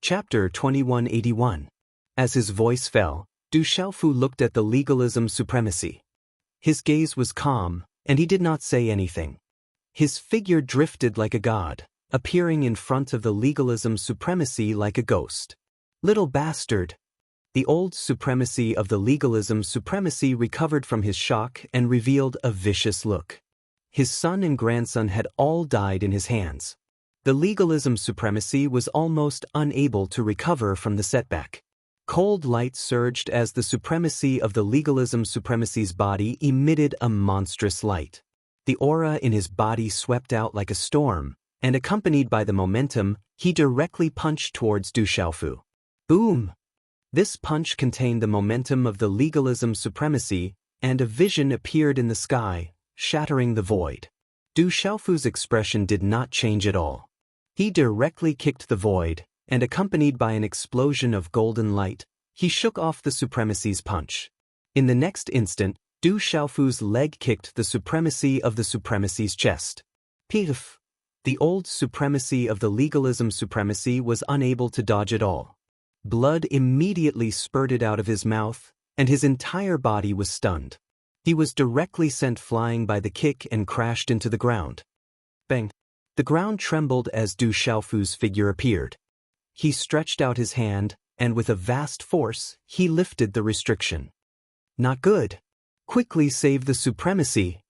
Chapter 2181. As his voice fell, Du Xiaofu looked at the legalism supremacy. His gaze was calm, and he did not say anything. His figure drifted like a god, appearing in front of the legalism supremacy like a ghost. Little bastard! The old supremacy of the legalism supremacy recovered from his shock and revealed a vicious look. His son and grandson had all died in his hands. The legalism supremacy was almost unable to recover from the setback. Cold light surged as the supremacy of the legalism supremacy's body emitted a monstrous light. The aura in his body swept out like a storm, and accompanied by the momentum, he directly punched towards Du Xiaofu. Boom! This punch contained the momentum of the legalism supremacy, and a vision appeared in the sky, shattering the void. Du Xiaofu's expression did not change at all. He directly kicked the void, and accompanied by an explosion of golden light, he shook off the supremacy's punch. In the next instant, Du Xiaofu's leg kicked the supremacy of the supremacy's chest. Piff! The old supremacy of the legalism supremacy was unable to dodge at all. Blood immediately spurted out of his mouth, and his entire body was stunned. He was directly sent flying by the kick and crashed into the ground. Bang! The ground trembled as Du Xiaofu's figure appeared. He stretched out his hand, and with a vast force, he lifted the restriction. Not good. Quickly save the supremacy.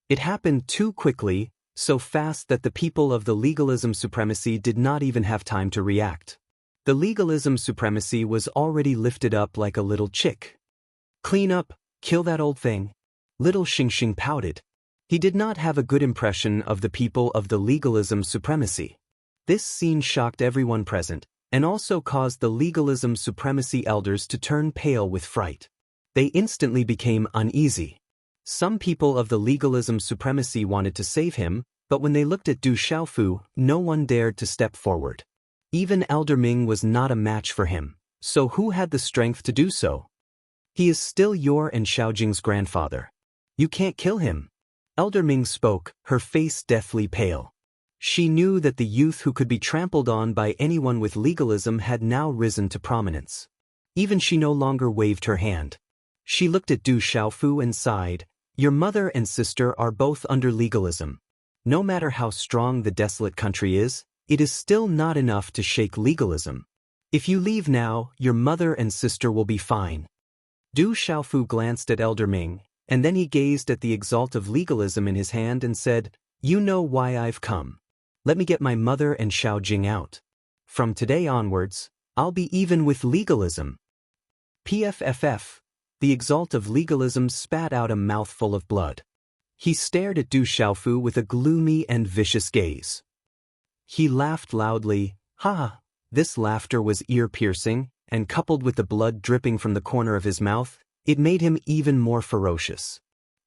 It happened too quickly, so fast that the people of the legalism supremacy did not even have time to react. The legalism supremacy was already lifted up like a little chick. Clean up, kill that old thing. Little Xingxing pouted. He did not have a good impression of the people of the legalism supremacy. This scene shocked everyone present, and also caused the legalism supremacy elders to turn pale with fright. They instantly became uneasy. Some people of the legalism supremacy wanted to save him, but when they looked at Du Xiaofu, no one dared to step forward. Even Elder Ming was not a match for him, so who had the strength to do so? He is still your and Xiaojing's grandfather. You can't kill him. Elder Ming spoke, her face deathly pale. She knew that the youth who could be trampled on by anyone with legalism had now risen to prominence. Even she no longer waved her hand. She looked at Du Xiaofu and sighed. Your mother and sister are both under legalism. No matter how strong the desolate country is, it is still not enough to shake legalism. If you leave now, your mother and sister will be fine. Du Xiaofu glanced at Elder Ming, and then he gazed at the exalt of legalism in his hand and said, You know why I've come. Let me get my mother and Xiaojing out. From today onwards, I'll be even with legalism. PFFF. The exalt of legalism spat out a mouthful of blood. He stared at Du Xiaofu with a gloomy and vicious gaze. He laughed loudly. Ha! This laughter was ear-piercing, and coupled with the blood dripping from the corner of his mouth, it made him even more ferocious.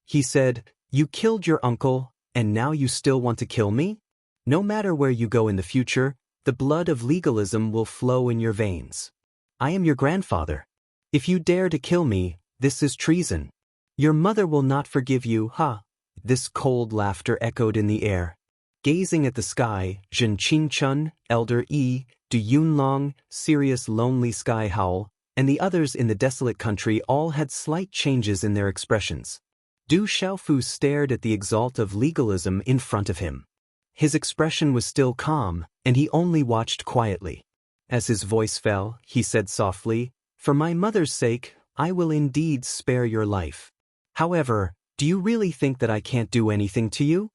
He said, You killed your uncle, and now you still want to kill me? No matter where you go in the future, the blood of legalism will flow in your veins. I am your grandfather. If you dare to kill me, this is treason. Your mother will not forgive you, ha! This cold laughter echoed in the air. Gazing at the sky, Zhen Qingchun, Elder Yi, Du Yunlong, Serious Lonely Sky Howl, and the others in the desolate country all had slight changes in their expressions. Du Xiaofu stared at the exalt of legalism in front of him. His expression was still calm, and he only watched quietly. As his voice fell, he said softly, For my mother's sake, I will indeed spare your life. However, do you really think that I can't do anything to you?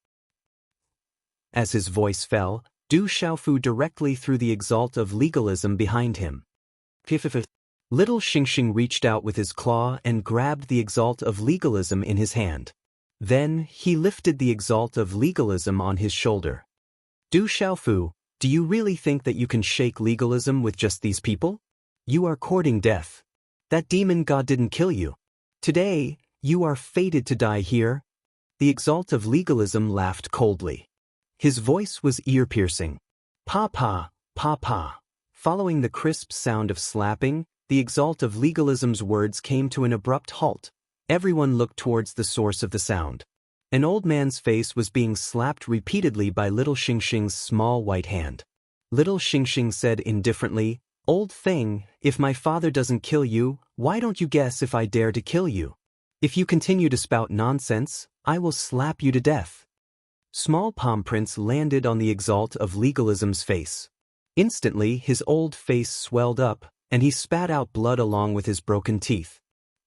As his voice fell, Du Xiaofu directly threw the exalt of legalism behind him. Little Xingxing reached out with his claw and grabbed the exalt of legalism in his hand. Then, he lifted the exalt of legalism on his shoulder. Du Xiaofu, do you really think that you can shake legalism with just these people? You are courting death. That demon god didn't kill you. Today, you are fated to die here. The exalt of legalism laughed coldly. His voice was ear-piercing. Pa-pa, pa-pa. Following the crisp sound of slapping, the exalt of legalism's words came to an abrupt halt. Everyone looked towards the source of the sound. An old man's face was being slapped repeatedly by Little Xingxing's small white hand. Little Xingxing said indifferently, Old thing, if my father doesn't kill you, why don't you guess if I dare to kill you? If you continue to spout nonsense, I will slap you to death. Small palm prints landed on the exalt of legalism's face. Instantly his old face swelled up, and he spat out blood along with his broken teeth.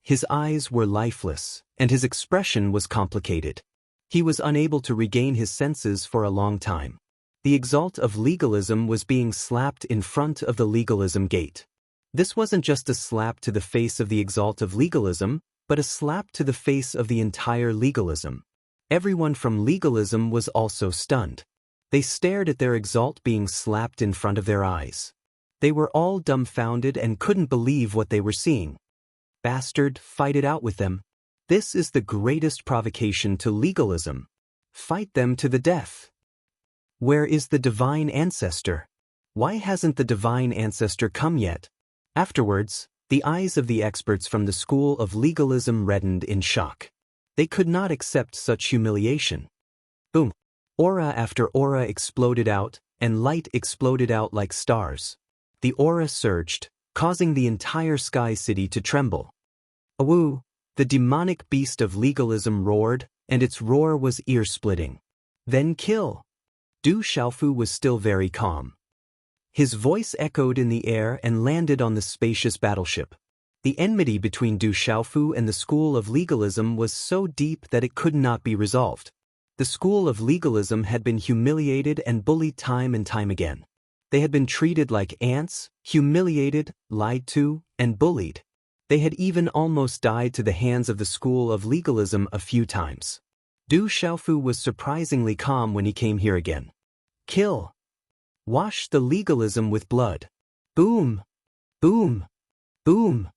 His eyes were lifeless, and his expression was complicated. He was unable to regain his senses for a long time. The exalt of legalism was being slapped in front of the legalism gate. This wasn't just a slap to the face of the exalt of legalism, but a slap to the face of the entire legalism. Everyone from legalism was also stunned. They stared at their exalt being slapped in front of their eyes. They were all dumbfounded and couldn't believe what they were seeing. Bastard, fight it out with them. This is the greatest provocation to legalism. Fight them to the death. Where is the divine ancestor? Why hasn't the divine ancestor come yet? Afterwards, the eyes of the experts from the school of legalism reddened in shock. They could not accept such humiliation. Boom. Aura after aura exploded out, and light exploded out like stars. The aura surged, causing the entire Sky City to tremble. Awoo! The demonic beast of legalism roared, and its roar was ear-splitting. Then kill! Du Xiaofu was still very calm. His voice echoed in the air and landed on the spacious battleship. The enmity between Du Xiaofu and the school of legalism was so deep that it could not be resolved. The school of legalism had been humiliated and bullied time and time again. They had been treated like ants, humiliated, lied to, and bullied. They had even almost died to the hands of the school of legalism a few times. Du Xiaofu was surprisingly calm when he came here again. Kill! Wash the legalism with blood. Boom! Boom! Boom!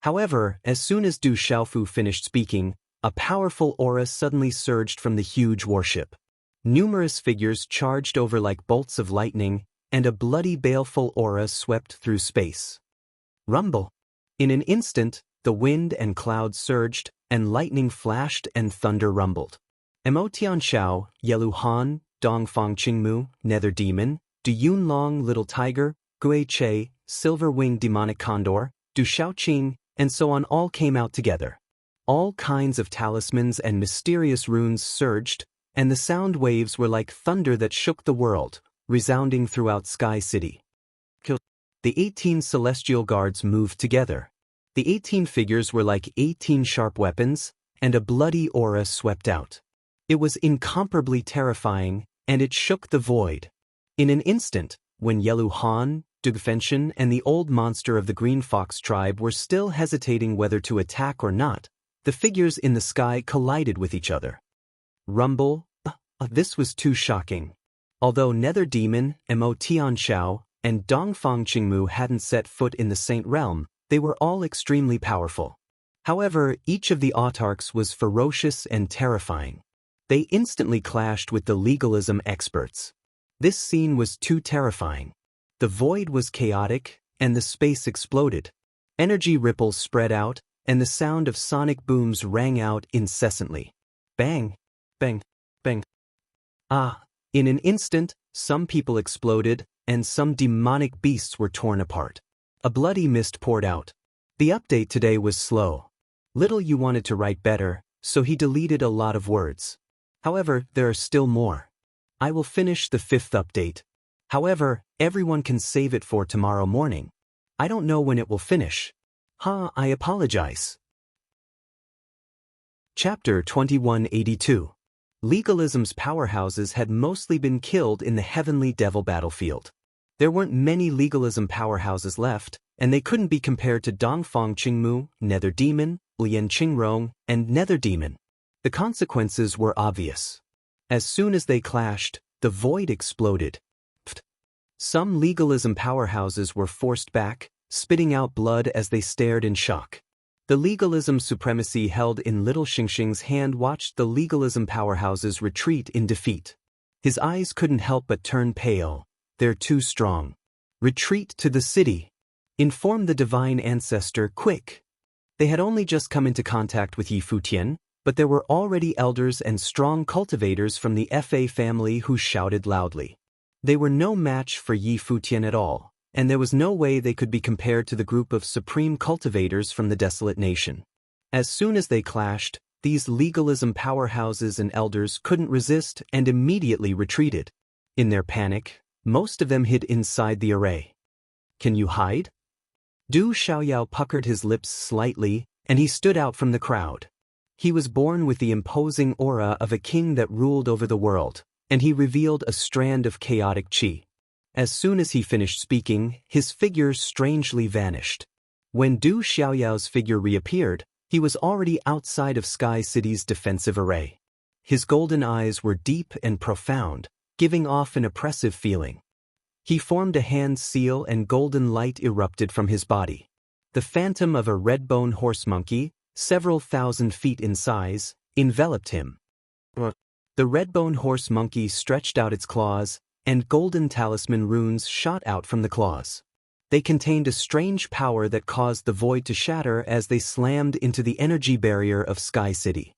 However, as soon as Du Xiaofu finished speaking, a powerful aura suddenly surged from the huge warship. Numerous figures charged over like bolts of lightning, and a bloody baleful aura swept through space. Rumble! In an instant, the wind and clouds surged, and lightning flashed and thunder rumbled. Mo Tianxiao, Yelu Han, Dongfang Qingmu, Nether Demon, Du Yunlong Little Tiger, Gui Che, Silver-Winged Demonic Condor, Du Xiaoqing, and so on all came out together. All kinds of talismans and mysterious runes surged, and the sound waves were like thunder that shook the world, resounding throughout Sky City. The 18 celestial guards moved together. The 18 figures were like 18 sharp weapons, and a bloody aura swept out. It was incomparably terrifying, and it shook the void. In an instant, when Yelu Han, Dugfenshin, and the old monster of the Green Fox tribe were still hesitating whether to attack or not, the figures in the sky collided with each other. Rumble, this was too shocking. Although Nether Demon, Mo Tianxiao, and Dongfang Qingmu hadn't set foot in the Saint Realm, they were all extremely powerful. However, each of the autarchs was ferocious and terrifying. They instantly clashed with the legalism experts. This scene was too terrifying. The void was chaotic, and the space exploded. Energy ripples spread out, and the sound of sonic booms rang out incessantly. Bang! Bang! Bang! Ah! In an instant, some people exploded, and some demonic beasts were torn apart. A bloody mist poured out. The update today was slow. Little you wanted to write better, so he deleted a lot of words. However, there are still more. I will finish the 5th update. However, everyone can save it for tomorrow morning. I don't know when it will finish. I apologize. Chapter 2182. Legalism's powerhouses had mostly been killed in the Heavenly Devil battlefield. There weren't many legalism powerhouses left, and they couldn't be compared to Dongfang Qingmu, Nether Demon, Lian Qingrong, and Nether Demon. The consequences were obvious. As soon as they clashed, the void exploded. Some legalism powerhouses were forced back, spitting out blood as they stared in shock. The legalism supremacy held in Little Xingxing's hand watched the legalism powerhouses retreat in defeat. His eyes couldn't help but turn pale. They're too strong. Retreat to the city. Inform the divine ancestor quick. They had only just come into contact with Yi Futian, but there were already elders and strong cultivators from the FA family who shouted loudly. They were no match for Yi Futian at all, and there was no way they could be compared to the group of supreme cultivators from the desolate nation. As soon as they clashed, these legalism powerhouses and elders couldn't resist and immediately retreated. In their panic, most of them hid inside the array. "Can you hide?" Du Xiaoyao puckered his lips slightly, and he stood out from the crowd. He was born with the imposing aura of a king that ruled over the world, and he revealed a strand of chaotic qi. As soon as he finished speaking, his figure strangely vanished. When Du Xiaoyao's figure reappeared, he was already outside of Sky City's defensive array. His golden eyes were deep and profound, giving off an oppressive feeling. He formed a hand seal and golden light erupted from his body. The phantom of a red-bone horse monkey, several thousand feet in size, enveloped him. The red-bone horse monkey stretched out its claws, and golden talisman runes shot out from the claws. They contained a strange power that caused the void to shatter as they slammed into the energy barrier of Sky City.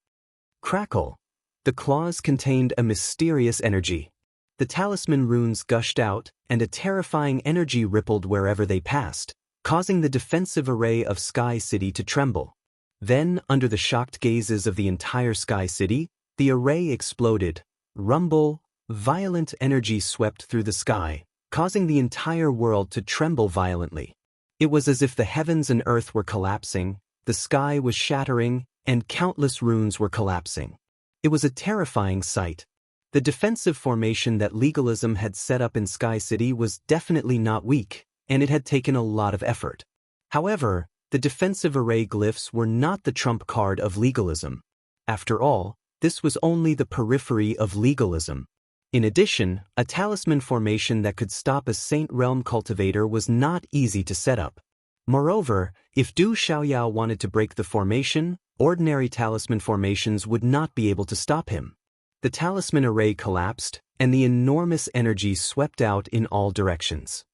Crackle! The claws contained a mysterious energy. The talisman runes gushed out, and a terrifying energy rippled wherever they passed, causing the defensive array of Sky City to tremble. Then, under the shocked gazes of the entire Sky City, the array exploded. Rumble, violent energy swept through the sky, causing the entire world to tremble violently. It was as if the heavens and earth were collapsing, the sky was shattering, and countless runes were collapsing. It was a terrifying sight. The defensive formation that legalism had set up in Sky City was definitely not weak, and it had taken a lot of effort. However, the defensive array glyphs were not the trump card of legalism. After all, this was only the periphery of legalism. In addition, a talisman formation that could stop a Saint Realm cultivator was not easy to set up. Moreover, if Du Xiaoyao wanted to break the formation, ordinary talisman formations would not be able to stop him. The talisman array collapsed, and the enormous energy swept out in all directions.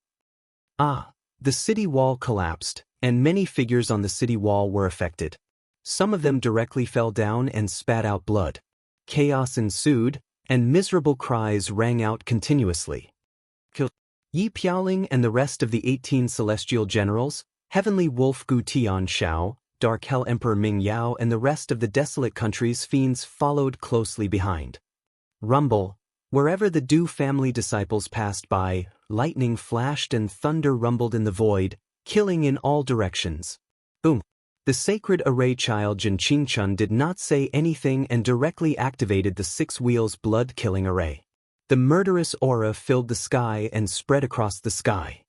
The city wall collapsed, and many figures on the city wall were affected. Some of them directly fell down and spat out blood. Chaos ensued, and miserable cries rang out continuously. Yi Piaoling and the rest of the 18 celestial generals, Heavenly Wolf Gu Tianshao, Dark Hell Emperor Ming Yao and the rest of the desolate country's fiends followed closely behind. Rumble. Wherever the Du family disciples passed by, lightning flashed and thunder rumbled in the void, killing in all directions. Boom. The sacred array child Jin Qingchun did not say anything and directly activated the 6 wheels blood-killing array. The murderous aura filled the sky and spread across the sky.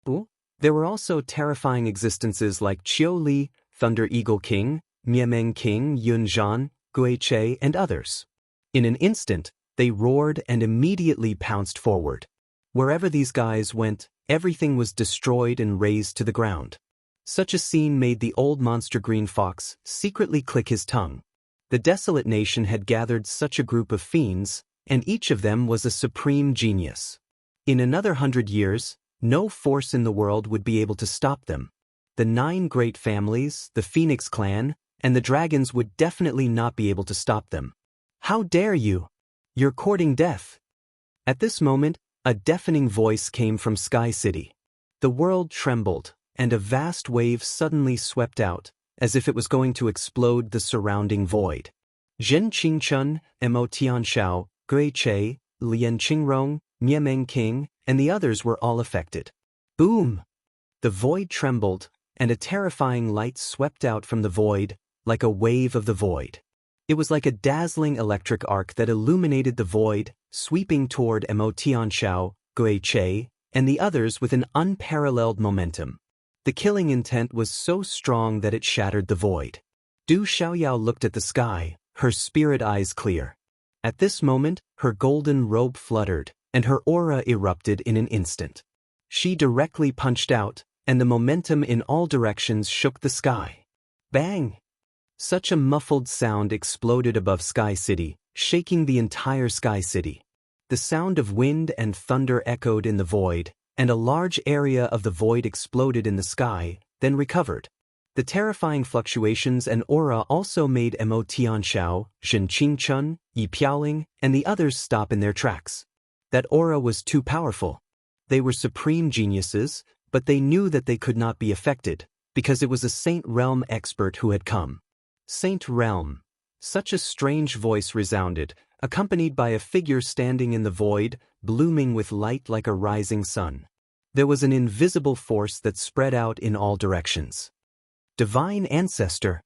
There were also terrifying existences like Qiu Li, Thunder Eagle King, Miemeng King, Yun Zhan, Gui Che, and others. In an instant, they roared and immediately pounced forward. Wherever these guys went, everything was destroyed and razed to the ground. Such a scene made the old monster green fox secretly click his tongue. The desolate nation had gathered such a group of fiends, and each of them was a supreme genius. In another 100 years, no force in the world would be able to stop them. The 9 great families, the Phoenix clan, and the dragons would definitely not be able to stop them. How dare you? You're courting death. At this moment, a deafening voice came from Sky City. The world trembled, and a vast wave suddenly swept out, as if it was going to explode the surrounding void. Zhen Qingchun, Mo Tianshao, Gui Che, Lian Qingrong, Miemeng King, and the others were all affected. Boom! The void trembled, and a terrifying light swept out from the void, like a wave of the void. It was like a dazzling electric arc that illuminated the void, sweeping toward Mo Tianshao, Gui Che, and the others with an unparalleled momentum. The killing intent was so strong that it shattered the void. Du Xiaoyao looked at the sky, her spirit eyes clear. At this moment, her golden robe fluttered, and her aura erupted in an instant. She directly punched out, and the momentum in all directions shook the sky. Bang! Such a muffled sound exploded above Sky City, shaking the entire Sky City. The sound of wind and thunder echoed in the void, and a large area of the void exploded in the sky, then recovered. The terrifying fluctuations and aura also made Mo Tianshao, Zhen Qingchun, Yi Piaoling, and the others stop in their tracks. That aura was too powerful. They were supreme geniuses, but they knew that they could not be affected, because it was a Saint Realm expert who had come. Saint Realm. Such a strange voice resounded, accompanied by a figure standing in the void, blooming with light like a rising sun. There was an invisible force that spread out in all directions. Divine Ancestor.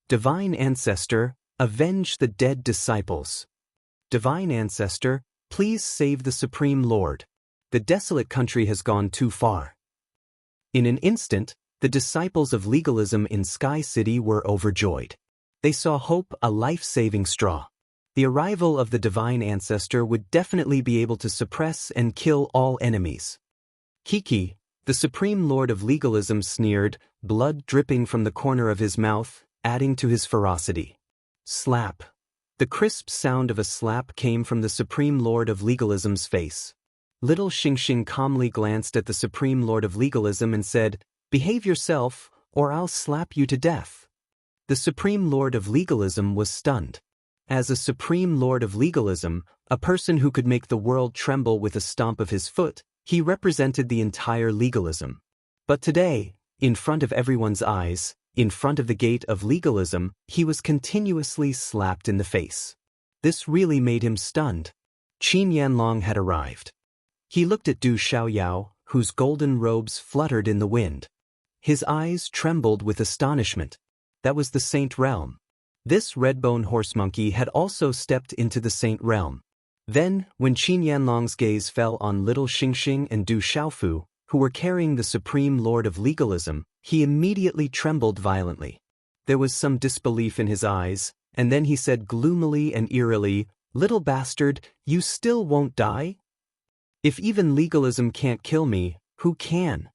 Divine Ancestor, avenge the dead disciples. Divine Ancestor, please save the Supreme Lord. The desolate country has gone too far. In an instant, the disciples of legalism in Sky City were overjoyed. They saw hope, a life-saving straw. The arrival of the Divine Ancestor would definitely be able to suppress and kill all enemies. Kiki, the Supreme Lord of Legalism, sneered, blood dripping from the corner of his mouth, adding to his ferocity. Slap. The crisp sound of a slap came from the Supreme Lord of Legalism's face. Little Xingxing calmly glanced at the Supreme Lord of Legalism and said, "Behave yourself, or I'll slap you to death." The Supreme Lord of Legalism was stunned. As a Supreme Lord of Legalism, a person who could make the world tremble with a stomp of his foot, he represented the entire legalism. But today, in front of everyone's eyes, in front of the gate of legalism, he was continuously slapped in the face. This really made him stunned. Qin Yanlong had arrived. He looked at Du Xiaoyao, whose golden robes fluttered in the wind. His eyes trembled with astonishment. That was the Saint Realm. This redbone horse monkey had also stepped into the Saint Realm. Then, when Qin Yanlong's gaze fell on little Xingxing and Du Xiaofu, who were carrying the Supreme Lord of Legalism, he immediately trembled violently. There was some disbelief in his eyes, and then he said gloomily and eerily, "Little bastard, you still won't die? If even legalism can't kill me, who can?"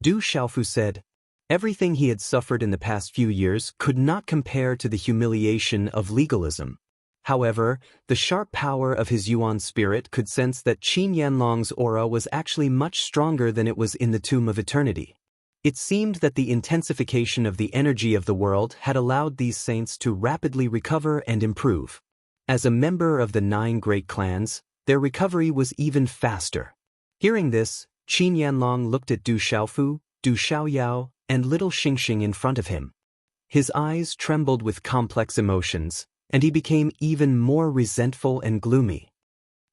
Du Xiaofu said. Everything he had suffered in the past few years could not compare to the humiliation of legalism. However, the sharp power of his Yuan spirit could sense that Qin Yanlong's aura was actually much stronger than it was in the Tomb of Eternity. It seemed that the intensification of the energy of the world had allowed these saints to rapidly recover and improve. As a member of the 9 great clans, their recovery was even faster. Hearing this, Qin Yanlong looked at Du Xiaofu, Du Xiaoyao, and little Xingxing in front of him. His eyes trembled with complex emotions, and he became even more resentful and gloomy.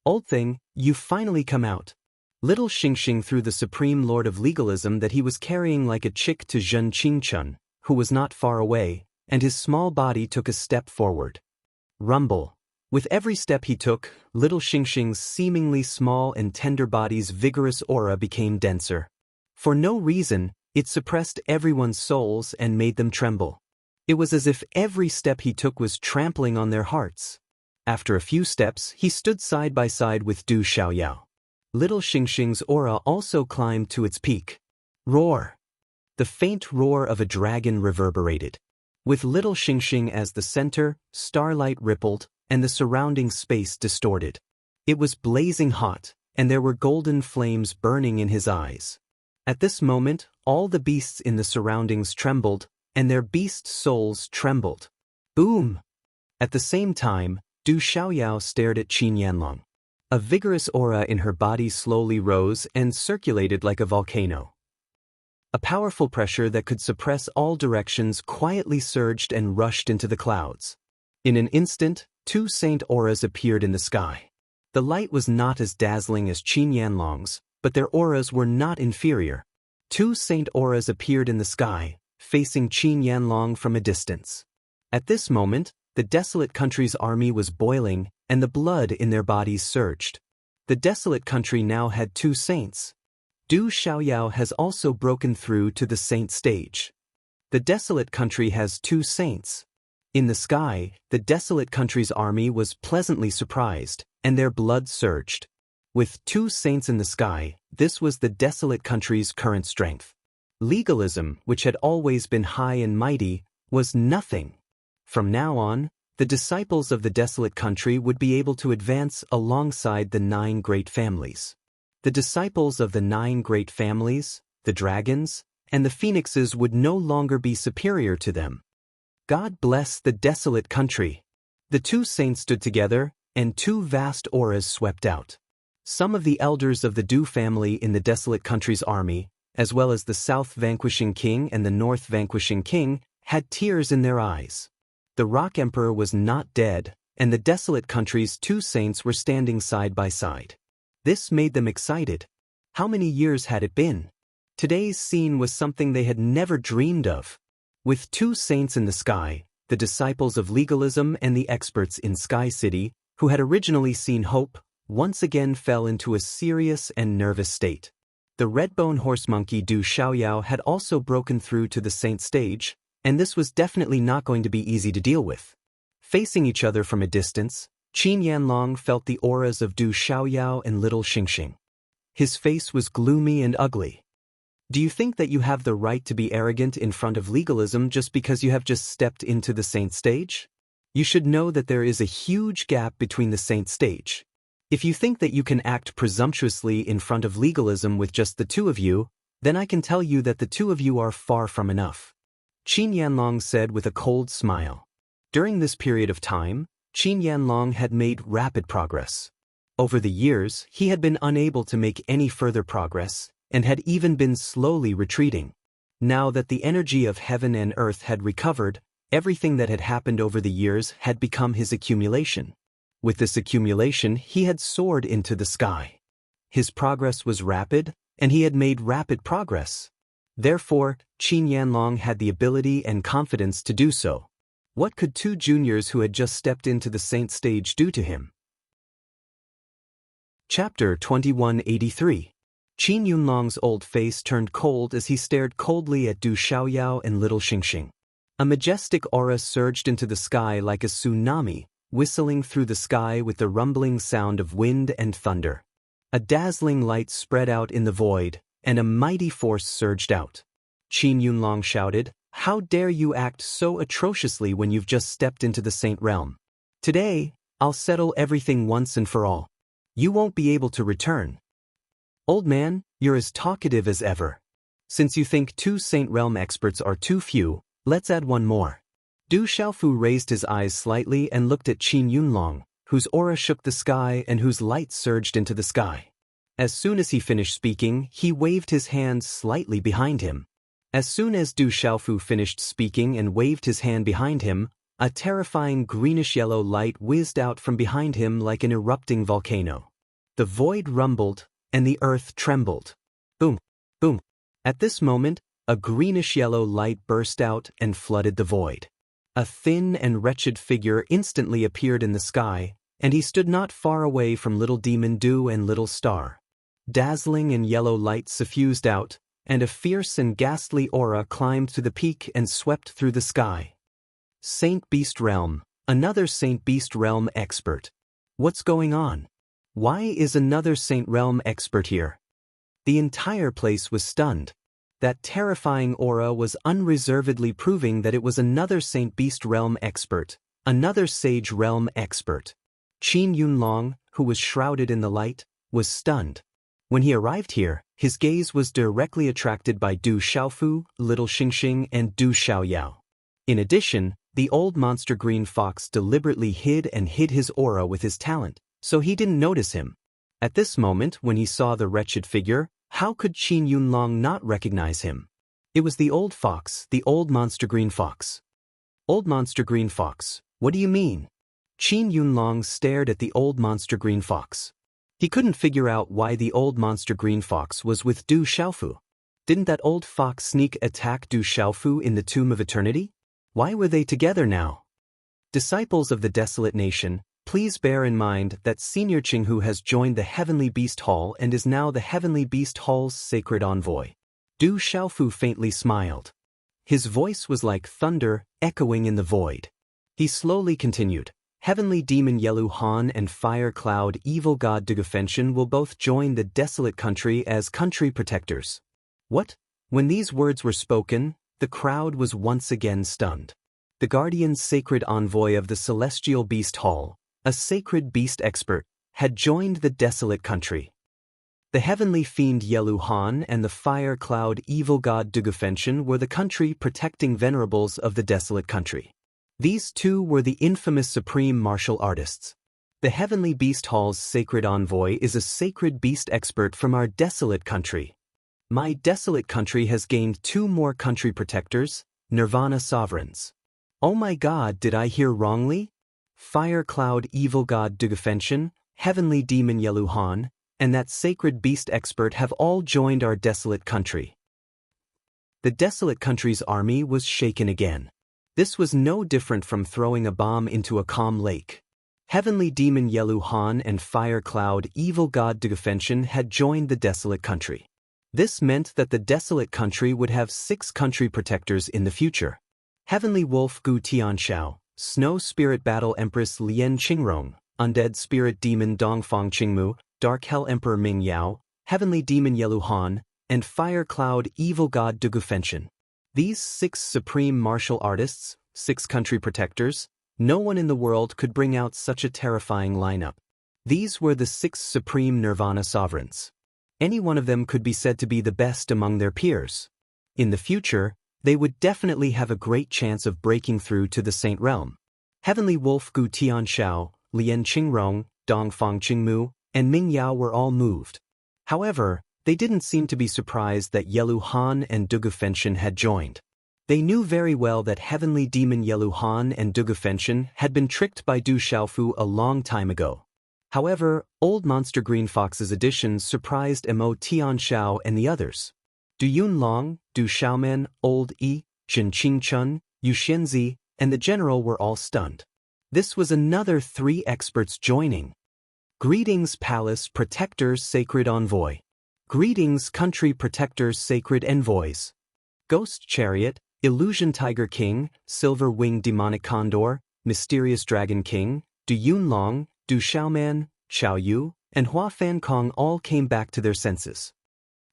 "Old thing, you've finally come out." Little Xingxing threw the Supreme Lord of Legalism that he was carrying like a chick to Zhen Qingchun, who was not far away, and his small body took a step forward. Rumble. With every step he took, little Xingxing's seemingly small and tender body's vigorous aura became denser. For no reason, it suppressed everyone's souls and made them tremble. It was as if every step he took was trampling on their hearts. After a few steps, he stood side by side with Du Xiaoyao. Little Xingxing's aura also climbed to its peak. Roar! The faint roar of a dragon reverberated. With little Xingxing as the center, starlight rippled, and the surrounding space distorted. It was blazing hot, and there were golden flames burning in his eyes. At this moment, all the beasts in the surroundings trembled, and their beast souls trembled. Boom! At the same time, Du Xiaoyao stared at Qin Yanlong. A vigorous aura in her body slowly rose and circulated like a volcano. A powerful pressure that could suppress all directions quietly surged and rushed into the clouds. In an instant, 2 saint auras appeared in the sky. The light was not as dazzling as Qin Yanlong's, but their auras were not inferior. 2 saint auras appeared in the sky, facing Qin Yanlong from a distance. At this moment, the desolate country's army was boiling, and the blood in their bodies surged. The desolate country now had 2 saints. Du Xiaoyao has also broken through to the saint stage. The desolate country has 2 saints. In the sky, the desolate country's army was pleasantly surprised, and their blood surged. With 2 saints in the sky, this was the desolate country's current strength. Legalism, which had always been high and mighty, was nothing. From now on, the disciples of the desolate country would be able to advance alongside the 9 great families. The disciples of the 9 great families, the dragons, and the phoenixes would no longer be superior to them. God bless the desolate country. The 2 saints stood together, and 2 vast auras swept out. Some of the elders of the Du family in the desolate country's army, as well as the South vanquishing king and the North vanquishing king, had tears in their eyes. The Rock Emperor was not dead, and the desolate country's two saints were standing side by side. This made them excited. How many years had it been? Today's scene was something they had never dreamed of. With two saints in the sky, the disciples of legalism and the experts in Sky City, who had originally seen hope, once again fell into a serious and nervous state. The red-bone horse monkey Du Xiaoyao had also broken through to the saint stage, and this was definitely not going to be easy to deal with. Facing each other from a distance, Qin Yanlong felt the auras of Du Xiaoyao and little Xingxing. His face was gloomy and ugly. Do you think that you have the right to be arrogant in front of legalism just because you have just stepped into the saint stage? You should know that there is a huge gap between the saint stage. If you think that you can act presumptuously in front of legalism with just the two of you, then I can tell you that the two of you are far from enough. Qin Yanlong said with a cold smile. During this period of time, Qin Yanlong had made rapid progress. Over the years, he had been unable to make any further progress, and had even been slowly retreating. Now that the energy of heaven and earth had recovered, everything that had happened over the years had become his accumulation. With this accumulation, he had soared into the sky. His progress was rapid, and he had made rapid progress. Therefore, Qin Yanlong had the ability and confidence to do so. What could two juniors who had just stepped into the saint stage do to him? Chapter 2183. Qin Yunlong's old face turned cold as he stared coldly at Du Xiaoyao and little Xingxing. A majestic aura surged into the sky like a tsunami, whistling through the sky with the rumbling sound of wind and thunder. A dazzling light spread out in the void, and a mighty force surged out. Qin Yunlong shouted, "How dare you act so atrociously when you've just stepped into the saint realm? Today, I'll settle everything once and for all. You won't be able to return. Old man, you're as talkative as ever. Since you think two saint realm experts are too few, let's add one more." Du Xiaofu raised his eyes slightly and looked at Qin Yunlong, whose aura shook the sky and whose light surged into the sky. As soon as he finished speaking, he waved his hand slightly behind him. As soon as Du Xiaofu finished speaking and waved his hand behind him, a terrifying greenish-yellow light whizzed out from behind him like an erupting volcano. The void rumbled, and the earth trembled. Boom, boom. At this moment, a greenish-yellow light burst out and flooded the void. A thin and wretched figure instantly appeared in the sky, and he stood not far away from little Demon Du and little Star. Dazzling and yellow light suffused out, and a fierce and ghastly aura climbed to the peak and swept through the sky. Saint Beast Realm, another Saint Beast Realm expert. What's going on? Why is another Saint Realm expert here? The entire place was stunned. That terrifying aura was unreservedly proving that it was another Saint Beast Realm expert, another Sage Realm expert. Qin Yunlong, who was shrouded in the light, was stunned. When he arrived here, his gaze was directly attracted by Du Xiaofu, little Xingxing, and Du Xiaoyao. In addition, the old monster green fox deliberately hid his aura with his talent, so he didn't notice him. At this moment, when he saw the wretched figure, how could Qin Yunlong not recognize him? It was the old fox, the old monster green fox. Old monster green fox, what do you mean? Qin Yunlong stared at the old monster green fox. He couldn't figure out why the old monster green fox was with Du Xiaofu. Didn't that old fox sneak attack Du Xiaofu in the Tomb of Eternity? Why were they together now? Disciples of the desolate nation, please bear in mind that Senior Qinghu has joined the Heavenly Beast Hall and is now the Heavenly Beast Hall's sacred envoy. Du Xiaofu faintly smiled. His voice was like thunder, echoing in the void. He slowly continued, Heavenly Demon Yelu Han and Fire Cloud Evil God Dugufenshin will both join the desolate country as country protectors. What? When these words were spoken, the crowd was once again stunned. The guardian sacred envoy of the Celestial Beast Hall, a sacred beast expert, had joined the desolate country. The heavenly fiend Yelu Han and the fire cloud evil god Dugufenshin were the country protecting venerables of the desolate country. These two were the infamous supreme martial artists. The Heavenly Beast Hall's sacred envoy is a sacred beast expert from our desolate country. My desolate country has gained 2 more country protectors, Nirvana sovereigns. Oh my god, did I hear wrongly? Fire Cloud Evil God Dugafenshin, Heavenly Demon Yeluhan, and that sacred beast expert have all joined our desolate country. The desolate country's army was shaken again. This was no different from throwing a bomb into a calm lake. Heavenly Demon Yeluhan and Fire Cloud Evil God Dugafenshin had joined the desolate country. This meant that the desolate country would have 6 country protectors in the future. Heavenly Wolf Gu Tianxiao, Snow Spirit Battle Empress Lien Qingrong, Undead Spirit Demon Dongfang Qingmu, Dark Hell Emperor Ming Yao, Heavenly Demon Yeluhan, and Fire Cloud Evil God Dugufenshin. These 6 supreme martial artists, 6 country protectors, no one in the world could bring out such a terrifying lineup. These were the 6 supreme Nirvana sovereigns. Any one of them could be said to be the best among their peers. In the future, they would definitely have a great chance of breaking through to the Saint Realm. Heavenly Wolf Gu Tianxiao, Lien Qingrong, Dongfang Qingmu, and Ming Yao were all moved. However, they didn't seem to be surprised that Yeluhan and Dugufenshin had joined. They knew very well that Heavenly Demon Yeluhan and Dugufenshin had been tricked by Du Xiaofu a long time ago. However, Old Monster Green Fox's additions surprised Mo Tianxiao and the others. Du Yunlong, Du Xiaomen, Old Yi, Jin Qingchun, Yu Xianzi, and the general were all stunned. This was another 3 experts joining. Greetings, Palace Protectors Sacred Envoy. Greetings, Country Protectors Sacred Envoys. Ghost Chariot, Illusion Tiger King, Silver Winged Demonic Condor, Mysterious Dragon King, Du Yunlong, Du Xiaoman, Xiao Yu, and Hua Fan Kong all came back to their senses.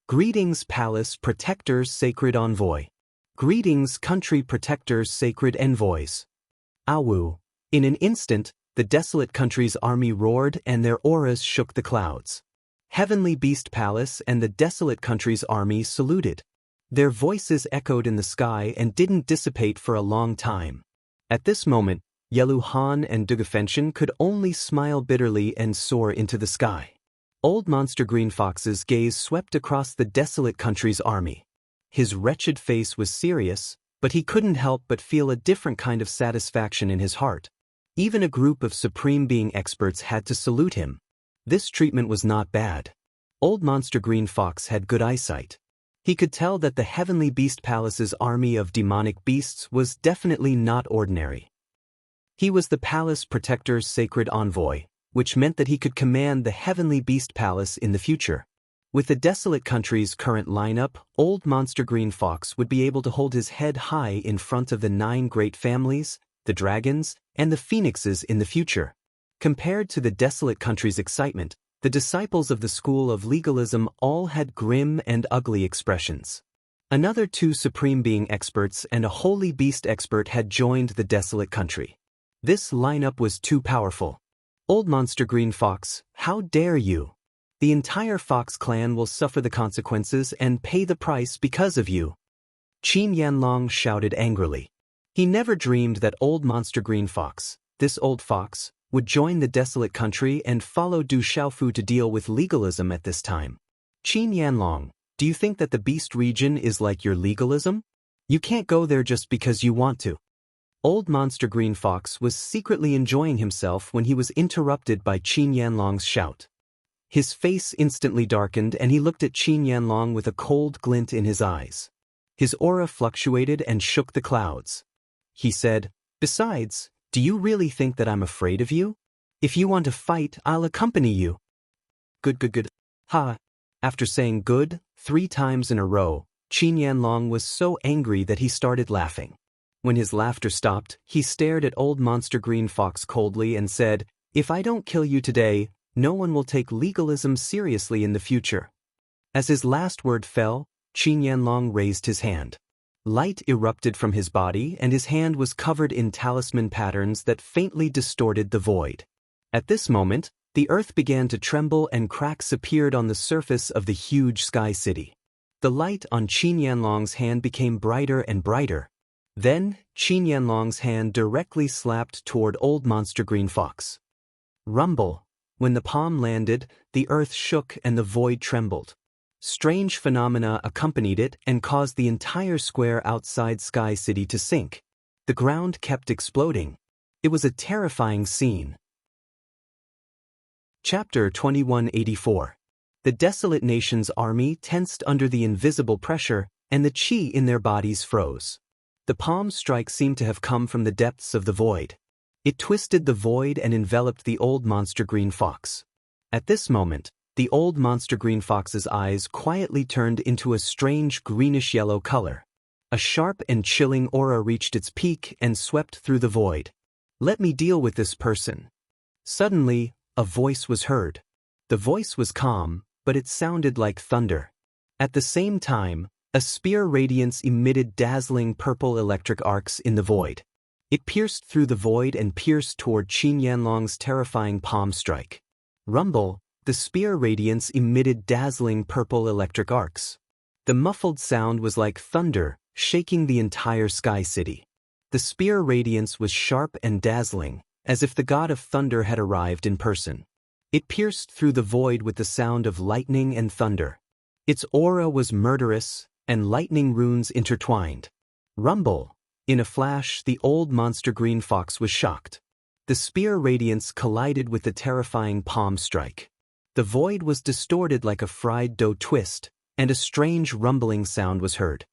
Greetings, Palace Protectors Sacred Envoy. Greetings, Country Protectors Sacred Envoys. Awu. In an instant, the desolate country's army roared and their auras shook the clouds. Heavenly Beast Palace and the desolate country's army saluted. Their voices echoed in the sky and didn't dissipate for a long time. At this moment, Yeluhan and Dugufenshin could only smile bitterly and soar into the sky. Old Monster Green Fox's gaze swept across the desolate country's army. His wretched face was serious, but he couldn't help but feel a different kind of satisfaction in his heart. Even a group of Supreme Being experts had to salute him. This treatment was not bad. Old Monster Green Fox had good eyesight. He could tell that the Heavenly Beast Palace's army of demonic beasts was definitely not ordinary. He was the Palace Protector's sacred envoy, which meant that he could command the Heavenly Beast Palace in the future. With the desolate country's current lineup, Old Monster Green Fox would be able to hold his head high in front of the 9 great families, the dragons, and the phoenixes in the future. Compared to the desolate country's excitement, the disciples of the school of legalism all had grim and ugly expressions. Another 2 Supreme Being experts and a Holy Beast expert had joined the desolate country. This lineup was too powerful. Old Monster Green Fox, how dare you? The entire Fox clan will suffer the consequences and pay the price because of you. Qin Yanlong shouted angrily. He never dreamed that Old Monster Green Fox, this old fox, would join the desolate country and follow Du Xiaofu to deal with legalism at this time. Qin Yanlong, do you think that the Beast region is like your legalism? You can't go there just because you want to. Old Monster Green Fox was secretly enjoying himself when he was interrupted by Qin Yanlong's shout. His face instantly darkened and he looked at Qin Yanlong with a cold glint in his eyes. His aura fluctuated and shook the clouds. He said, "Besides, do you really think that I'm afraid of you? If you want to fight, I'll accompany you." Good. Ha! After saying good 3 times in a row, Qin Yanlong was so angry that he started laughing. When his laughter stopped, he stared at Old Monster Green Fox coldly and said, "If I don't kill you today, no one will take legalism seriously in the future." As his last word fell, Qin Yanlong raised his hand. Light erupted from his body and his hand was covered in talisman patterns that faintly distorted the void. At this moment, the earth began to tremble and cracks appeared on the surface of the huge sky city. The light on Qin Yanlong's hand became brighter and brighter. Then, Qin Yanlong's hand directly slapped toward Old Monster Green Fox. Rumble. When the palm landed, the earth shook and the void trembled. Strange phenomena accompanied it and caused the entire square outside Sky City to sink. The ground kept exploding. It was a terrifying scene. Chapter 2184. The desolate nation's army tensed under the invisible pressure, and the chi in their bodies froze. The palm strike seemed to have come from the depths of the void. It twisted the void and enveloped the old monster green fox. At this moment, the old monster green fox's eyes quietly turned into a strange greenish-yellow color. A sharp and chilling aura reached its peak and swept through the void. "Let me deal with this person." Suddenly, a voice was heard. The voice was calm, but it sounded like thunder. At the same time, a spear radiance emitted dazzling purple electric arcs in the void. It pierced through the void and pierced toward Qin Yanlong's terrifying palm strike. Rumble. The spear radiance emitted dazzling purple electric arcs. The muffled sound was like thunder, shaking the entire Sky City. The spear radiance was sharp and dazzling, as if the god of thunder had arrived in person. It pierced through the void with the sound of lightning and thunder. Its aura was murderous, and lightning runes intertwined. Rumble. In a flash, the old monster green fox was shocked. The spear radiance collided with the terrifying palm strike. The void was distorted like a fried dough twist, and a strange rumbling sound was heard.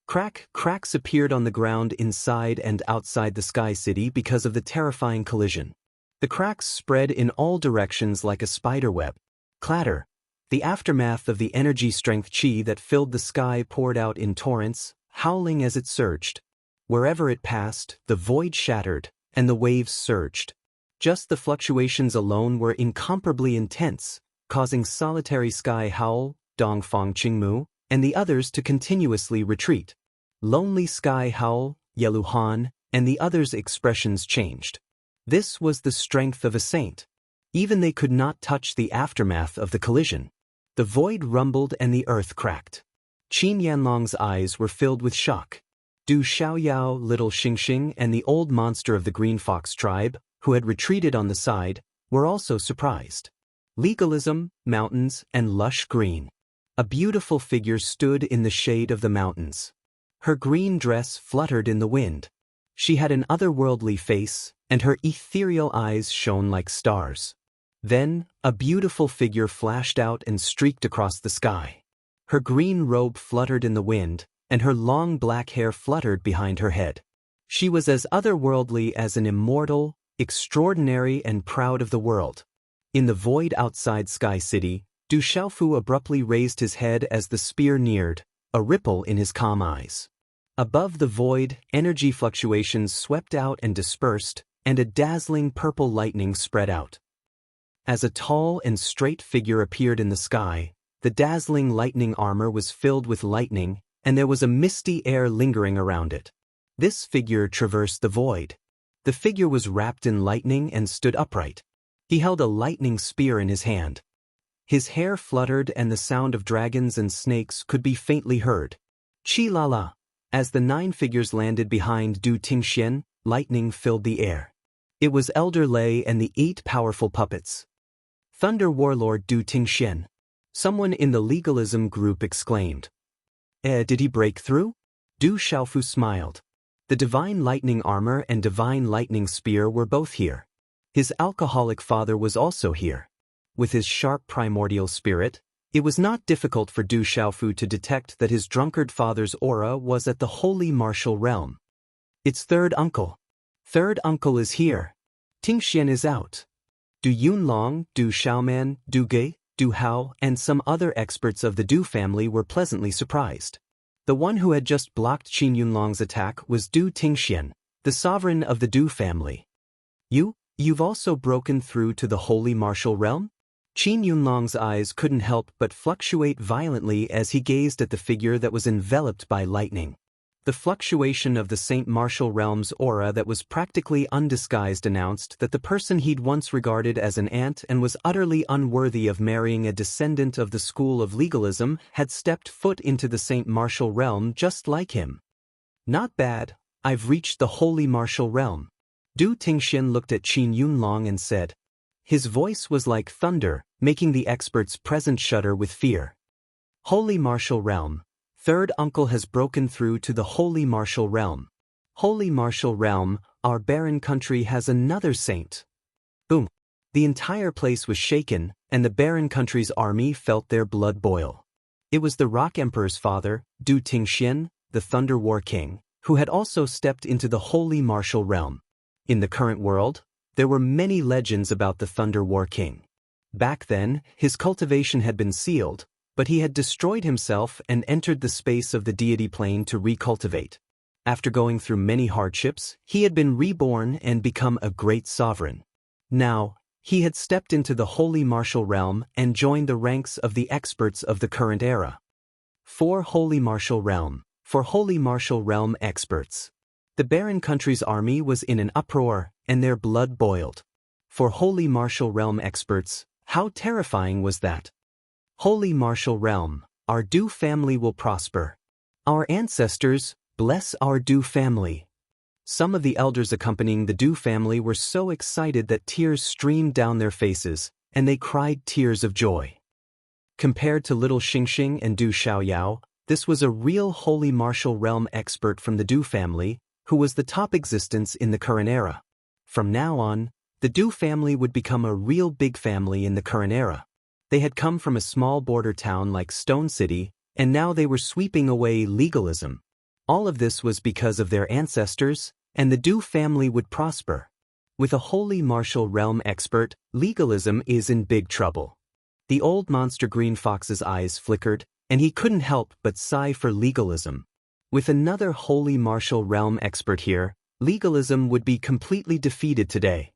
Cracks appeared on the ground inside and outside the Sky City because of the terrifying collision. The cracks spread in all directions like a spiderweb. Clatter. The aftermath of the energy strength chi that filled the sky poured out in torrents, howling as it surged. Wherever it passed, the void shattered, and the waves surged. Just the fluctuations alone were incomparably intense, causing solitary Sky Howl, Dongfang Qingmu, and the others to continuously retreat. Lonely Sky Howl, Yeluhan, and the others' expressions changed. This was the strength of a saint. Even they could not touch the aftermath of the collision. The void rumbled and the earth cracked. Qin Yanlong's eyes were filled with shock. Du Xiaoyao, little Xingxing, and the old monster of the Green Fox tribe, who had retreated on the side, were also surprised. Legalism, mountains, and lush green. A beautiful figure stood in the shade of the mountains. Her green dress fluttered in the wind. She had an otherworldly face, and her ethereal eyes shone like stars. Then, a beautiful figure flashed out and streaked across the sky. Her green robe fluttered in the wind, and her long black hair fluttered behind her head. She was as otherworldly as an immortal, extraordinary and proud of the world. In the void outside Sky City, Du Xiaofu abruptly raised his head as the spear neared, a ripple in his calm eyes. Above the void, energy fluctuations swept out and dispersed, and a dazzling purple lightning spread out. As a tall and straight figure appeared in the sky, the dazzling lightning armor was filled with lightning, and there was a misty air lingering around it. This figure traversed the void. The figure was wrapped in lightning and stood upright. He held a lightning spear in his hand. His hair fluttered and the sound of dragons and snakes could be faintly heard. Chi-la-la. As the 9 figures landed behind Du Tingxian, lightning filled the air. It was Elder Lei and the 8 powerful puppets. Thunder Warlord Du Tingxian. Someone in the legalism group exclaimed. Did he break through? Du Xiaofu smiled. The divine lightning armor and divine lightning spear were both here. His alcoholic father was also here. With his sharp primordial spirit, it was not difficult for Du Xiaofu to detect that his drunkard father's aura was at the holy martial realm. It's third uncle. Third uncle is here. Tingxian is out. Du Yunlong, Du Xiaoman, Du Ge, Du Hao, and some other experts of the Du family were pleasantly surprised. The one who had just blocked Qin Yunlong's attack was Du Tingxian, the sovereign of the Du family. You've also broken through to the holy martial realm? Qin Yunlong's eyes couldn't help but fluctuate violently as he gazed at the figure that was enveloped by lightning. The fluctuation of the Saint Martial Realm's aura that was practically undisguised announced that the person he'd once regarded as an ant and was utterly unworthy of marrying a descendant of the school of legalism had stepped foot into the Saint Martial Realm just like him. Not bad, I've reached the holy martial realm. Du Tingxian looked at Qin Yunlong and said, His voice was like thunder, making the experts present shudder with fear. Holy Martial Realm. Third uncle has broken through to the Holy Martial Realm. Holy Martial Realm, our barren country has another saint. Boom. The entire place was shaken, and the barren country's army felt their blood boil. It was the Rock Emperor's father, Du Tingxian, the Thunder War King, who had also stepped into the Holy Martial Realm. In the current world, there were many legends about the Thunder War King. Back then, his cultivation had been sealed, but he had destroyed himself and entered the space of the deity plane to recultivate. After going through many hardships, he had been reborn and become a great sovereign. Now, he had stepped into the Holy Martial Realm and joined the ranks of the experts of the current era. For Holy Martial Realm. For Holy Martial Realm experts. The barren country's army was in an uproar, and their blood boiled. For Holy Martial Realm experts, how terrifying was that? Holy Martial Realm, our Du family will prosper. Our ancestors, bless our Du family. Some of the elders accompanying the Du family were so excited that tears streamed down their faces, and they cried tears of joy. Compared to little Xingxing and Du Xiaoyao, this was a real Holy Martial Realm expert from the Du family, who was the top existence in the current era. From now on, the Du family would become a real big family in the current era. They had come from a small border town like Stone City, and now they were sweeping away legalism. All of this was because of their ancestors, and the Du family would prosper. With a Holy Martial Realm expert, legalism is in big trouble. The old monster Green Fox's eyes flickered, and he couldn't help but sigh for legalism. With another Holy Martial Realm expert here, legalism would be completely defeated today.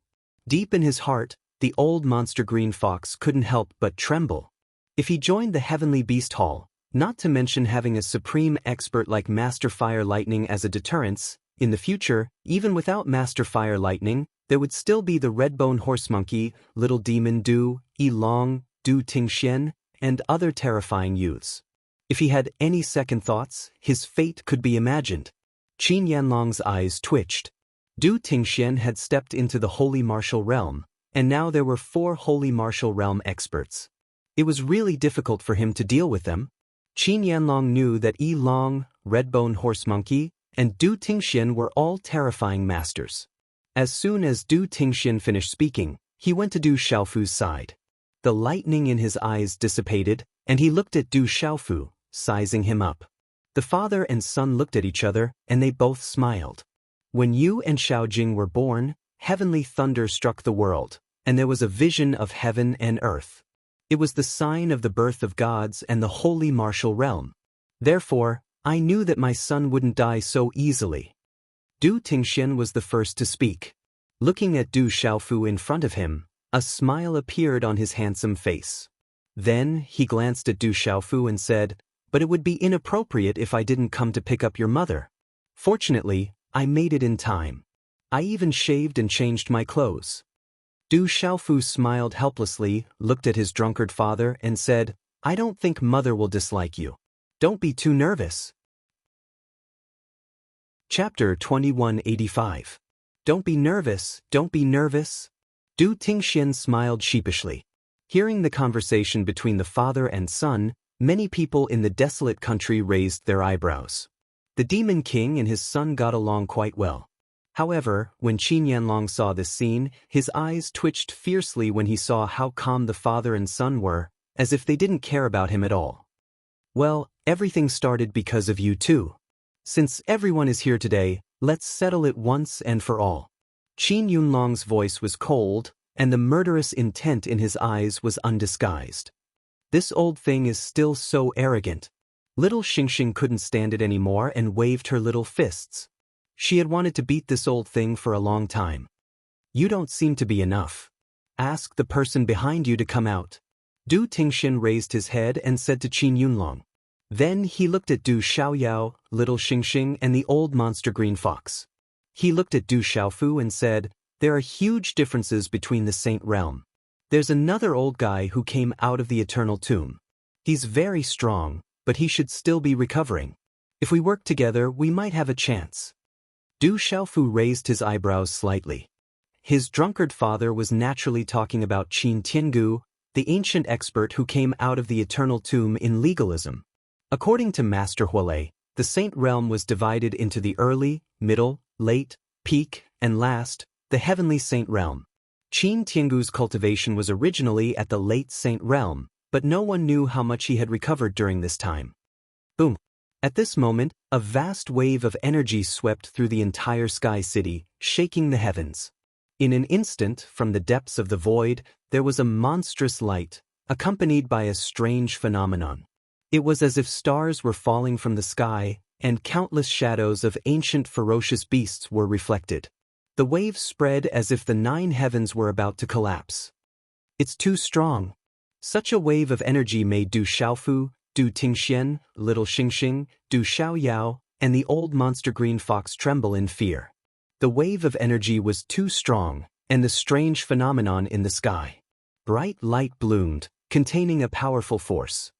Deep in his heart, the old monster Green Fox couldn't help but tremble. If he joined the Heavenly Beast Hall, not to mention having a supreme expert like Master Fire Lightning as a deterrence, in the future, even without Master Fire Lightning, there would still be the Redbone Horse Monkey, Little Demon Du, Long, Du Tingxian, and other terrifying youths. If he had any second thoughts, his fate could be imagined. Qin Yanlong's eyes twitched. Du Tingxian had stepped into the Holy Martial Realm, and now there were 4 Holy Martial Realm experts. It was really difficult for him to deal with them. Qin Yanlong knew that Long, Redbone Horse Monkey, and Du Tingxian were all terrifying masters. As soon as Du Tingxian finished speaking, he went to Du Xiaofu's side. The lightning in his eyes dissipated, and he looked at Du Xiaofu, sizing him up. The father and son looked at each other, and they both smiled. When Yu and Xiaojing were born, heavenly thunder struck the world, and there was a vision of heaven and earth. It was the sign of the birth of gods and the Holy Martial Realm. Therefore, I knew that my son wouldn't die so easily. Du Tingxian was the first to speak. Looking at Du Xiaofu in front of him, a smile appeared on his handsome face. Then, he glanced at Du Xiaofu and said, "But it would be inappropriate if I didn't come to pick up your mother. Fortunately, I made it in time. I even shaved and changed my clothes." Du Xiaofu smiled helplessly, looked at his drunkard father, and said, "I don't think mother will dislike you. Don't be too nervous." Chapter 2185. Don't be nervous, don't be nervous. Du Tingxian smiled sheepishly. Hearing the conversation between the father and son, many people in the desolate country raised their eyebrows. The Demon King and his son got along quite well. However, when Qin Yanlong saw this scene, his eyes twitched fiercely when he saw how calm the father and son were, as if they didn't care about him at all. "Well, everything started because of you too. Since everyone is here today, let's settle it once and for all." Qin Yunlong's voice was cold, and the murderous intent in his eyes was undisguised. This old thing is still so arrogant. Little Xingxing couldn't stand it anymore and waved her little fists. She had wanted to beat this old thing for a long time. "You don't seem to be enough. Ask the person behind you to come out." Du Tingxian raised his head and said to Qin Yunlong. Then he looked at Du Xiaoyao, Little Xingxing, and the old monster Green Fox. He looked at Du Xiaofu and said, "There are huge differences between the Saint Realm. There's another old guy who came out of the Eternal Tomb. He's very strong, but he should still be recovering. If we work together, we might have a chance." Du Xiaofu raised his eyebrows slightly. his drunkard father was naturally talking about Qin Tiangu, the ancient expert who came out of the eternal tomb in legalism. According to Master Huolei, the saint realm was divided into the early, middle, late, peak, and last, the heavenly saint realm. Qin Tiangu's cultivation was originally at the late saint realm, but no one knew how much he had recovered during this time. Boom! At this moment, a vast wave of energy swept through the entire sky city, shaking the heavens. In an instant, from the depths of the void, there was a monstrous light, accompanied by a strange phenomenon. It was as if stars were falling from the sky, and countless shadows of ancient ferocious beasts were reflected. The wave spread as if the 9 heavens were about to collapse. It's too strong. Such a wave of energy made Du Xiaofu, Du Tingxian, Little Xingxing, Du Xiaoyao, and the old monster green fox tremble in fear. The wave of energy was too strong, and the strange phenomenon in the sky. Bright light bloomed, containing a powerful force.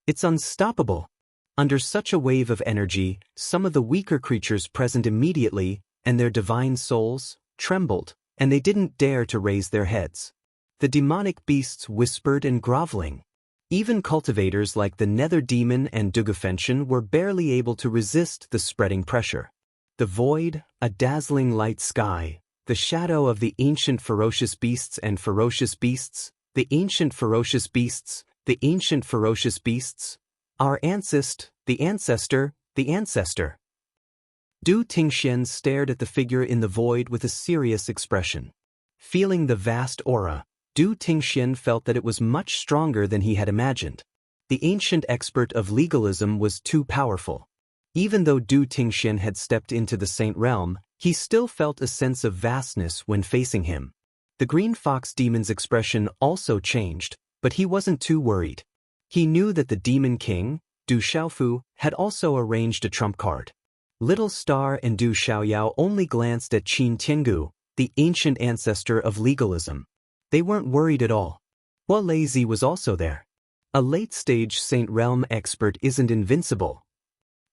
It's unstoppable. Under such a wave of energy, some of the weaker creatures present immediately, and their divine souls, trembled, and they didn't dare to raise their heads. The demonic beasts whispered and groveling. Even cultivators like the Nether Demon and Dugafenshin were barely able to resist the spreading pressure. The void, a dazzling light sky, the shadow of the ancient ferocious beasts and ferocious beasts, the ancient ferocious beasts, the ancient ferocious beasts, our ancestor, the ancestor, the ancestor. Du Tingxian stared at the figure in the void with a serious expression. Feeling the vast aura, Du Tingxian felt that it was much stronger than he had imagined. The ancient expert of legalism was too powerful. Even though Du Tingxian had stepped into the saint realm, he still felt a sense of vastness when facing him. The green fox demon's expression also changed, but he wasn't too worried. He knew that the demon king, Du Xiaofu, had also arranged a trump card. Little Star and Du Xiaoyao only glanced at Qin Tiangu, the ancient ancestor of legalism. They weren't worried at all. Huolei was also there. A late-stage Saint Realm expert isn't invincible,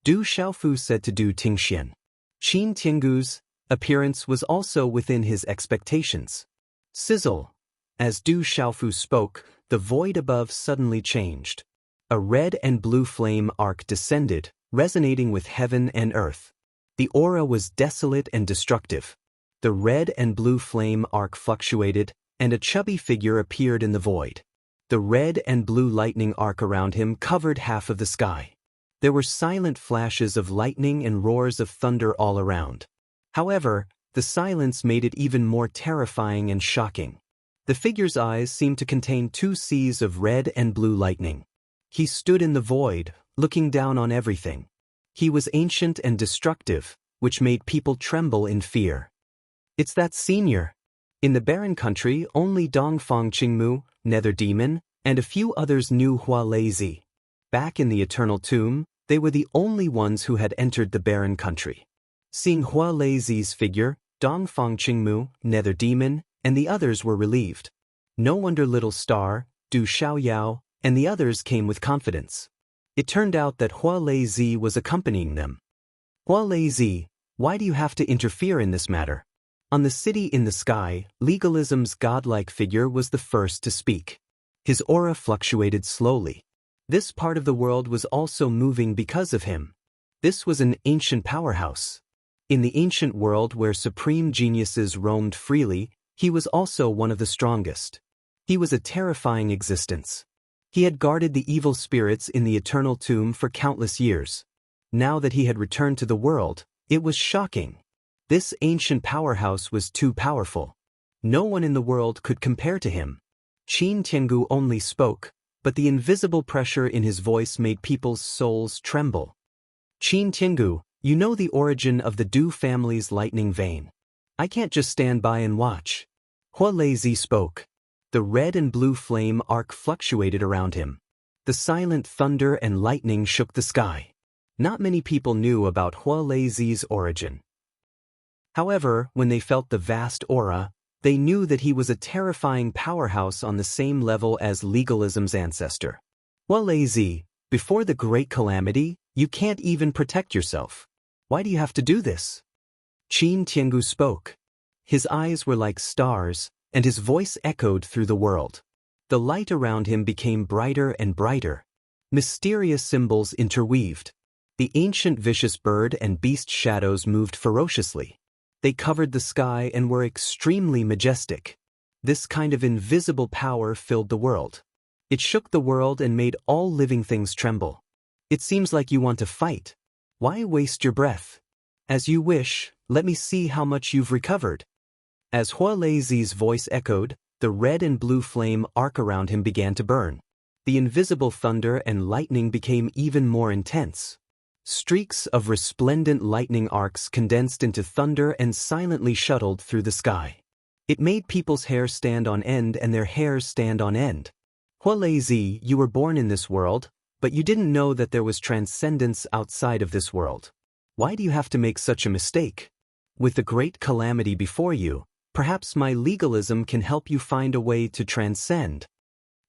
Du Xiaofu said to Du Tingxian. Qin Tiangu's appearance was also within his expectations. Sizzle. As Du Xiaofu spoke, the void above suddenly changed. A red and blue flame arc descended, resonating with heaven and earth. The aura was desolate and destructive. The red and blue flame arc fluctuated, and a chubby figure appeared in the void. The red and blue lightning arc around him covered half of the sky. There were silent flashes of lightning and roars of thunder all around. However, the silence made it even more terrifying and shocking. The figure's eyes seemed to contain 2 seas of red and blue lightning. He stood in the void, looking down on everything. He was ancient and destructive, which made people tremble in fear. It's that senior. In the barren country, only Dongfang Qingmu, Nether Demon, and a few others knew Huolei. Back in the Eternal Tomb, they were the only ones who had entered the barren country. Seeing Huolei's figure, Dongfang Qingmu, Nether Demon, and the others were relieved. No wonder Little Star, Du Xiaoyao, and the others came with confidence. It turned out that Huolei was accompanying them. Huolei, why do you have to interfere in this matter? On the city in the sky, legalism's godlike figure was the first to speak. His aura fluctuated slowly. This part of the world was also moving because of him. This was an ancient powerhouse. In the ancient world where supreme geniuses roamed freely, he was also one of the strongest. He was a terrifying existence. He had guarded the evil spirits in the Eternal Tomb for countless years. Now that he had returned to the world, it was shocking. This ancient powerhouse was too powerful. No one in the world could compare to him. Qin Tiangu only spoke, but the invisible pressure in his voice made people's souls tremble. Qin Tiangu, you know the origin of the Du family's lightning vein. I can't just stand by and watch. Huolei spoke. The red and blue flame arc fluctuated around him. The silent thunder and lightning shook the sky. Not many people knew about Huolei's origin. However, when they felt the vast aura, they knew that he was a terrifying powerhouse on the same level as legalism's ancestor. Huolei, before the great calamity, you can't even protect yourself. Why do you have to do this? Qin Tiangu spoke. His eyes were like stars, and his voice echoed through the world. The light around him became brighter and brighter. Mysterious symbols interweaved. The ancient vicious bird and beast shadows moved ferociously. They covered the sky and were extremely majestic. This kind of invisible power filled the world. It shook the world and made all living things tremble. It seems like you want to fight. Why waste your breath? As you wish, let me see how much you've recovered. As Hualaizi's voice echoed, the red and blue flame arc around him began to burn. The invisible thunder and lightning became even more intense. Streaks of resplendent lightning arcs condensed into thunder and silently shuttled through the sky. It made people's hair stand on end and their hairs stand on end. Hualaizi, you were born in this world, but you didn't know that there was transcendence outside of this world. Why do you have to make such a mistake? With the great calamity before you, perhaps my legalism can help you find a way to transcend.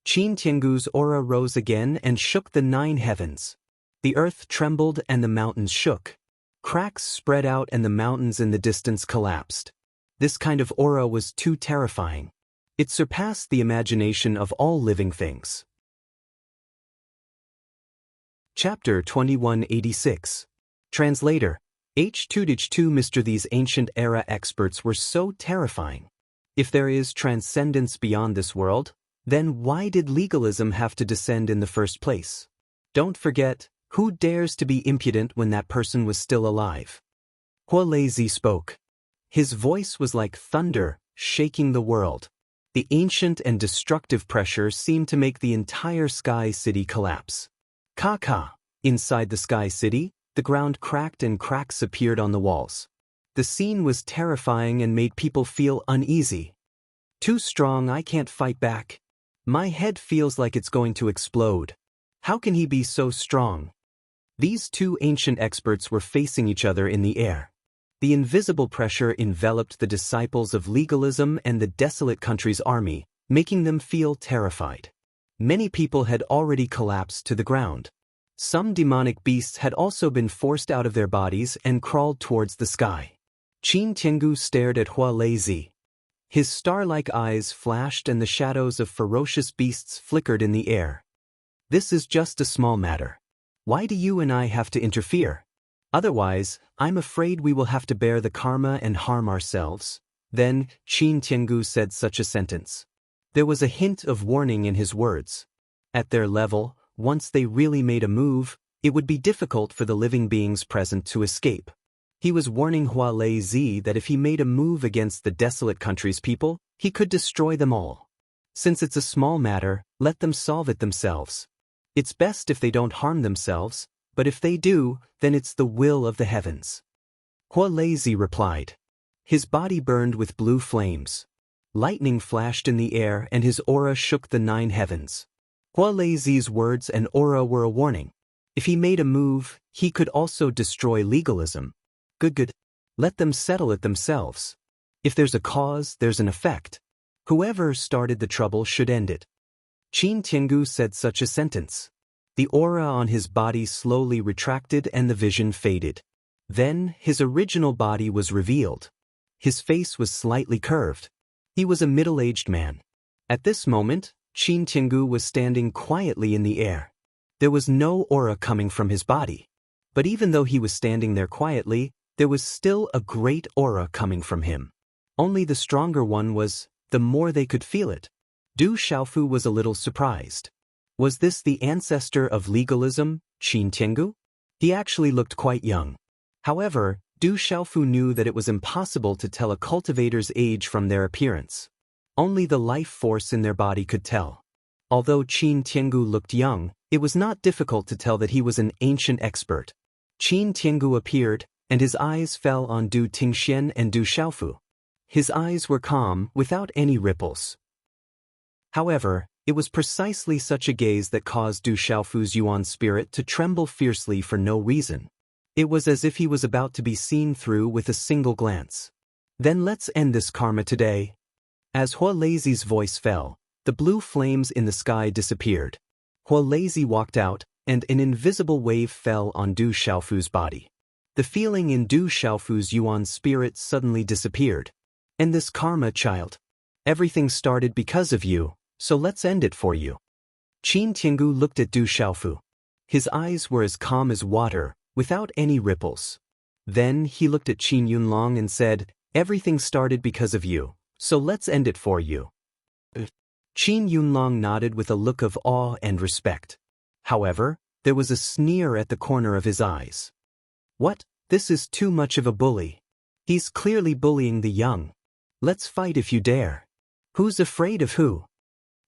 Qin Tiangu's aura rose again and shook the 9 heavens. The earth trembled and the mountains shook. Cracks spread out and the mountains in the distance collapsed. This kind of aura was too terrifying. It surpassed the imagination of all living things. Chapter 2186. Translator. H2H2 Mr. These ancient era experts were so terrifying. If there is transcendence beyond this world, then why did legalism have to descend in the first place? Don't forget, who dares to be impudent when that person was still alive? Hualaizi spoke. His voice was like thunder, shaking the world. The ancient and destructive pressure seemed to make the entire Sky City collapse. Ka. Inside the Sky City, the ground cracked and cracks appeared on the walls. The scene was terrifying and made people feel uneasy. Too strong, I can't fight back. My head feels like it's going to explode. How can he be so strong? These two ancient experts were facing each other in the air. The invisible pressure enveloped the disciples of legalism and the desolate country's army, making them feel terrified. Many people had already collapsed to the ground. Some demonic beasts had also been forced out of their bodies and crawled towards the sky. Qin Tiangu stared at Hualaizi. His star-like eyes flashed and the shadows of ferocious beasts flickered in the air. This is just a small matter. Why do you and I have to interfere? Otherwise, I'm afraid we will have to bear the karma and harm ourselves. Then, Qin Tiangu said such a sentence. There was a hint of warning in his words. At their level, once they really made a move, it would be difficult for the living beings present to escape. He was warning Hualaizi that if he made a move against the desolate country's people, he could destroy them all. Since it's a small matter, let them solve it themselves. It's best if they don't harm themselves, but if they do, then it's the will of the heavens. Hualaizi replied. His body burned with blue flames. Lightning flashed in the air and his aura shook the 9 heavens. Hualaizi's words and aura were a warning. If he made a move, he could also destroy legalism. Good. Let them settle it themselves. If there's a cause, there's an effect. Whoever started the trouble should end it. Qin Tiangu said such a sentence. The aura on his body slowly retracted and the vision faded. Then, his original body was revealed. His face was slightly curved. He was a middle-aged man. At this moment, Qin Tiangu was standing quietly in the air. There was no aura coming from his body. But even though he was standing there quietly, there was still a great aura coming from him. Only the stronger one was, the more they could feel it. Du Xiaofu was a little surprised. Was this the ancestor of legalism, Qin Tiangu? He actually looked quite young. However, Du Xiaofu knew that it was impossible to tell a cultivator's age from their appearance. Only the life force in their body could tell. Although Qin Tiangu looked young, it was not difficult to tell that he was an ancient expert. Qin Tiangu appeared, and his eyes fell on Du Tingxian and Du Xiaofu. His eyes were calm, without any ripples. However, it was precisely such a gaze that caused Du Xiaofu's Yuan spirit to tremble fiercely for no reason. It was as if he was about to be seen through with a single glance. Then let's end this karma today. As Hualaizi's voice fell, the blue flames in the sky disappeared. Hualaizi walked out, and an invisible wave fell on Du Xiaofu's body. The feeling in Du Xiaofu's Yuan spirit suddenly disappeared. And this karma, child. Everything started because of you, so let's end it for you. Qin Tiangu looked at Du Xiaofu. His eyes were as calm as water, without any ripples. Then he looked at Qin Yunlong and said, everything started because of you, so let's end it for you. Qin Yunlong nodded with a look of awe and respect. However, there was a sneer at the corner of his eyes. What? This is too much of a bully. He's clearly bullying the young. Let's fight if you dare. Who's afraid of who?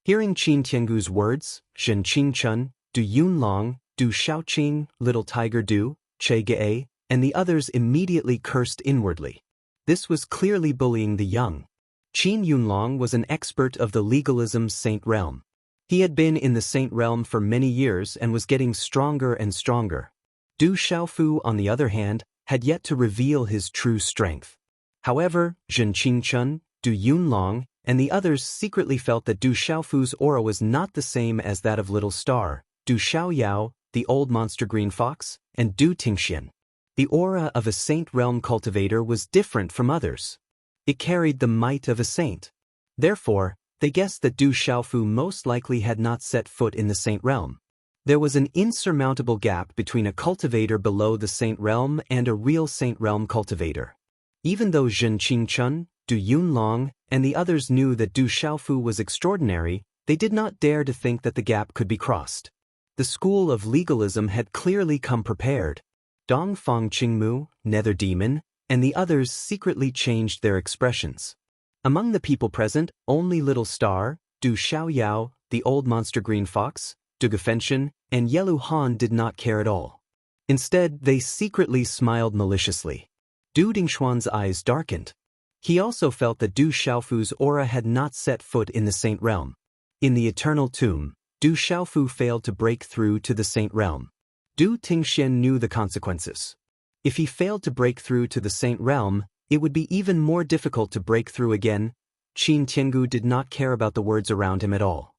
Hearing Qin Tiangu's words, Shen Qingchun, Du Yunlong, Du Xiaoqing, Little Tiger Du, Che Ge, and the others immediately cursed inwardly. This was clearly bullying the young. Qin Yunlong was an expert of the legalism's Saint Realm. He had been in the Saint Realm for many years and was getting stronger and stronger. Du Xiaofu, on the other hand, had yet to reveal his true strength. However, Zhen Qingchun, Du Yunlong, and the others secretly felt that Du Xiaofu's aura was not the same as that of Little Star, Du Xiaoyao, the old monster green fox, and Du Tingxian. The aura of a Saint Realm cultivator was different from others. It carried the might of a saint. Therefore, they guessed that Du Xiaofu most likely had not set foot in the Saint Realm. There was an insurmountable gap between a cultivator below the Saint Realm and a real Saint Realm cultivator. Even though Zhen Qingchun, Du Yunlong, and the others knew that Du Xiaofu was extraordinary, they did not dare to think that the gap could be crossed. The school of legalism had clearly come prepared. Dongfang Qingmu, Nether Demon, and the others secretly changed their expressions. Among the people present, only Little Star, Du Xiaoyao, the old monster green fox, Du Gefenshen, and Yelu Han did not care at all. Instead, they secretly smiled maliciously. Du Dingshuan's eyes darkened. He also felt that Du Xiaofu's aura had not set foot in the Saint Realm. In the Eternal Tomb, Du Xiaofu failed to break through to the Saint Realm. Du Tingxian knew the consequences. If he failed to break through to the Saint Realm, it would be even more difficult to break through again. Qin Tiangu did not care about the words around him at all.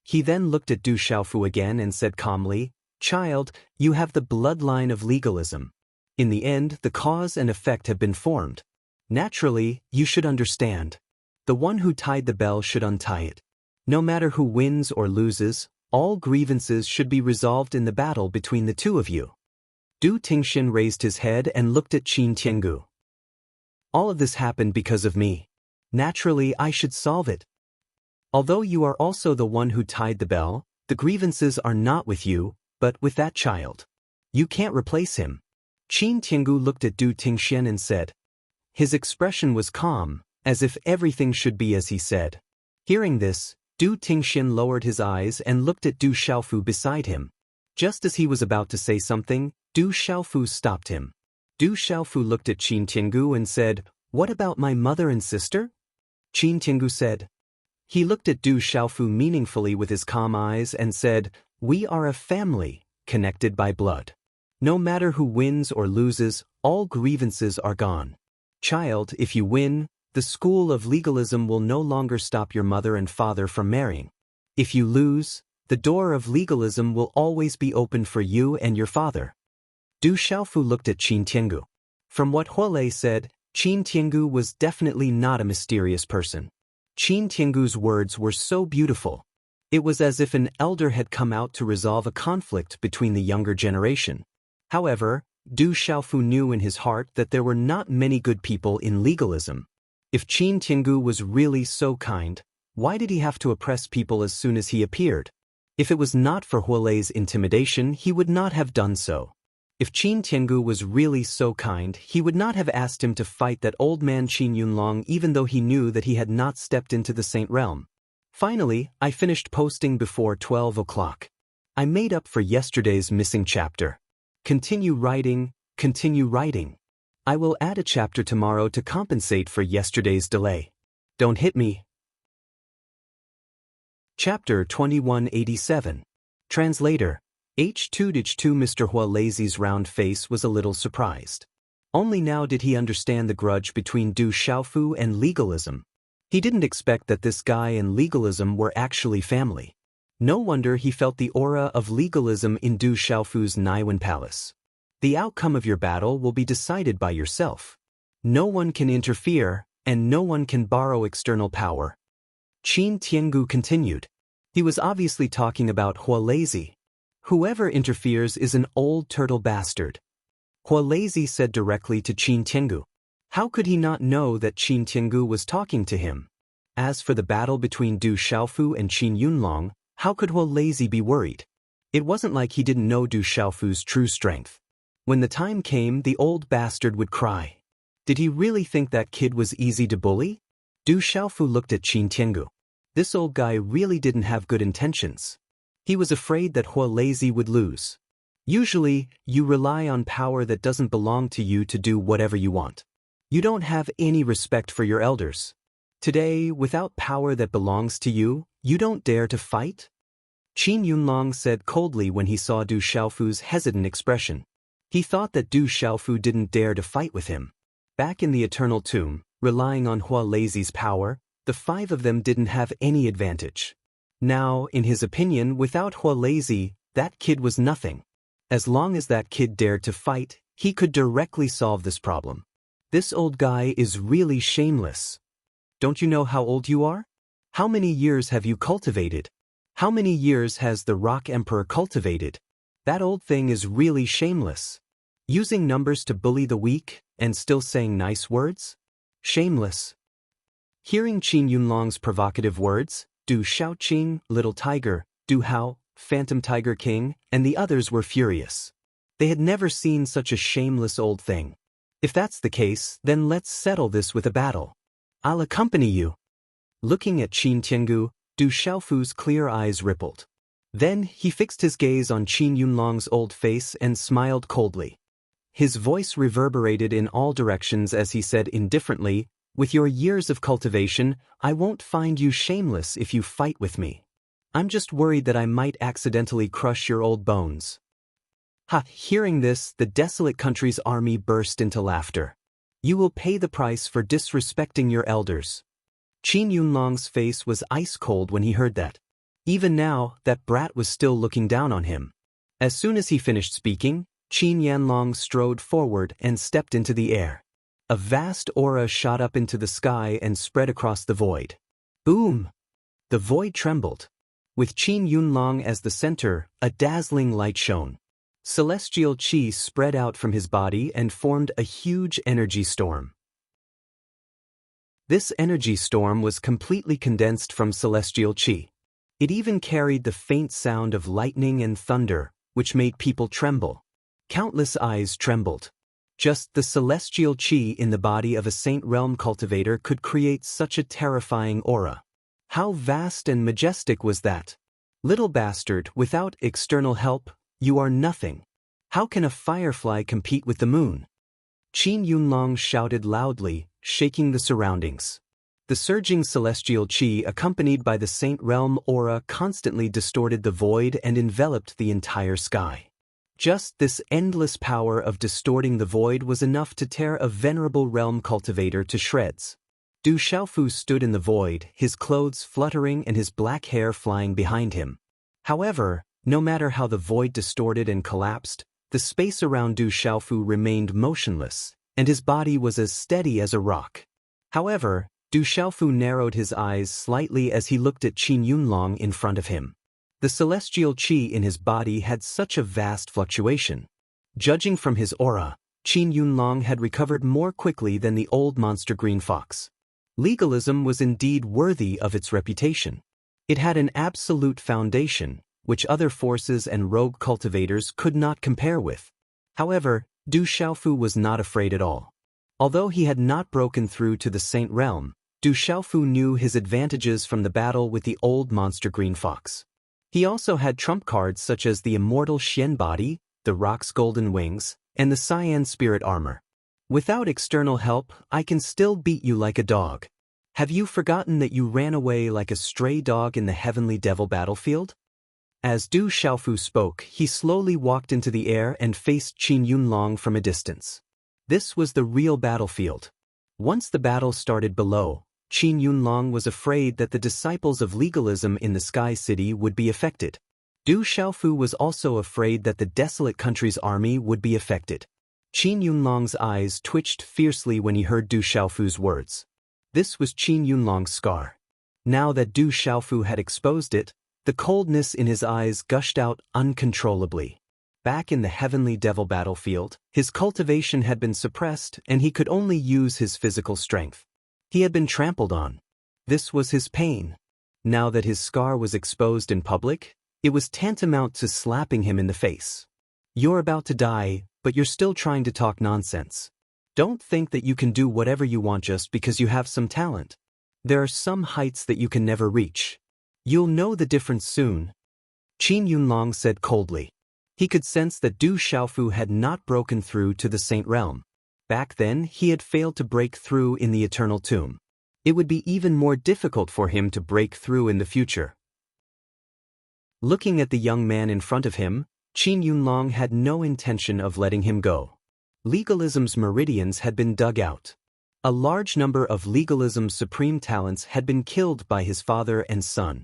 He then looked at Du Xiaofu again and said calmly, "Child, you have the bloodline of legalism. In the end, the cause and effect have been formed. Naturally, you should understand. The one who tied the bell should untie it. No matter who wins or loses, all grievances should be resolved in the battle between the two of you." Du Tingxian raised his head and looked at Qin Tiangu. "All of this happened because of me. Naturally, I should solve it. Although you are also the one who tied the bell, the grievances are not with you, but with that child. You can't replace him." Qin Tiangu looked at Du Tingxian and said. His expression was calm, as if everything should be as he said. Hearing this, Du Tingxian lowered his eyes and looked at Du Xiaofu beside him. Just as he was about to say something, Du Xiaofu stopped him. Du Xiaofu looked at Qin Tiangu and said, "What about my mother and sister?" Qin Tiangu said. He looked at Du Xiaofu meaningfully with his calm eyes and said, "We are a family, connected by blood. No matter who wins or loses, all grievances are gone. Child, if you win, the school of legalism will no longer stop your mother and father from marrying. If you lose, the door of legalism will always be open for you and your father." Du Xiaofu looked at Qin Tiangu. From what Huolei said, Qin Tiangu was definitely not a mysterious person. Qin Tiangu's words were so beautiful. It was as if an elder had come out to resolve a conflict between the younger generation. However, Du Xiaofu knew in his heart that there were not many good people in legalism. If Qin Tiangu was really so kind, why did he have to oppress people as soon as he appeared? If it was not for Huolei's intimidation, he would not have done so. If Qin Tiangu was really so kind, he would not have asked him to fight that old man Qin Yunlong even though he knew that he had not stepped into the Saint Realm. Finally, I finished posting before 12 o'clock. I made up for yesterday's missing chapter. Continue writing, continue writing. I will add a chapter tomorrow to compensate for yesterday's delay. Don't hit me. Chapter 2187. Translator. H2H2 Mr. Huolei's round face was a little surprised. Only now did he understand the grudge between Du Xiaofu and legalism. He didn't expect that this guy and legalism were actually family. No wonder he felt the aura of legalism in Du Xiaofu's Naiwen Palace. The outcome of your battle will be decided by yourself. No one can interfere, and no one can borrow external power. Qin Tiangu continued. He was obviously talking about Hualazi. Whoever interferes is an old turtle bastard. Hualazi said directly to Qin Tiangu. How could he not know that Qin Tiangu was talking to him? As for the battle between Du Xiaofu and Qin Yunlong, how could Hualazi be worried? It wasn't like he didn't know Du Xiaofu's true strength. When the time came, the old bastard would cry. Did he really think that kid was easy to bully? Du Xiaofu looked at Qin Tiangu. This old guy really didn't have good intentions. He was afraid that Hualazi would lose. Usually, you rely on power that doesn't belong to you to do whatever you want. You don't have any respect for your elders. Today, without power that belongs to you, you don't dare to fight? Qin Yunlong said coldly when he saw Du Xiaofu's hesitant expression. He thought that Du Xiaofu didn't dare to fight with him. Back in the Eternal Tomb, relying on Hualazi's power, the five of them didn't have any advantage. Now, in his opinion, without Hualazi, that kid was nothing. As long as that kid dared to fight, he could directly solve this problem. This old guy is really shameless. Don't you know how old you are? How many years have you cultivated? How many years has the Rock Emperor cultivated? That old thing is really shameless. Using numbers to bully the weak, and still saying nice words? Shameless. Hearing Qin Yunlong's provocative words, Du Xiaoqing, Little Tiger, Du Hao, Phantom Tiger King, and the others were furious. They had never seen such a shameless old thing. If that's the case, then let's settle this with a battle. I'll accompany you. Looking at Qin Tiangu, Du Xiaofu's clear eyes rippled. Then he fixed his gaze on Qin Yunlong's old face and smiled coldly. His voice reverberated in all directions as he said indifferently, With your years of cultivation, I won't find you shameless if you fight with me. I'm just worried that I might accidentally crush your old bones. Ha! Hearing this, the desolate country's army burst into laughter. You will pay the price for disrespecting your elders. Qin Yunlong's face was ice cold when he heard that. Even now, that brat was still looking down on him. As soon as he finished speaking, Qin Yanlong strode forward and stepped into the air. A vast aura shot up into the sky and spread across the void. Boom! The void trembled. With Qin Yunlong as the center, a dazzling light shone. Celestial qi spread out from his body and formed a huge energy storm. This energy storm was completely condensed from celestial qi. It even carried the faint sound of lightning and thunder, which made people tremble. Countless eyes trembled. Just the celestial qi in the body of a Saint Realm cultivator could create such a terrifying aura. How vast and majestic was that? Little bastard, without external help, you are nothing. How can a firefly compete with the moon? Qin Yunlong shouted loudly, shaking the surroundings. The surging celestial qi accompanied by the Saint Realm aura constantly distorted the void and enveloped the entire sky. Just this endless power of distorting the void was enough to tear a venerable realm cultivator to shreds. Du Xiaofu stood in the void, his clothes fluttering and his black hair flying behind him. However, no matter how the void distorted and collapsed, the space around Du Xiaofu remained motionless, and his body was as steady as a rock. However, Du Xiaofu narrowed his eyes slightly as he looked at Qin Yunlong in front of him. The celestial qi in his body had such a vast fluctuation. Judging from his aura, Qin Yunlong had recovered more quickly than the old monster green fox. Legalism was indeed worthy of its reputation. It had an absolute foundation, which other forces and rogue cultivators could not compare with. However, Du Xiaofu was not afraid at all. Although he had not broken through to the Saint Realm, Du Xiaofu knew his advantages from the battle with the old monster green fox. He also had trump cards such as the immortal Xian body, the rock's golden wings, and the cyan spirit armor. Without external help, I can still beat you like a dog. Have you forgotten that you ran away like a stray dog in the heavenly devil battlefield? As Du Xiaofu spoke, he slowly walked into the air and faced Qin Yunlong from a distance. This was the real battlefield. Once the battle started below, Qin Yunlong was afraid that the disciples of legalism in the Sky City would be affected. Du Xiaofu was also afraid that the desolate country's army would be affected. Qin Yunlong's eyes twitched fiercely when he heard Du Xiaofu's words. This was Qin Yunlong's scar. Now that Du Xiaofu had exposed it, the coldness in his eyes gushed out uncontrollably. Back in the heavenly devil battlefield, his cultivation had been suppressed and he could only use his physical strength. He had been trampled on. This was his pain. Now that his scar was exposed in public, it was tantamount to slapping him in the face. You're about to die, but you're still trying to talk nonsense. Don't think that you can do whatever you want just because you have some talent. There are some heights that you can never reach. You'll know the difference soon. Qin Yunlong said coldly. He could sense that Du Xiaofu had not broken through to the Saint Realm. Back then, he had failed to break through in the Eternal Tomb. It would be even more difficult for him to break through in the future. Looking at the young man in front of him, Qin Yunlong had no intention of letting him go. Legalism's meridians had been dug out. A large number of legalism's supreme talents had been killed by his father and son.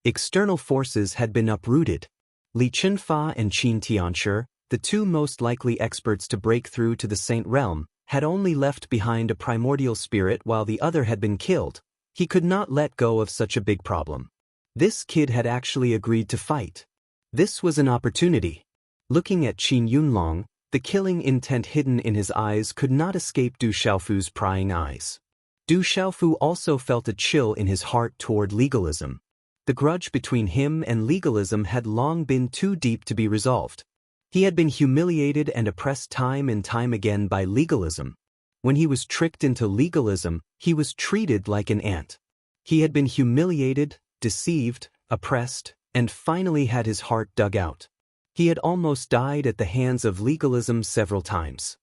External forces had been uprooted. Li Chunfa and Qin Tianshi, the two most likely experts to break through to the Saint Realm, had only left behind a primordial spirit while the other had been killed. He could not let go of such a big problem. This kid had actually agreed to fight. This was an opportunity. Looking at Qin Yunlong, the killing intent hidden in his eyes could not escape Du Xiaofu's prying eyes. Du Xiaofu also felt a chill in his heart toward legalism. The grudge between him and legalism had long been too deep to be resolved. He had been humiliated and oppressed time and time again by legalism. When he was tricked into legalism, he was treated like an ant. He had been humiliated, deceived, oppressed, and finally had his heart dug out. He had almost died at the hands of legalism several times.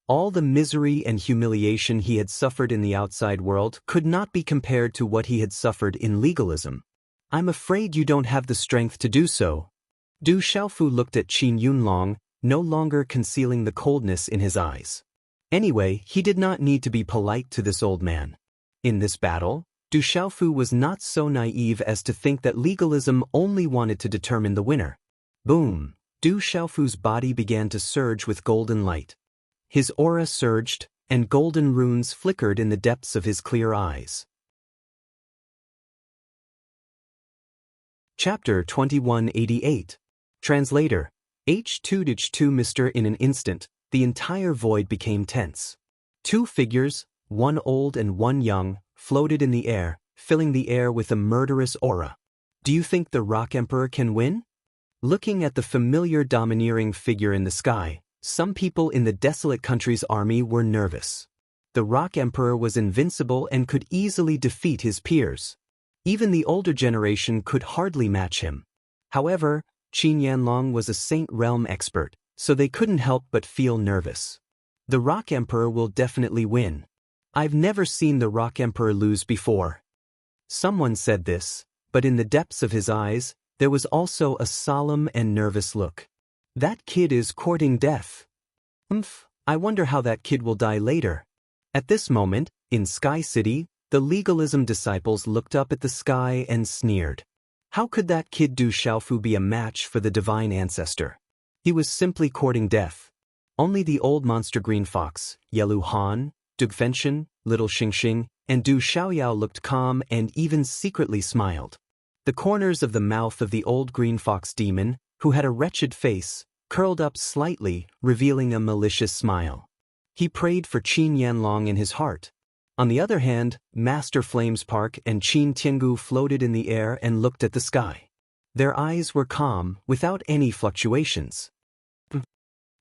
All the misery and humiliation he had suffered in the outside world could not be compared to what he had suffered in legalism. I'm afraid you don't have the strength to do so. Du Xiaofu looked at Qin Yunlong, no longer concealing the coldness in his eyes. Anyway, he did not need to be polite to this old man. In this battle, Du Xiaofu was not so naive as to think that legalism only wanted to determine the winner. Boom! Du Xiaofu's body began to surge with golden light. His aura surged, and golden runes flickered in the depths of his clear eyes. Chapter 2188. Translator. H2H2 Mr. In an instant, the entire void became tense. Two figures, one old and one young, floated in the air, filling the air with a murderous aura. Do you think the Rock Emperor can win? Looking at the familiar domineering figure in the sky, some people in the desolate country's army were nervous. The Rock Emperor was invincible and could easily defeat his peers. Even the older generation could hardly match him. However, Qin Yanlong was a Saint Realm expert, so they couldn't help but feel nervous. The Rock Emperor will definitely win. I've never seen the Rock Emperor lose before. Someone said this, but in the depths of his eyes, there was also a solemn and nervous look. That kid is courting death. I wonder how that kid will die later. At this moment, in Sky City, the legalism disciples looked up at the sky and sneered. How could that kid Du Xiaofu be a match for the divine ancestor? He was simply courting death. Only the old monster green fox, Yelu Han, Dugfenshin, Little Xingxing, and Du Xiaoyao looked calm and even secretly smiled. The corners of the mouth of the old green fox demon, who had a wretched face, curled up slightly, revealing a malicious smile. He prayed for Qin Yanlong in his heart. On the other hand, Master Flames Park and Qin Tiangu floated in the air and looked at the sky. Their eyes were calm, without any fluctuations.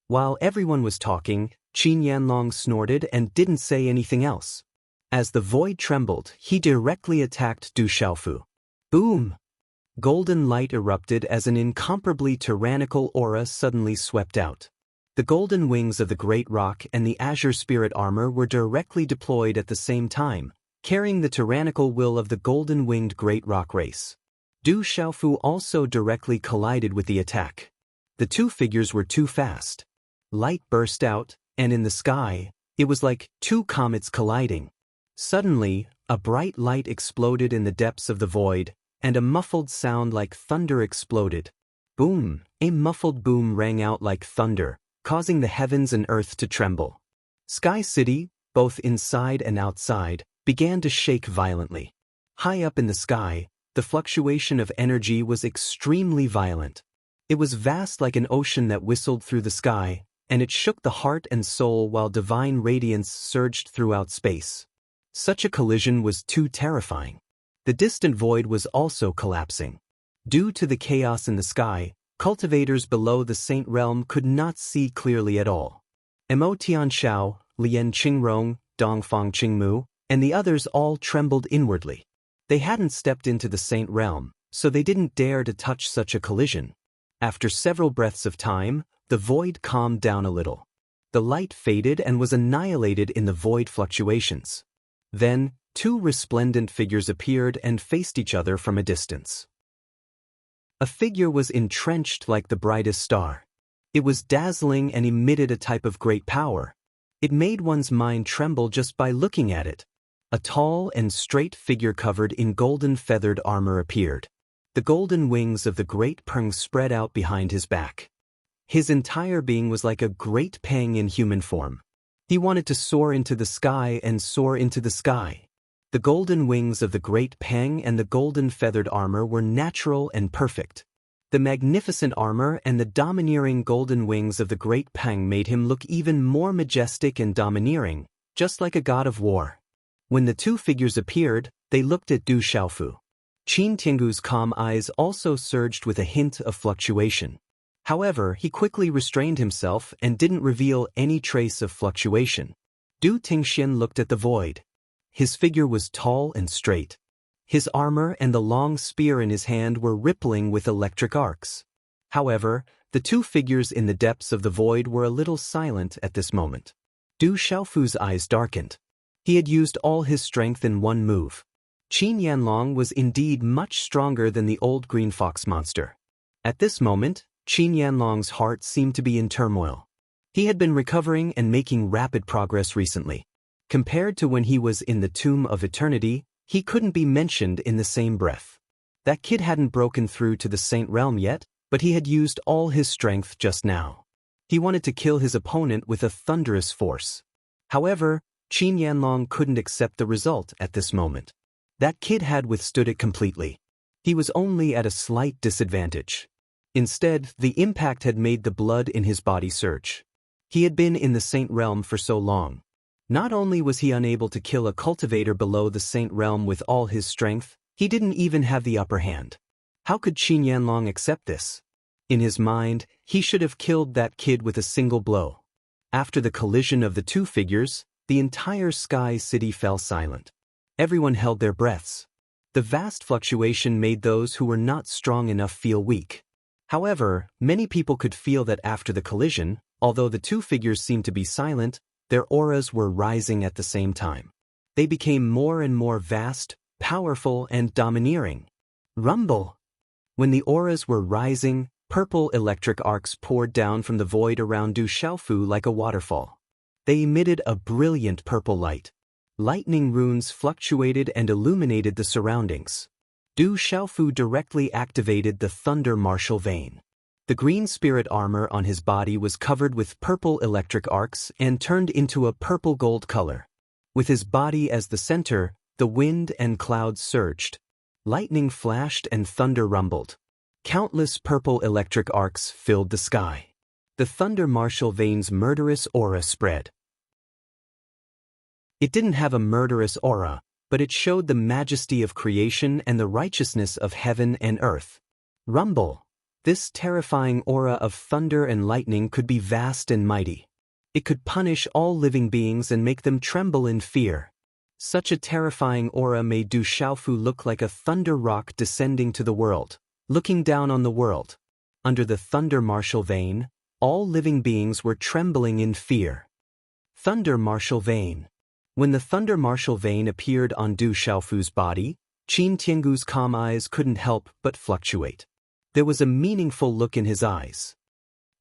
While everyone was talking, Qin Yanlong snorted and didn't say anything else. As the void trembled, he directly attacked Du Xiaofu. Boom! Golden light erupted as an incomparably tyrannical aura suddenly swept out. The golden wings of the Great Rock and the Azure Spirit armor were directly deployed at the same time, carrying the tyrannical will of the golden-winged Great Rock race. Du Xiaofu also directly collided with the attack. The two figures were too fast. Light burst out, and in the sky, it was like two comets colliding. Suddenly, a bright light exploded in the depths of the void, and a muffled sound like thunder exploded. Boom! A muffled boom rang out like thunder, causing the heavens and earth to tremble. Sky City, both inside and outside, began to shake violently. High up in the sky, the fluctuation of energy was extremely violent. It was vast like an ocean that whistled through the sky, and it shook the heart and soul while divine radiance surged throughout space. Such a collision was too terrifying. The distant void was also collapsing. Due to the chaos in the sky, cultivators below the Saint Realm could not see clearly at all. Mo Tianxiao, Lian Qingrong, Dongfang Qingmu, and the others all trembled inwardly. They hadn't stepped into the Saint Realm, so they didn't dare to touch such a collision. After several breaths of time, the void calmed down a little. The light faded and was annihilated in the void fluctuations. Then, two resplendent figures appeared and faced each other from a distance. A figure was entrenched like the brightest star. It was dazzling and emitted a type of great power. It made one's mind tremble just by looking at it. A tall and straight figure covered in golden feathered armor appeared. The golden wings of the great Peng spread out behind his back. His entire being was like a great Peng in human form. He wanted to soar into the sky and soar into the sky. The golden wings of the great Peng and the golden feathered armor were natural and perfect. The magnificent armor and the domineering golden wings of the great Peng made him look even more majestic and domineering, just like a god of war. When the two figures appeared, they looked at Du Xiaofu. Qin Tiangu's calm eyes also surged with a hint of fluctuation. However, he quickly restrained himself and didn't reveal any trace of fluctuation. Du Tingxian looked at the void. His figure was tall and straight. His armor and the long spear in his hand were rippling with electric arcs. However, the two figures in the depths of the void were a little silent at this moment. Du Xiaofu's eyes darkened. He had used all his strength in one move. Qin Yanlong was indeed much stronger than the old green fox monster. At this moment, Qin Yanlong's heart seemed to be in turmoil. He had been recovering and making rapid progress recently. Compared to when he was in the Tomb of Eternity, he couldn't be mentioned in the same breath. That kid hadn't broken through to the Saint Realm yet, but he had used all his strength just now. He wanted to kill his opponent with a thunderous force. However, Qin Yanlong couldn't accept the result at this moment. That kid had withstood it completely. He was only at a slight disadvantage. Instead, the impact had made the blood in his body surge. He had been in the Saint Realm for so long. Not only was he unable to kill a cultivator below the Saint Realm with all his strength, he didn't even have the upper hand. How could Qin Yanlong accept this? In his mind, he should have killed that kid with a single blow. After the collision of the two figures, the entire Sky City fell silent. Everyone held their breaths. The vast fluctuation made those who were not strong enough feel weak. However, many people could feel that after the collision, although the two figures seemed to be silent, their auras were rising at the same time. They became more and more vast, powerful, and domineering. Rumble! When the auras were rising, purple electric arcs poured down from the void around Du Xiaofu like a waterfall. They emitted a brilliant purple light. Lightning runes fluctuated and illuminated the surroundings. Du Xiaofu directly activated the Thunder Martial Vein. The green spirit armor on his body was covered with purple electric arcs and turned into a purple-gold color. With his body as the center, the wind and clouds surged. Lightning flashed and thunder rumbled. Countless purple electric arcs filled the sky. The Thunder Martial Vein's murderous aura spread. It didn't have a murderous aura, but it showed the majesty of creation and the righteousness of heaven and earth. Rumble! This terrifying aura of thunder and lightning could be vast and mighty. It could punish all living beings and make them tremble in fear. Such a terrifying aura made Du Xiaofu look like a thunder rock descending to the world, looking down on the world. Under the Thunder Martial Vein, all living beings were trembling in fear. Thunder Martial Vein. When the Thunder Martial Vein appeared on Du Xiaofu's body, Qin Tiangu's calm eyes couldn't help but fluctuate. There was a meaningful look in his eyes.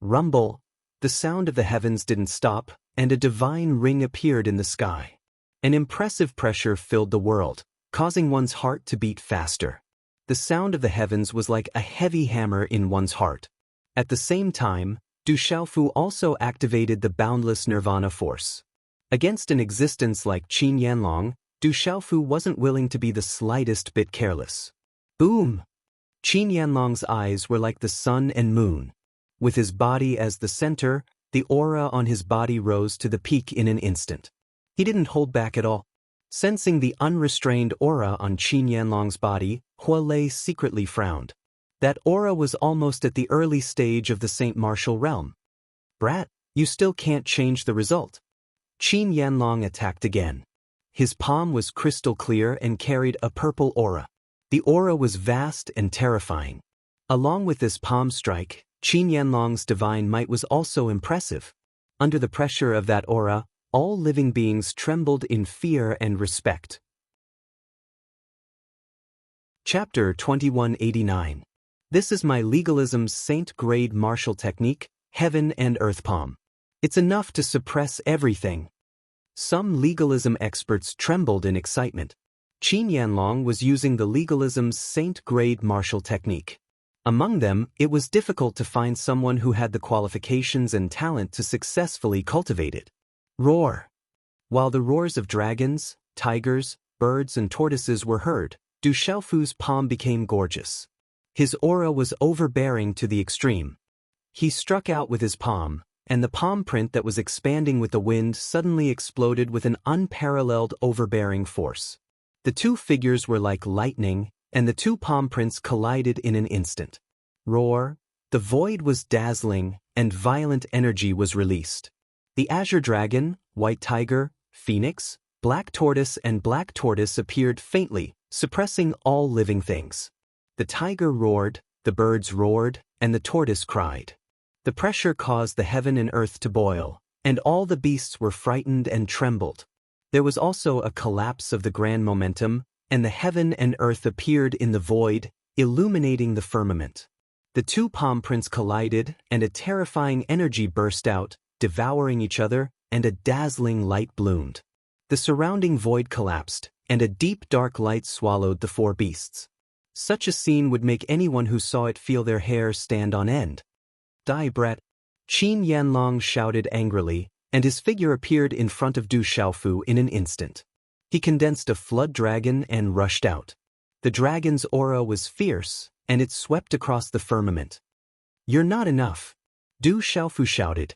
Rumble! The sound of the heavens didn't stop, and a divine ring appeared in the sky. An impressive pressure filled the world, causing one's heart to beat faster. The sound of the heavens was like a heavy hammer in one's heart. At the same time, Du Xiaofu also activated the boundless Nirvana force. Against an existence like Qin Yanlong, Du Xiaofu wasn't willing to be the slightest bit careless. Boom! Qin Yanlong's eyes were like the sun and moon. With his body as the center, the aura on his body rose to the peak in an instant. He didn't hold back at all. Sensing the unrestrained aura on Qin Yanlong's body, Hualei secretly frowned. That aura was almost at the early stage of the Saint Martial realm. Brat, you still can't change the result. Qin Yanlong attacked again. His palm was crystal clear and carried a purple aura. The aura was vast and terrifying. Along with this palm strike, Qin Yanlong's divine might was also impressive. Under the pressure of that aura, all living beings trembled in fear and respect. Chapter 2189. This is my legalism's saint-grade martial technique, heaven and earth palm. It's enough to suppress everything. Some legalism experts trembled in excitement. Qin Yanlong was using the legalism's saint-grade martial technique. Among them, it was difficult to find someone who had the qualifications and talent to successfully cultivate it. Roar! While the roars of dragons, tigers, birds and tortoises were heard, Du Xiaofu's palm became gorgeous. His aura was overbearing to the extreme. He struck out with his palm, and the palm print that was expanding with the wind suddenly exploded with an unparalleled overbearing force. The two figures were like lightning, and the two palm prints collided in an instant. Roar! The void was dazzling, and violent energy was released. The azure dragon, white tiger, phoenix, black tortoise and black tortoise appeared faintly, suppressing all living things. The tiger roared, the birds roared, and the tortoise cried. The pressure caused the heaven and earth to boil, and all the beasts were frightened and trembled. There was also a collapse of the grand momentum, and the heaven and earth appeared in the void, illuminating the firmament. The two palm prints collided, and a terrifying energy burst out, devouring each other, and a dazzling light bloomed. The surrounding void collapsed, and a deep dark light swallowed the four beasts. Such a scene would make anyone who saw it feel their hair stand on end. Die, brat! Qin Yanlong shouted angrily, and his figure appeared in front of Du Xiaofu in an instant. He condensed a flood dragon and rushed out. The dragon's aura was fierce, and it swept across the firmament. You're not enough! Du Xiaofu shouted.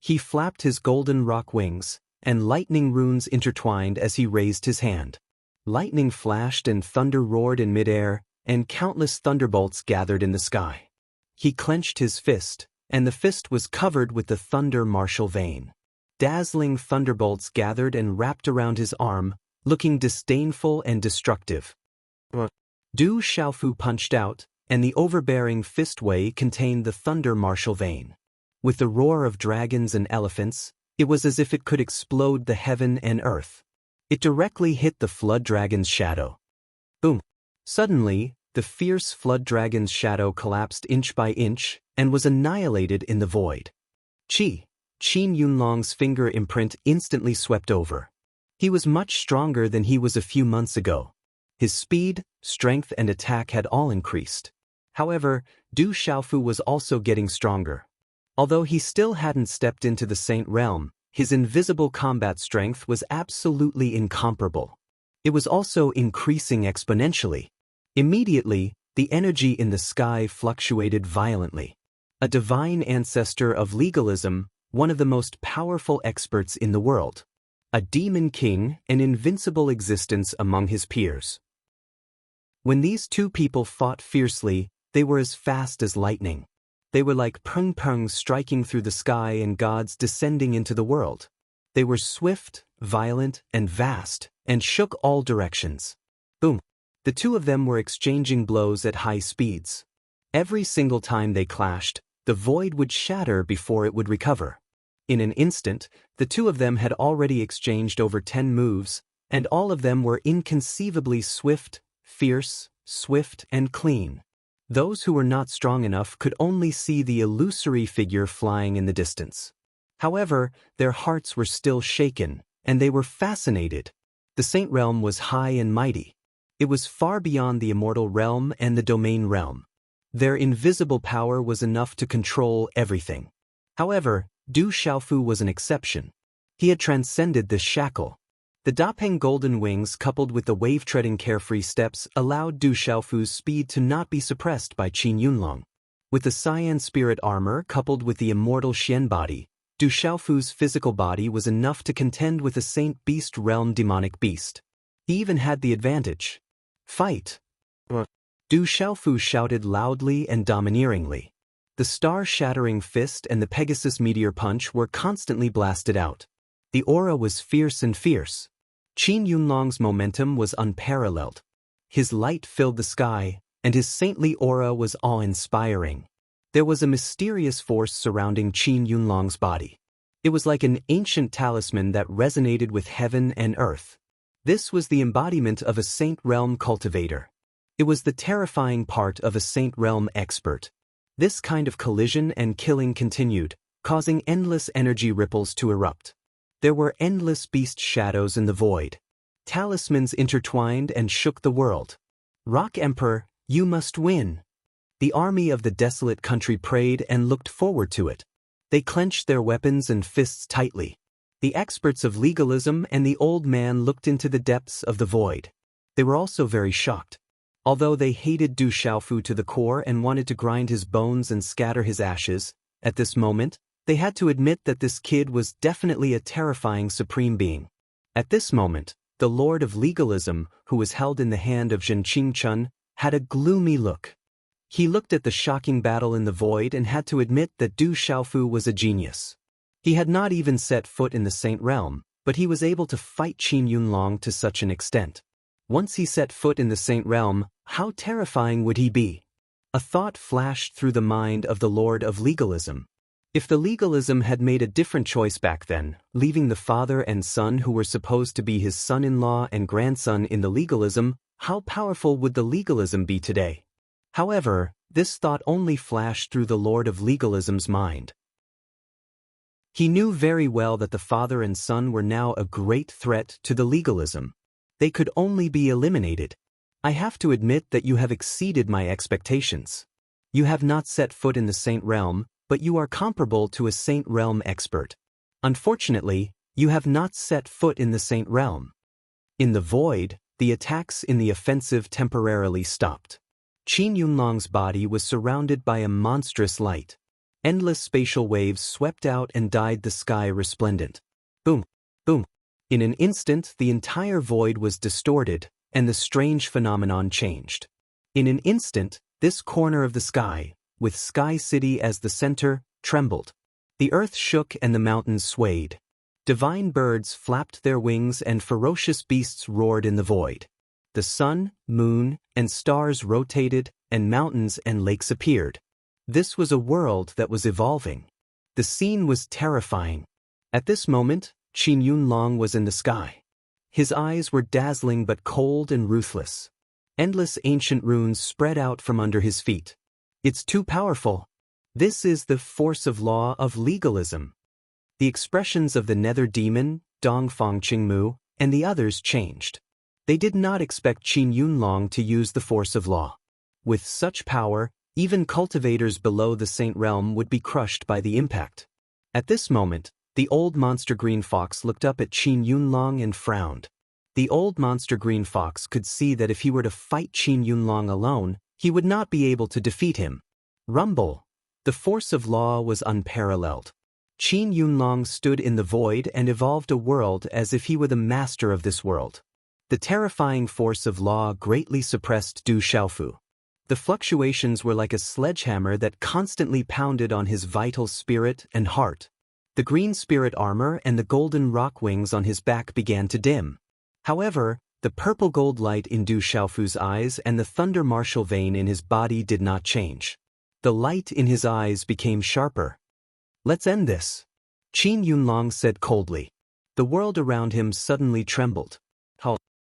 He flapped his golden rock wings, and lightning runes intertwined as he raised his hand. Lightning flashed and thunder roared in midair, and countless thunderbolts gathered in the sky. He clenched his fist, and the fist was covered with the thunder martial vein. Dazzling thunderbolts gathered and wrapped around his arm, looking disdainful and destructive. Du Xiaofu punched out, and the overbearing fist wei contained the thunder martial vein. With the roar of dragons and elephants, it was as if it could explode the heaven and earth. It directly hit the flood dragon's shadow. Boom! Suddenly, the fierce flood dragon's shadow collapsed inch by inch, and was annihilated in the void. Qin Yunlong's finger imprint instantly swept over. He was much stronger than he was a few months ago. His speed, strength and attack had all increased. However, Du Xiaofu was also getting stronger. Although he still hadn't stepped into the Saint Realm, his invisible combat strength was absolutely incomparable. It was also increasing exponentially. Immediately, the energy in the sky fluctuated violently. A divine ancestor of legalism, one of the most powerful experts in the world. A demon king, an invincible existence among his peers. When these two people fought fiercely, they were as fast as lightning. They were like pung-pungs striking through the sky and gods descending into the world. They were swift, violent, and vast, and shook all directions. Boom! The two of them were exchanging blows at high speeds. Every single time they clashed, the void would shatter before it would recover. In an instant, the two of them had already exchanged over 10 moves, and all of them were inconceivably swift, fierce, swift, and clean. Those who were not strong enough could only see the illusory figure flying in the distance. However, their hearts were still shaken, and they were fascinated. The Saint Realm was high and mighty. It was far beyond the immortal realm and the domain realm. Their invisible power was enough to control everything. However, Du Xiaofu was an exception. He had transcended this shackle. The Dapeng golden wings coupled with the wave-treading carefree steps allowed Du Xiaofu's speed to not be suppressed by Qin Yunlong. With the cyan spirit armor coupled with the immortal Xian body, Du Xiaofu's physical body was enough to contend with a Saint Beast realm demonic beast. He even had the advantage. Fight! Du Xiaofu shouted loudly and domineeringly. The star-shattering fist and the Pegasus meteor punch were constantly blasted out. The aura was fierce and fierce. Qin Yunlong's momentum was unparalleled. His light filled the sky, and his saintly aura was awe-inspiring. There was a mysterious force surrounding Qin Yunlong's body. It was like an ancient talisman that resonated with heaven and earth. This was the embodiment of a Saint Realm cultivator. It was the terrifying part of a Saint Realm expert. This kind of collision and killing continued, causing endless energy ripples to erupt. There were endless beast shadows in the void. Talismans intertwined and shook the world. Rock Emperor, you must win. The army of the desolate country prayed and looked forward to it. They clenched their weapons and fists tightly. The experts of legalism and the old man looked into the depths of the void. They were also very shocked. Although they hated Du Xiaofu to the core and wanted to grind his bones and scatter his ashes, at this moment, they had to admit that this kid was definitely a terrifying supreme being. At this moment, the Lord of Legalism, who was held in the hand of Zhen Qingchun, had a gloomy look. He looked at the shocking battle in the void and had to admit that Du Xiaofu was a genius. He had not even set foot in the Saint Realm, but he was able to fight Qin Yunlong to such an extent. Once he set foot in the Saint Realm, how terrifying would he be? A thought flashed through the mind of the Lord of Legalism. If the legalism had made a different choice back then, leaving the father and son who were supposed to be his son-in-law and grandson in the legalism, how powerful would the legalism be today? However, this thought only flashed through the Lord of Legalism's mind. He knew very well that the father and son were now a great threat to the legalism. They could only be eliminated. I have to admit that you have exceeded my expectations. You have not set foot in the Saint Realm, but you are comparable to a Saint Realm expert. Unfortunately, you have not set foot in the Saint Realm. In the void, the attacks in the offensive temporarily stopped. Qin Yunlong's body was surrounded by a monstrous light. Endless spatial waves swept out and dyed the sky resplendent. Boom, boom. In an instant, the entire void was distorted, and the strange phenomenon changed. In an instant, this corner of the sky, with Sky City as the center, trembled. The earth shook and the mountains swayed. Divine birds flapped their wings and ferocious beasts roared in the void. The sun, moon, and stars rotated, and mountains and lakes appeared. This was a world that was evolving. The scene was terrifying. At this moment, Qin Yunlong was in the sky. His eyes were dazzling but cold and ruthless. Endless ancient runes spread out from under his feet. It's too powerful. This is the force of law of legalism. The expressions of the nether demon, Dongfang Qingmu, and the others changed. They did not expect Qin Yunlong to use the force of law. With such power, even cultivators below the Saint Realm would be crushed by the impact. At this moment, the old monster green fox looked up at Qin Yunlong and frowned. The old monster green fox could see that if he were to fight Qin Yunlong alone, he would not be able to defeat him. Rumble! The force of law was unparalleled. Qin Yunlong stood in the void and evolved a world as if he were the master of this world. The terrifying force of law greatly suppressed Du Xiaofu. The fluctuations were like a sledgehammer that constantly pounded on his vital spirit and heart. The green spirit armor and the golden rock wings on his back began to dim. However, the purple gold light in Du Xiaofu's eyes and the thunder martial vein in his body did not change. The light in his eyes became sharper. Let's end this, Qin Yunlong said coldly. The world around him suddenly trembled.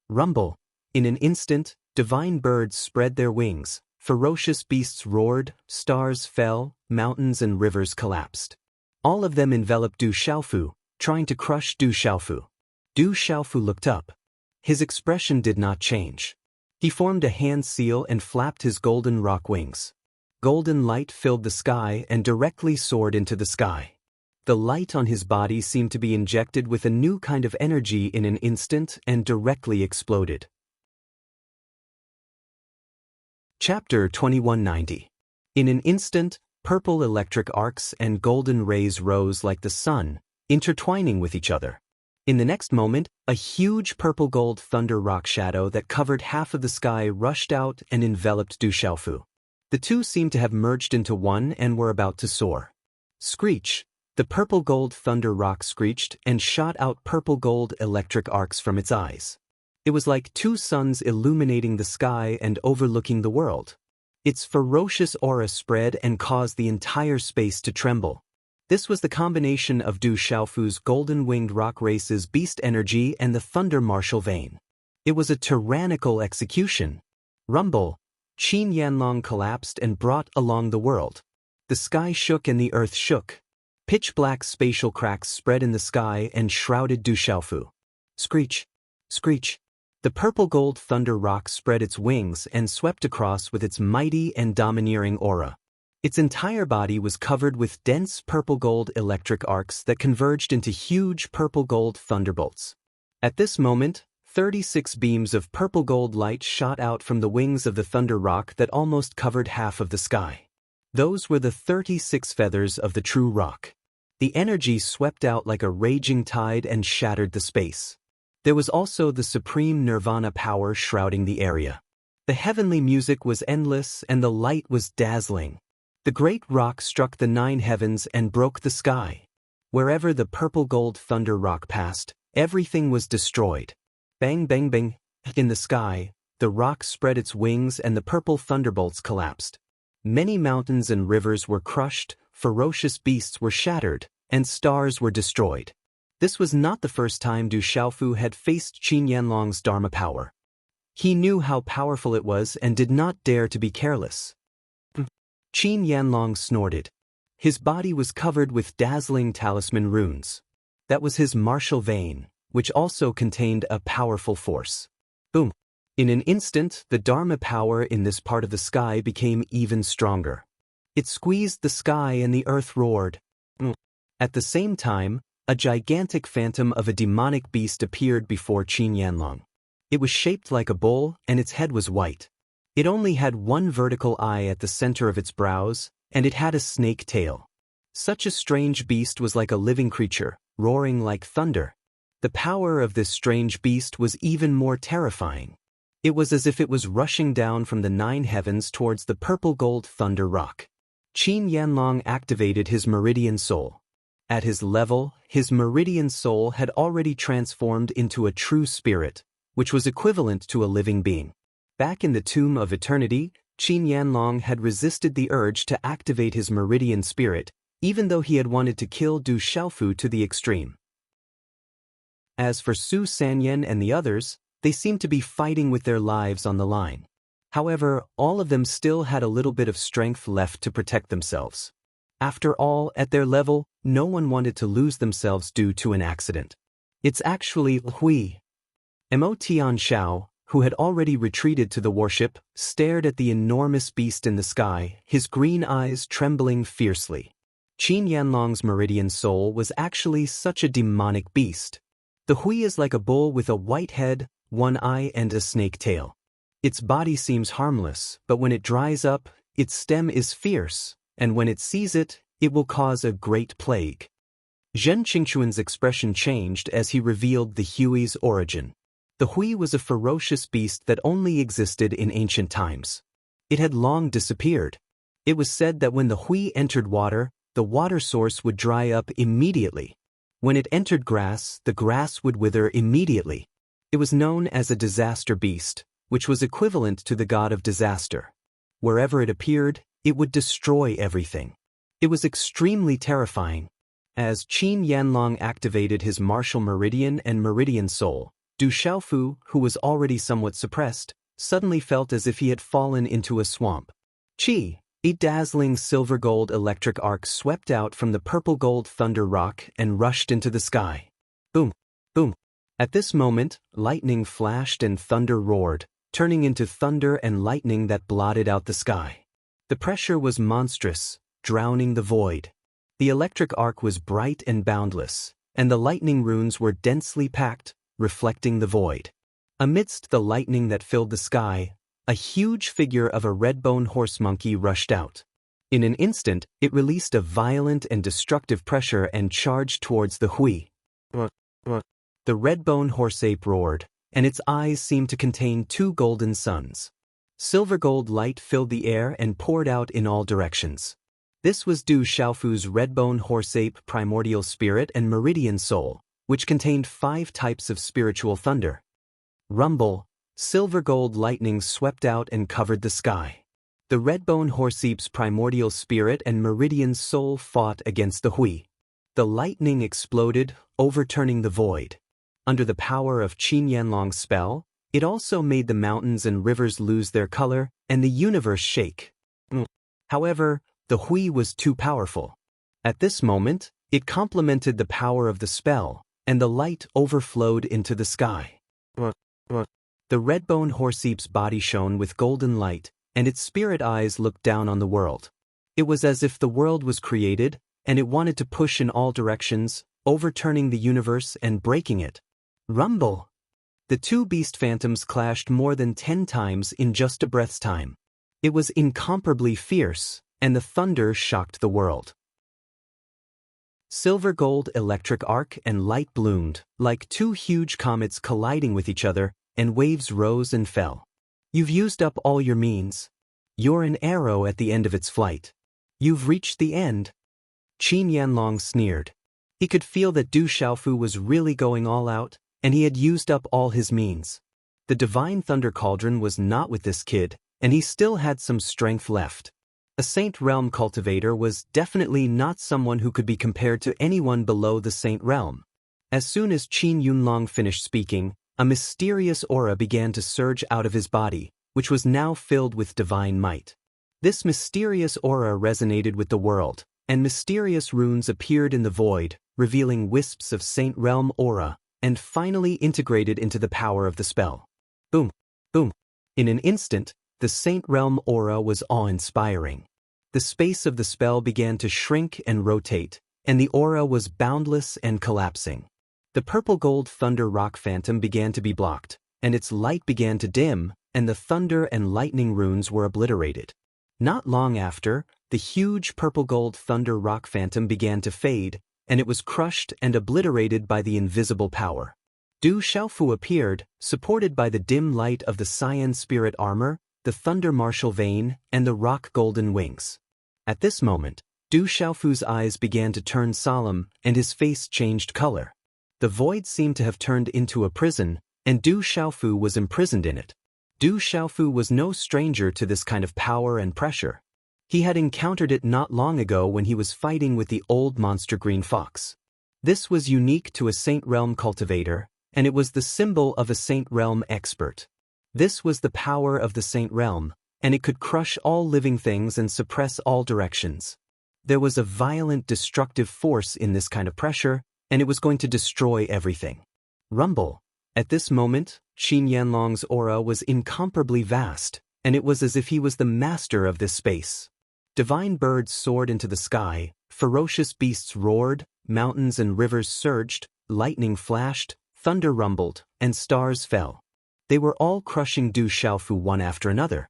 Rumble! In an instant, divine birds spread their wings, ferocious beasts roared, stars fell, mountains and rivers collapsed. All of them enveloped Du Xiaofu, trying to crush Du Xiaofu. Du Xiaofu looked up. His expression did not change. He formed a hand seal and flapped his golden rock wings. Golden light filled the sky and directly soared into the sky. The light on his body seemed to be injected with a new kind of energy in an instant and directly exploded. Chapter 2190. In an instant, purple electric arcs and golden rays rose like the sun, intertwining with each other. In the next moment, a huge purple-gold thunder rock shadow that covered half of the sky rushed out and enveloped Du Xiaofu. The two seemed to have merged into one and were about to soar. Screech! The purple-gold thunder rock screeched and shot out purple-gold electric arcs from its eyes. It was like two suns illuminating the sky and overlooking the world. Its ferocious aura spread and caused the entire space to tremble. This was the combination of Du Xiaofu's golden-winged rock race's beast energy and the thunder martial vein. It was a tyrannical execution. Rumble! Qin Yanlong collapsed and brought along the world. The sky shook and the earth shook. Pitch-black spatial cracks spread in the sky and shrouded Du Xiaofu. Screech! Screech! The purple-gold thunder rock spread its wings and swept across with its mighty and domineering aura. Its entire body was covered with dense purple-gold electric arcs that converged into huge purple-gold thunderbolts. At this moment, 36 beams of purple-gold light shot out from the wings of the thunder rock that almost covered half of the sky. Those were the 36 feathers of the true rock. The energy swept out like a raging tide and shattered the space. There was also the supreme nirvana power shrouding the area. The heavenly music was endless and the light was dazzling. The great rock struck the 9 heavens and broke the sky. Wherever the purple-gold thunder rock passed, everything was destroyed. Bang bang bang! In the sky, the rock spread its wings and the purple thunderbolts collapsed. Many mountains and rivers were crushed, ferocious beasts were shattered, and stars were destroyed. This was not the first time Du Xiaofu had faced Qin Yanlong's Dharma power. He knew how powerful it was and did not dare to be careless. Qin Yanlong snorted. His body was covered with dazzling talisman runes. That was his martial vein, which also contained a powerful force. Boom! In an instant, the Dharma power in this part of the sky became even stronger. It squeezed the sky and the earth roared. At the same time, a gigantic phantom of a demonic beast appeared before Qin Yanlong. It was shaped like a bull and its head was white. It only had one vertical eye at the center of its brows, and it had a snake tail. Such a strange beast was like a living creature, roaring like thunder. The power of this strange beast was even more terrifying. It was as if it was rushing down from the 9 heavens towards the purple-gold thunder rock. Qin Yanlong activated his meridian soul. At his level, his meridian soul had already transformed into a true spirit, which was equivalent to a living being. Back in the Tomb of Eternity, Qin Yanlong had resisted the urge to activate his meridian spirit, even though he had wanted to kill Du Xiaofu to the extreme. As for Su Sanyan and the others, they seemed to be fighting with their lives on the line. However, all of them still had a little bit of strength left to protect themselves. After all, at their level, no one wanted to lose themselves due to an accident. It's actually Hui. Mo Tianxiao, who had already retreated to the warship, stared at the enormous beast in the sky, his green eyes trembling fiercely. Qin Yanlong's meridian soul was actually such a demonic beast. The Hui is like a bull with a white head, one eye and a snake tail. Its body seems harmless, but when it dries up, its stem is fierce, and when it sees it, it will cause a great plague. Zhen Qingquan's expression changed as he revealed the Hui's origin. The Hui was a ferocious beast that only existed in ancient times. It had long disappeared. It was said that when the Hui entered water, the water source would dry up immediately. When it entered grass, the grass would wither immediately. It was known as a disaster beast, which was equivalent to the god of disaster. Wherever it appeared, it would destroy everything. It was extremely terrifying. As Qin Yanlong activated his martial meridian and meridian soul, Du Xiaofu, who was already somewhat suppressed, suddenly felt as if he had fallen into a swamp. Qi! A dazzling silver-gold electric arc swept out from the purple-gold thunder rock and rushed into the sky. Boom! Boom! At this moment, lightning flashed and thunder roared, turning into thunder and lightning that blotted out the sky. The pressure was monstrous, drowning the void. The electric arc was bright and boundless, and the lightning runes were densely packed, reflecting the void. Amidst the lightning that filled the sky, a huge figure of a red-bone horse monkey rushed out. In an instant, it released a violent and destructive pressure and charged towards the Hui. The red-bone horse ape roared, and its eyes seemed to contain two golden suns. Silver gold light filled the air and poured out in all directions. This was Du Xiaofu's red-bone horse ape primordial spirit and meridian soul, which contained 5 types of spiritual thunder. Rumble, silver gold lightning swept out and covered the sky. The red-bone horse ape's primordial spirit and meridian soul fought against the Hui. The lightning exploded, overturning the void. Under the power of Qin Yanlong's spell, it also made the mountains and rivers lose their color and the universe shake. However, the Hui was too powerful. At this moment, it complemented the power of the spell, and the light overflowed into the sky. The red-bone horse ape's body shone with golden light, and its spirit eyes looked down on the world. It was as if the world was created, and it wanted to push in all directions, overturning the universe and breaking it. Rumble! The two beast phantoms clashed more than 10 times in just a breath's time. It was incomparably fierce, and the thunder shocked the world. Silver gold electric arc and light bloomed, like 2 huge comets colliding with each other, and waves rose and fell. You've used up all your means. You're an arrow at the end of its flight. You've reached the end. Qin Yanlong sneered. He could feel that Du Xiaofu was really going all out, and he had used up all his means. The divine thunder cauldron was not with this kid, and he still had some strength left. A Saint Realm cultivator was definitely not someone who could be compared to anyone below the Saint Realm. As soon as Qin Yunlong finished speaking, a mysterious aura began to surge out of his body, which was now filled with divine might. This mysterious aura resonated with the world, and mysterious runes appeared in the void, revealing wisps of Saint Realm aura, and finally integrated into the power of the spell. Boom! Boom! In an instant, the Saint Realm aura was awe-inspiring. The space of the spell began to shrink and rotate, and the aura was boundless and collapsing. The purple gold thunder rock phantom began to be blocked, and its light began to dim, and the thunder and lightning runes were obliterated. Not long after, the huge purple gold thunder rock phantom began to fade, and it was crushed and obliterated by the invisible power. Du Xiaofu appeared, supported by the dim light of the cyan spirit armor, the thunder martial vein, and the rock golden wings. At this moment, Du Xiaofu's eyes began to turn solemn, and his face changed color. The void seemed to have turned into a prison, and Du Xiaofu was imprisoned in it. Du Xiaofu was no stranger to this kind of power and pressure. He had encountered it not long ago when he was fighting with the old monster green fox. This was unique to a Saint Realm cultivator, and it was the symbol of a Saint Realm expert. This was the power of the Saint Realm, and it could crush all living things and suppress all directions. There was a violent destructive force in this kind of pressure, and it was going to destroy everything. Rumble! At this moment, Qin Yanlong's aura was incomparably vast, and it was as if he was the master of this space. Divine birds soared into the sky, ferocious beasts roared, mountains and rivers surged, lightning flashed, thunder rumbled, and stars fell. They were all crushing Du Xiaofu one after another.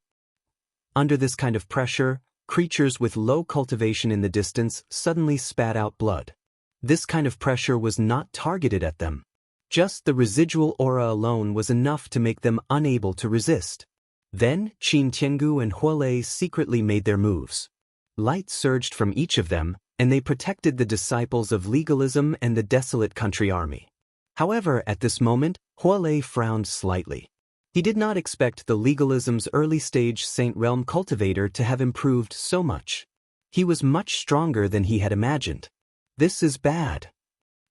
Under this kind of pressure, creatures with low cultivation in the distance suddenly spat out blood. This kind of pressure was not targeted at them. Just the residual aura alone was enough to make them unable to resist. Then, Qin Tiangu and Huolei secretly made their moves. Light surged from each of them, and they protected the disciples of legalism and the desolate country army. However, at this moment, Huolei frowned slightly. He did not expect the legalism's early-stage Saint Realm cultivator to have improved so much. He was much stronger than he had imagined. This is bad.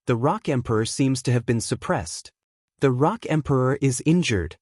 The Rock Emperor seems to have been suppressed. The Rock Emperor is injured.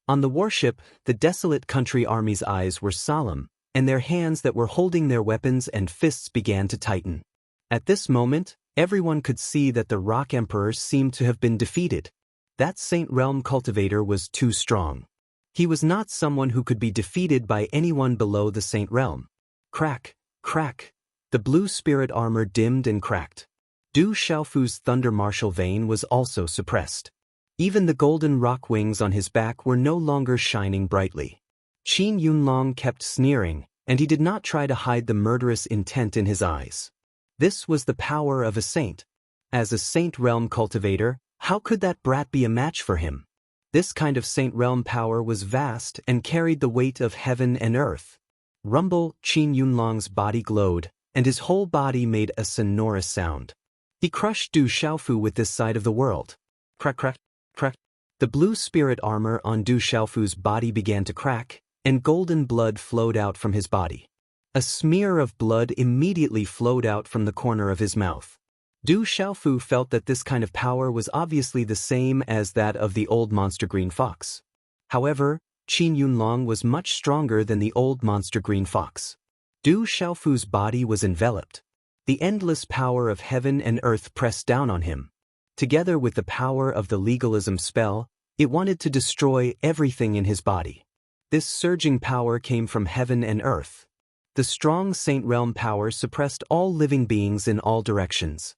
On the warship, the desolate country army's eyes were solemn, and their hands that were holding their weapons and fists began to tighten. At this moment, everyone could see that the Rock Emperor seemed to have been defeated. That Saint Realm cultivator was too strong. He was not someone who could be defeated by anyone below the Saint Realm. Crack, crack, The blue spirit armor dimmed and cracked. Du Xiaofu's thunder martial vein was also suppressed. Even the golden rock wings on his back were no longer shining brightly. Qin Yunlong kept sneering, and he did not try to hide the murderous intent in his eyes. This was the power of a saint. As a saint realm cultivator, how could that brat be a match for him? This kind of saint realm power was vast and carried the weight of heaven and earth. Rumble, Qin Yunlong's body glowed, and his whole body made a sonorous sound. He crushed Du Xiaofu with this side of the world. Crack, crack, crack. The blue spirit armor on Du Xiaofu's body began to crack, and golden blood flowed out from his body. A smear of blood immediately flowed out from the corner of his mouth. Du Xiaofu felt that this kind of power was obviously the same as that of the old monster green fox. However, Qin Yunlong was much stronger than the old monster green fox. Du Xiaofu's body was enveloped. The endless power of heaven and earth pressed down on him. Together with the power of the legalism spell, it wanted to destroy everything in his body. This surging power came from heaven and earth. The strong saint realm power suppressed all living beings in all directions.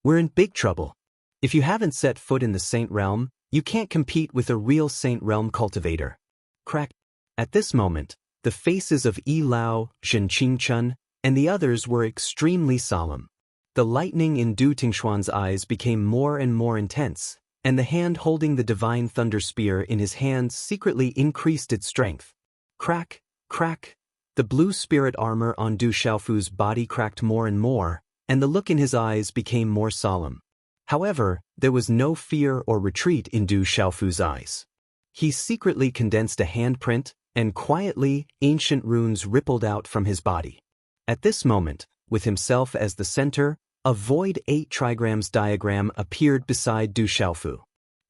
We're in big trouble. If you haven't set foot in the saint realm, you can't compete with a real saint realm cultivator. Crack. At this moment, the faces of Yi Lao, Zhen Qingchun, and the others were extremely solemn. The lightning in Du Tingshuan's eyes became more and more intense, and the hand holding the divine thunder spear in his hands secretly increased its strength. Crack, crack. The blue spirit armor on Du Xiaofu's body cracked more and more, and the look in his eyes became more solemn. However, there was no fear or retreat in Du Xiaofu's eyes. He secretly condensed a handprint, and quietly, ancient runes rippled out from his body. At this moment, with himself as the center, a void 8 trigrams diagram appeared beside Du Xiaofu.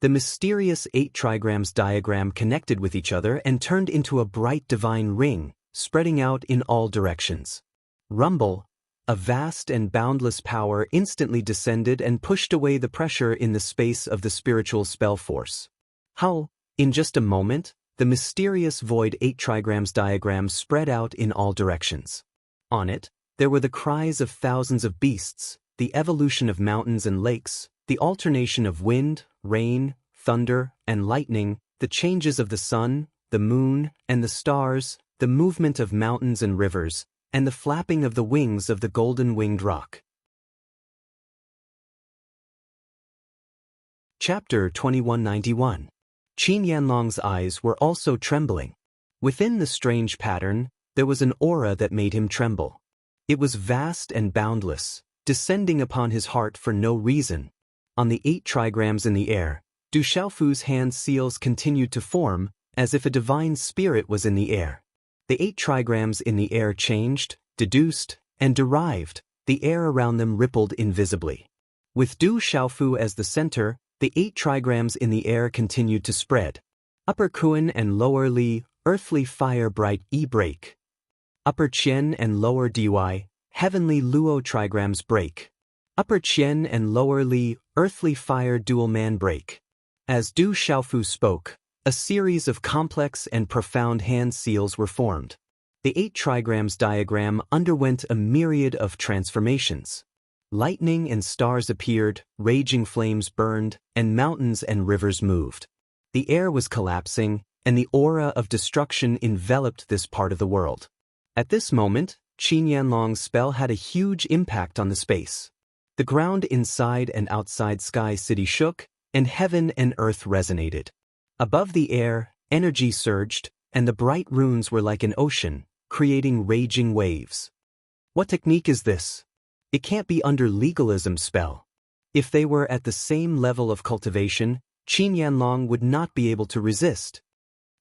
The mysterious 8 trigrams diagram connected with each other and turned into a bright divine ring, spreading out in all directions. Rumble, a vast and boundless power instantly descended and pushed away the pressure in the space of the spiritual spell force. How, in just a moment, the mysterious void 8 trigrams diagram spread out in all directions. On it, there were the cries of thousands of beasts, the evolution of mountains and lakes, the alternation of wind, rain, thunder, and lightning, the changes of the sun, the moon, and the stars, the movement of mountains and rivers, and the flapping of the wings of the golden-winged rock. Chapter 2191. Qin Yanlong's eyes were also trembling. Within the strange pattern, there was an aura that made him tremble. It was vast and boundless, descending upon his heart for no reason. On the 8 trigrams in the air, Du Xiaofu's hand seals continued to form, as if a divine spirit was in the air. The 8 trigrams in the air changed, deduced, and derived. The air around them rippled invisibly. With Du Xiaofu as the center, the 8 trigrams in the air continued to spread. Upper Kuan and Lower Li, earthly fire bright E break. Upper Qian and Lower Dy, heavenly Luo trigrams break. Upper Qian and Lower Li, earthly fire dual man break. As Du Xiaofu spoke, a series of complex and profound hand seals were formed. The 8 trigrams diagram underwent a myriad of transformations. Lightning and stars appeared, raging flames burned, and mountains and rivers moved. The air was collapsing, and the aura of destruction enveloped this part of the world. At this moment, Qin Yanlong's spell had a huge impact on the space. The ground inside and outside Sky City shook, and heaven and earth resonated. Above the air, energy surged, and the bright runes were like an ocean, creating raging waves. What technique is this? It can't be under legalism spell. If they were at the same level of cultivation, Qin Yanlong would not be able to resist.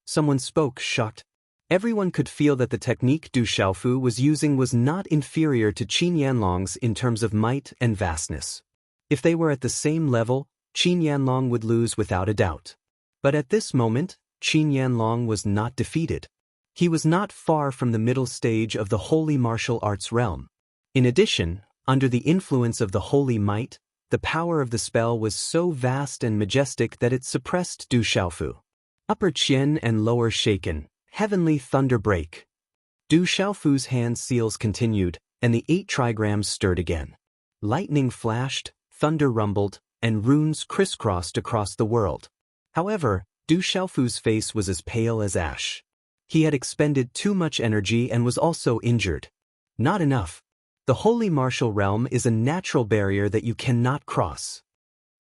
Someone spoke, shocked. Everyone could feel that the technique Du Xiaofu was using was not inferior to Qin Yanlong's in terms of might and vastness. If they were at the same level, Qin Yanlong would lose without a doubt. But at this moment, Qin Yanlong was not defeated. He was not far from the middle stage of the holy martial arts realm. In addition, under the influence of the holy might, the power of the spell was so vast and majestic that it suppressed Du Xiaofu. Upper Qian and Lower Shaken, heavenly thunder break. Du Xiaofu's hand seals continued, and the 8 trigrams stirred again. Lightning flashed, thunder rumbled, and runes crisscrossed across the world. However, Du Xiaofu's face was as pale as ash. He had expended too much energy and was also injured. Not enough. The holy martial realm is a natural barrier that you cannot cross.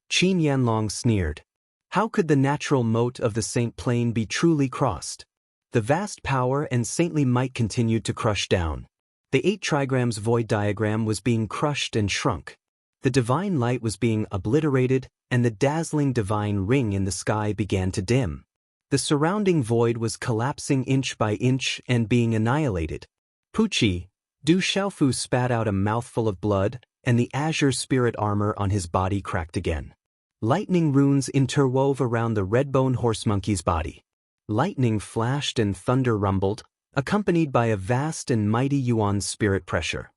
Qin Yanlong sneered. How could the natural moat of the Saint Plane be truly crossed? The vast power and saintly might continued to crush down. The 8 trigrams void diagram was being crushed and shrunk. The divine light was being obliterated, and the dazzling divine ring in the sky began to dim. The surrounding void was collapsing inch by inch and being annihilated. Puchi, Du Xiaofu spat out a mouthful of blood, and the azure spirit armor on his body cracked again. Lightning runes interwove around the red-bone horse monkey's body. Lightning flashed and thunder rumbled, accompanied by a vast and mighty yuan spirit pressure.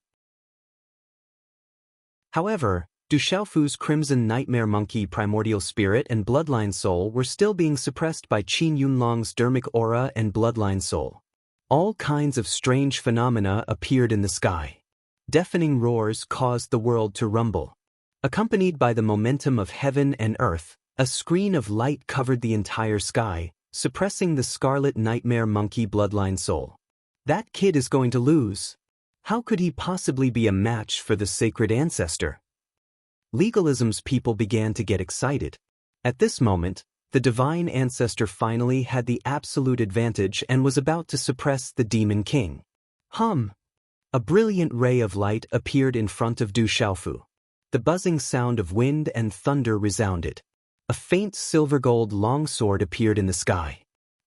However, Du Xiaofu's crimson nightmare monkey primordial spirit and bloodline soul were still being suppressed by Qin Yunlong's dermic aura and bloodline soul. All kinds of strange phenomena appeared in the sky. Deafening roars caused the world to rumble. Accompanied by the momentum of heaven and earth, a screen of light covered the entire sky, suppressing the scarlet nightmare monkey bloodline soul. That kid is going to lose. How could he possibly be a match for the sacred ancestor? Legalism's people began to get excited. At this moment, the divine ancestor finally had the absolute advantage and was about to suppress the demon king. A brilliant ray of light appeared in front of Du Xiaofu. The buzzing sound of wind and thunder resounded. A faint silver-gold longsword appeared in the sky.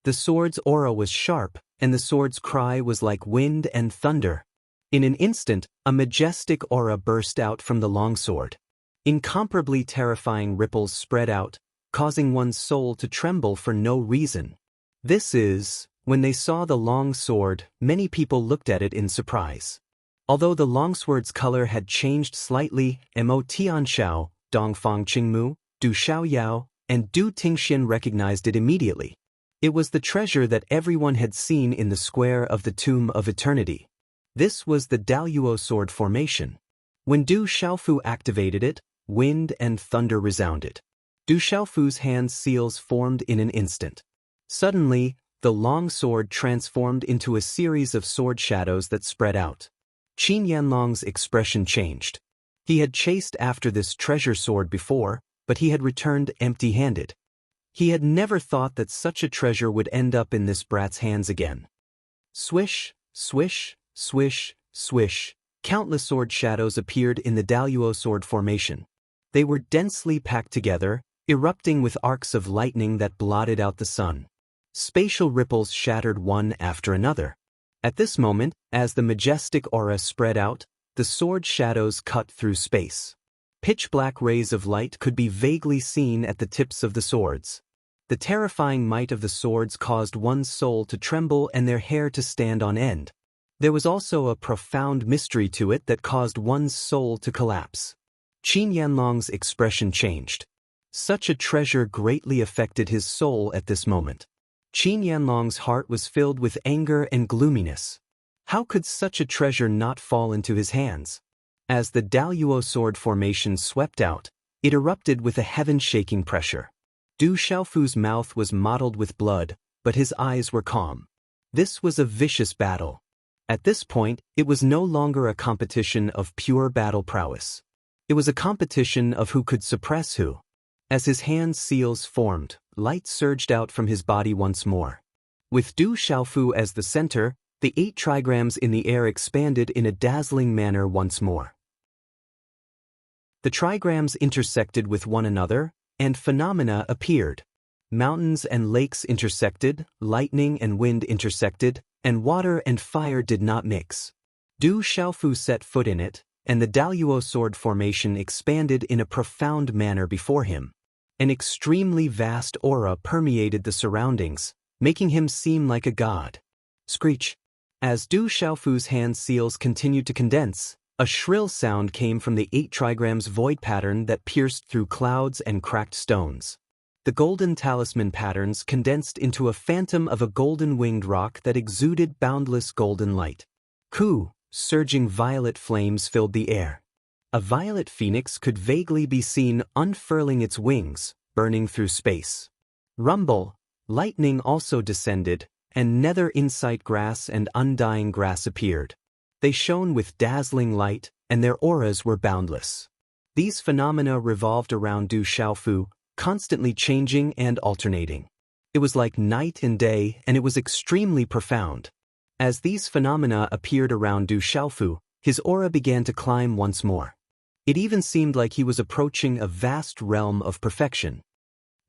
The sword's aura was sharp, and the sword's cry was like wind and thunder. In an instant, a majestic aura burst out from the longsword. Incomparably terrifying ripples spread out, causing one's soul to tremble for no reason. When they saw the long sword, many people looked at it in surprise. Although the longsword's color had changed slightly, Mo Tianxiao, Dongfang Qingmu, Du Xiaoyao, and Du Tingxian recognized it immediately. It was the treasure that everyone had seen in the square of the Tomb of Eternity. This was the Daluo sword formation. When Du Xiaofu activated it, wind and thunder resounded. Du Xiaofu's hand seals formed in an instant. Suddenly, the long sword transformed into a series of sword shadows that spread out. Qin Yanlong's expression changed. He had chased after this treasure sword before, but he had returned empty-handed. He had never thought that such a treasure would end up in this brat's hands again. Swish, swish, swish, swish, countless sword shadows appeared in the Daluo sword formation. They were densely packed together, erupting with arcs of lightning that blotted out the sun. Spatial ripples shattered one after another. At this moment, as the majestic aura spread out, the sword shadows cut through space. Pitch-black rays of light could be vaguely seen at the tips of the swords. The terrifying might of the swords caused one's soul to tremble and their hair to stand on end. There was also a profound mystery to it that caused one's soul to collapse. Qin Yanlong's expression changed. Such a treasure greatly affected his soul at this moment. Qin Yanlong's heart was filled with anger and gloominess. How could such a treasure not fall into his hands? As the Daluo sword formation swept out, it erupted with a heaven-shaking pressure. Du Xiaofu's mouth was mottled with blood, but his eyes were calm. This was a vicious battle. At this point, it was no longer a competition of pure battle prowess. It was a competition of who could suppress who. As his hand seals formed, light surged out from his body once more. With Du Xiaofu as the center, the 8 trigrams in the air expanded in a dazzling manner once more. The trigrams intersected with one another, and phenomena appeared. Mountains and lakes intersected, lightning and wind intersected, and water and fire did not mix. Du Xiaofu set foot in it, and the Daluo sword formation expanded in a profound manner before him. An extremely vast aura permeated the surroundings, making him seem like a god. Screech. As Du Xiaofu's hand seals continued to condense, a shrill sound came from the 8 trigrams void pattern that pierced through clouds and cracked stones. The golden talisman patterns condensed into a phantom of a golden winged rock that exuded boundless golden light. Ku, surging violet flames filled the air. A violet phoenix could vaguely be seen unfurling its wings, burning through space. Rumble, lightning also descended, and nether insight grass and undying grass appeared. They shone with dazzling light, and their auras were boundless. These phenomena revolved around Du Xiaofu, constantly changing and alternating. It was like night and day, and it was extremely profound. As these phenomena appeared around Du Xiaofu, his aura began to climb once more. It even seemed like he was approaching a vast realm of perfection.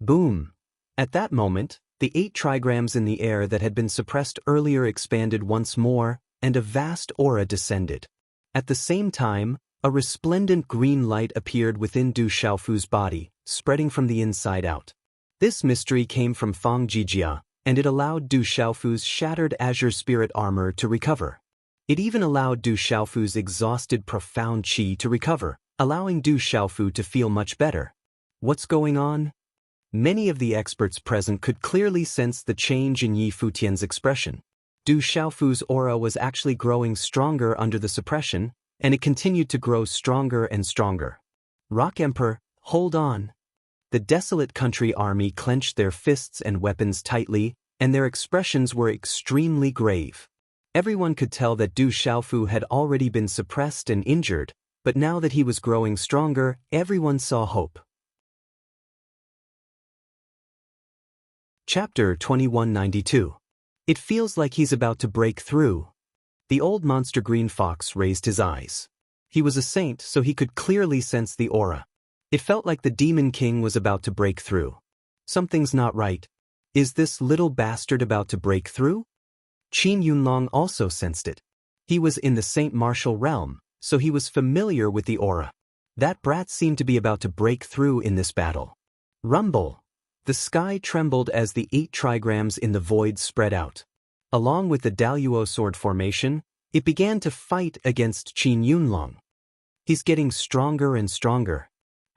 Boom! At that moment, the 8 trigrams in the air that had been suppressed earlier expanded once more, and a vast aura descended. At the same time, a resplendent green light appeared within Du Xiaofu's body, spreading from the inside out. This mystery came from Fang Jijia, and it allowed Du Xiaofu's shattered azure spirit armor to recover. It even allowed Du Xiaofu's exhausted profound qi to recover, allowing Du Xiaofu to feel much better. What's going on? Many of the experts present could clearly sense the change in Yi Futian's expression. Du Xiaofu's aura was actually growing stronger under the suppression, and it continued to grow stronger and stronger. Rock Emperor, hold on. The desolate country army clenched their fists and weapons tightly, and their expressions were extremely grave. Everyone could tell that Du Xiaofu had already been suppressed and injured, but now that he was growing stronger, everyone saw hope. Chapter 2192. It feels like he's about to break through. The old monster green fox raised his eyes. He was a saint, so he could clearly sense the aura. It felt like the Demon King was about to break through. Something's not right. Is this little bastard about to break through? Qin Yunlong also sensed it. He was in the Saint Martial realm, so he was familiar with the aura. That brat seemed to be about to break through in this battle. Rumble! The sky trembled as the 8 trigrams in the void spread out. Along with the Daluo sword formation, it began to fight against Qin Yunlong. He's getting stronger and stronger.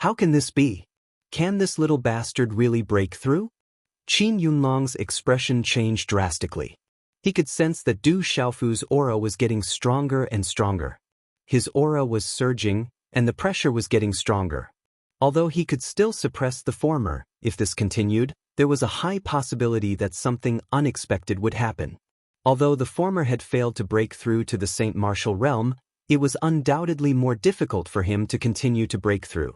How can this be? Can this little bastard really break through? Qin Yunlong's expression changed drastically. He could sense that Du Xiaofu's aura was getting stronger and stronger. His aura was surging, and the pressure was getting stronger. Although he could still suppress the former, if this continued, there was a high possibility that something unexpected would happen. Although the former had failed to break through to the Saint Martial realm, it was undoubtedly more difficult for him to continue to break through.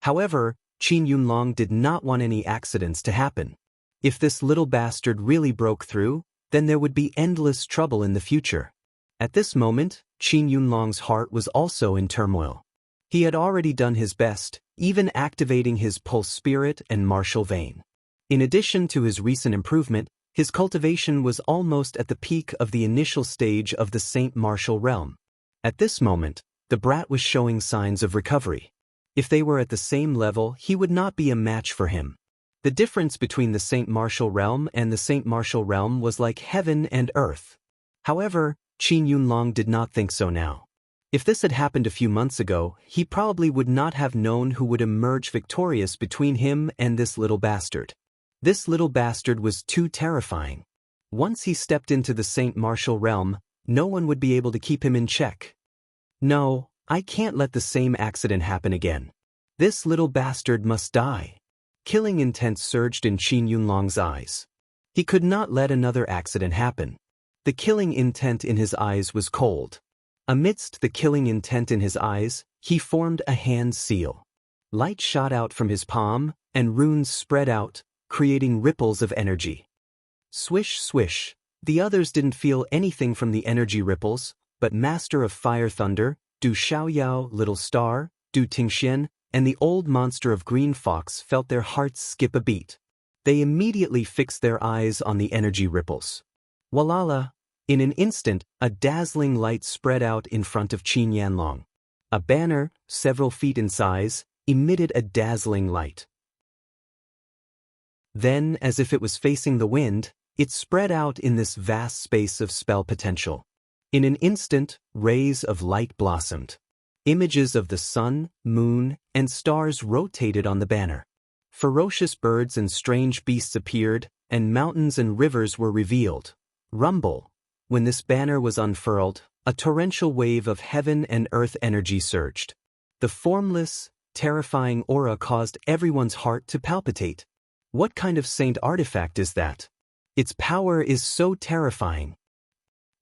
However, Qin Yunlong did not want any accidents to happen. If this little bastard really broke through, then there would be endless trouble in the future. At this moment, Qin Yunlong's heart was also in turmoil. He had already done his best, even activating his pulse spirit and martial vein. In addition to his recent improvement, his cultivation was almost at the peak of the initial stage of the Saint Martial realm. At this moment, the brat was showing signs of recovery. If they were at the same level, he would not be a match for him. The difference between the Saint Martial realm and the Saint Martial realm was like heaven and earth. However, Qin Yunlong did not think so now. If this had happened a few months ago, he probably would not have known who would emerge victorious between him and this little bastard. This little bastard was too terrifying. Once he stepped into the Saint Martial realm, no one would be able to keep him in check. No, I can't let the same accident happen again. This little bastard must die. Killing intent surged in Qin Yunlong's eyes. He could not let another accident happen. The killing intent in his eyes was cold. Amidst the killing intent in his eyes, he formed a hand seal. Light shot out from his palm, and runes spread out, creating ripples of energy. Swish, swish. The others didn't feel anything from the energy ripples, but Master of Fire Thunder, Du Xiaoyao, Little Star, Du Tingxian, and the old monster of Green Fox felt their hearts skip a beat. They immediately fixed their eyes on the energy ripples. Walala! In an instant, a dazzling light spread out in front of Qin Yanlong. A banner, several feet in size, emitted a dazzling light. Then, as if it was facing the wind, it spread out in this vast space of spell potential. In an instant, rays of light blossomed. Images of the sun, moon, and stars rotated on the banner. Ferocious birds and strange beasts appeared, and mountains and rivers were revealed. Rumble! When this banner was unfurled, A torrential wave of heaven and earth energy surged. The formless, terrifying aura caused everyone's heart to palpitate. What kind of saint artifact is that? Its power is so terrifying.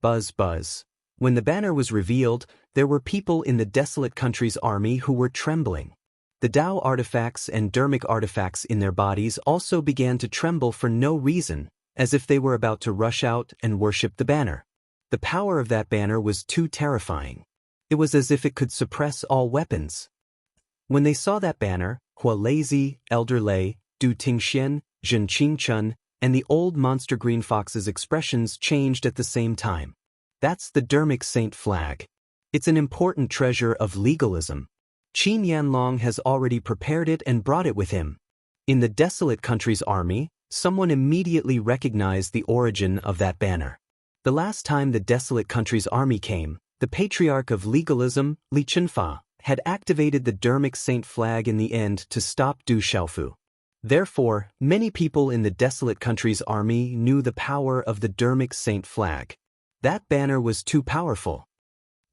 Buzz buzz. When the banner was revealed, there were people in the desolate country's army who were trembling. The Tao artifacts and dermic artifacts in their bodies also began to tremble for no reason, as if they were about to rush out and worship the banner. The power of that banner was too terrifying. It was as if it could suppress all weapons. When they saw that banner, Hua Lazy, Elder Lei, Du Tingxian, Zhen Qingchun, and the old monster green fox's expressions changed at the same time. That's the dermic saint flag. It's an important treasure of legalism. Qin Yanlong has already prepared it and brought it with him. In the desolate country's army, someone immediately recognized the origin of that banner. The last time the desolate country's army came, the patriarch of legalism, Li Chunfa, had activated the dermic saint flag in the end to stop Du Xiaofu. Therefore, many people in the desolate country's army knew the power of the dermic saint flag. That banner was too powerful.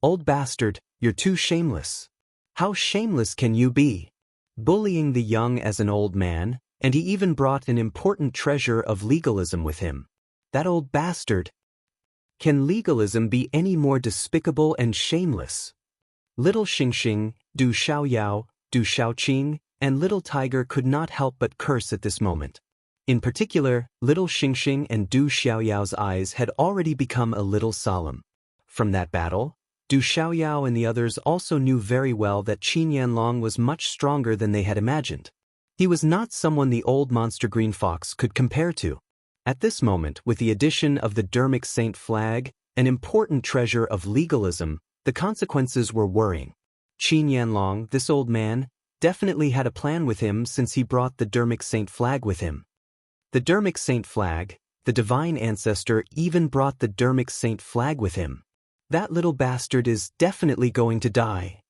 Old bastard, you're too shameless. How shameless can you be? Bullying the young as an old man, and he even brought an important treasure of legalism with him. That old bastard. Can legalism be any more despicable and shameless? Little Xingxing, Du Xiaoyao, Du Xiaoqing, and Little Tiger could not help but curse at this moment. In particular, Little Xingxing and Du Xiaoyao's eyes had already become a little solemn. From that battle, Du Xiaoyao and the others also knew very well that Qin Yanlong was much stronger than they had imagined. He was not someone the old monster green fox could compare to. At this moment, with the addition of the dermic saint flag, an important treasure of legalism, the consequences were worrying. Qin Yanlong, this old man, definitely had a plan with him since he brought the dermic saint flag with him. The dermic saint flag, the divine ancestor even brought the dermic saint flag with him. That little bastard is definitely going to die.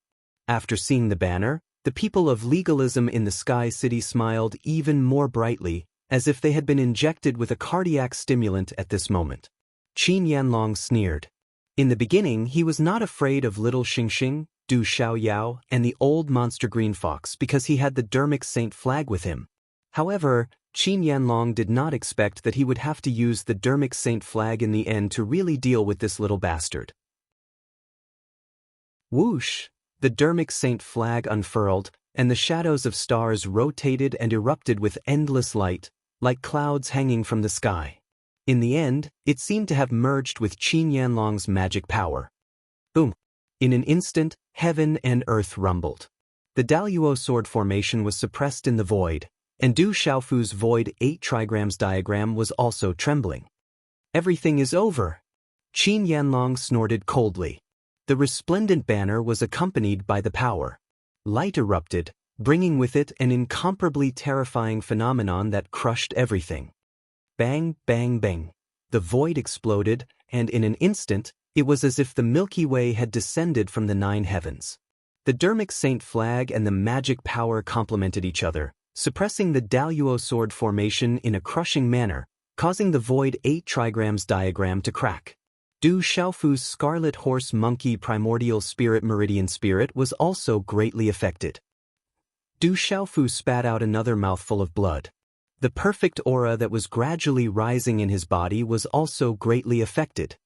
After seeing the banner, the people of legalism in the Sky City smiled even more brightly, as if they had been injected with a cardiac stimulant at this moment. Qin Yanlong sneered. In the beginning, he was not afraid of Little Xingxing, Du Xiaoyao, and the old monster green fox because he had the dermic saint flag with him. However, Qin Yanlong did not expect that he would have to use the dermic saint flag in the end to really deal with this little bastard. Whoosh! The dermic saint flag unfurled, and the shadows of stars rotated and erupted with endless light, like clouds hanging from the sky. In the end, it seemed to have merged with Qin Yanlong's magic power. Boom! In an instant, heaven and earth rumbled. The Daluo sword formation was suppressed in the void, and Du Xiaofu's void 8 trigrams diagram was also trembling. Everything is over! Qin Yanlong snorted coldly. The resplendent banner was accompanied by the power. Light erupted, bringing with it an incomparably terrifying phenomenon that crushed everything. Bang, bang, bang. The void exploded, and in an instant, it was as if the Milky Way had descended from the 9 heavens. The dermic saint flag and the magic power complemented each other, suppressing the Daluo sword formation in a crushing manner, causing the void 8 trigrams diagram to crack. Du Xiaofu's scarlet horse monkey primordial spirit meridian spirit was also greatly affected. Du Xiaofu spat out another mouthful of blood. The perfect aura that was gradually rising in his body was also greatly affected.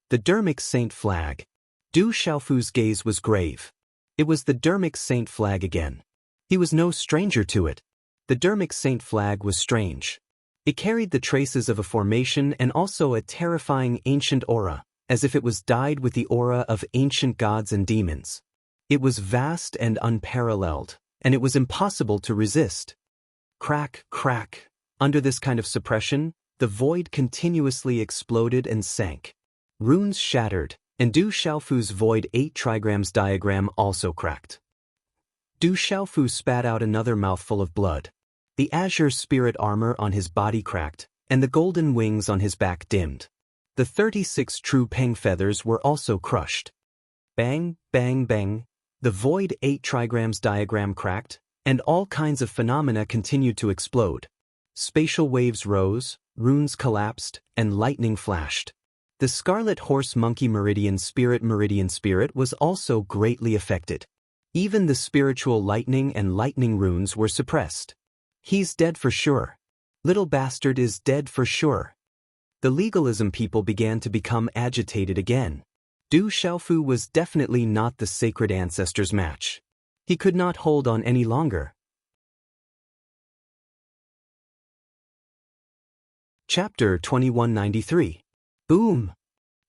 The dermic saint flag. Du Xiaofu's gaze was grave. It was the dermic saint flag again. He was no stranger to it. The dermic saint flag was strange. It carried the traces of a formation and also a terrifying ancient aura, as if it was dyed with the aura of ancient gods and demons. It was vast and unparalleled, and it was impossible to resist. Crack, crack. Under this kind of suppression, the void continuously exploded and sank. Runes shattered, and Du Xiaofu's void 8 trigrams diagram also cracked. Du Xiaofu spat out another mouthful of blood. The azure spirit armor on his body cracked, and the golden wings on his back dimmed. The 36 true peng feathers were also crushed. Bang, bang, bang. The void 8 trigrams diagram cracked, and all kinds of phenomena continued to explode. Spatial waves rose, runes collapsed, and lightning flashed. The Scarlet Horse Monkey Meridian Spirit was also greatly affected. Even the spiritual lightning and lightning runes were suppressed. He's dead for sure. Little bastard is dead for sure. The legalism people began to become agitated again. Du Xiaofu was definitely not the sacred ancestor's match. He could not hold on any longer. Chapter 2193. Boom!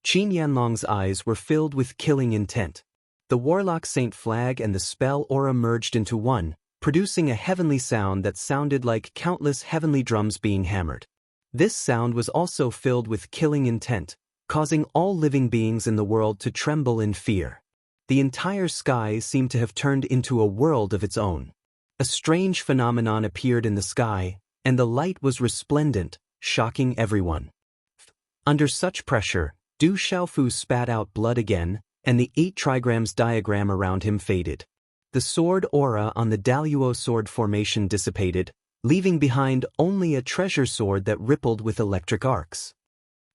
Qin Yanlong's eyes were filled with killing intent. The warlock saint flag and the spell aura merged into one, producing a heavenly sound that sounded like countless heavenly drums being hammered. This sound was also filled with killing intent, causing all living beings in the world to tremble in fear. The entire sky seemed to have turned into a world of its own. A strange phenomenon appeared in the sky, and the light was resplendent, shocking everyone. Under such pressure, Du Xiaofu spat out blood again, and the 8 trigrams diagram around him faded. The sword aura on the Daluo sword formation dissipated, leaving behind only a treasure sword that rippled with electric arcs.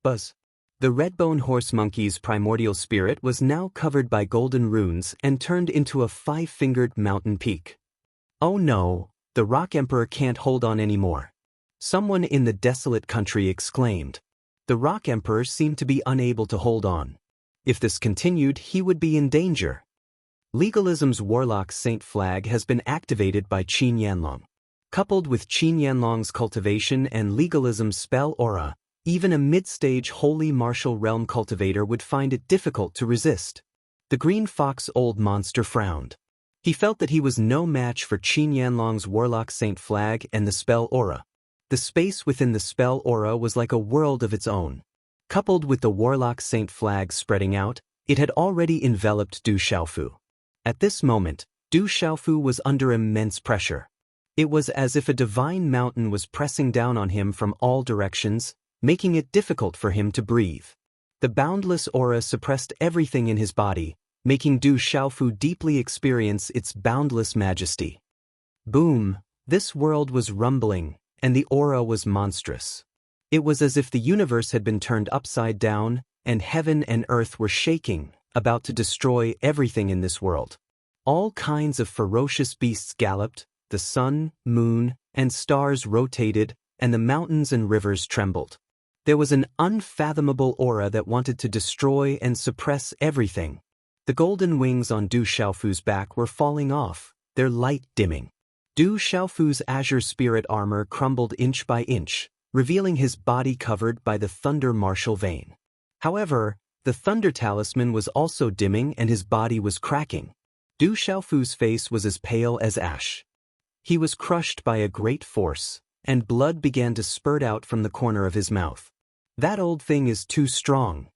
Buzz. The Redbone Horse Monkey's primordial spirit was now covered by golden runes and turned into a 5-fingered mountain peak. Oh no, the Rock Emperor can't hold on anymore. Someone in the desolate country exclaimed. The Rock Emperor seemed to be unable to hold on. If this continued, he would be in danger. Legalism's warlock saint flag has been activated by Qin Yanlong. Coupled with Qin Yanlong's cultivation and legalism's spell aura, even a mid-stage holy martial realm cultivator would find it difficult to resist. The green fox old monster frowned. He felt that he was no match for Qin Yanlong's warlock saint flag and the spell aura. The space within the spell aura was like a world of its own. Coupled with the warlock saint flag spreading out, it had already enveloped Du Xiaofu. At this moment, Du Xiaofu was under immense pressure. It was as if a divine mountain was pressing down on him from all directions, making it difficult for him to breathe. The boundless aura suppressed everything in his body, making Du Xiaofu deeply experience its boundless majesty. Boom! This world was rumbling, and the aura was monstrous. It was as if the universe had been turned upside down, and heaven and earth were shaking, about to destroy everything in this world. All kinds of ferocious beasts galloped, the sun, moon, and stars rotated, and the mountains and rivers trembled. There was an unfathomable aura that wanted to destroy and suppress everything. The golden wings on Du Xiaofu's back were falling off, their light dimming. Du Xiaofu's azure spirit armor crumbled inch by inch, revealing his body covered by the thunder martial vein. However, the thunder talisman was also dimming and his body was cracking. Du Xiaofu's face was as pale as ash. He was crushed by a great force, and blood began to spurt out from the corner of his mouth. That old thing is too strong.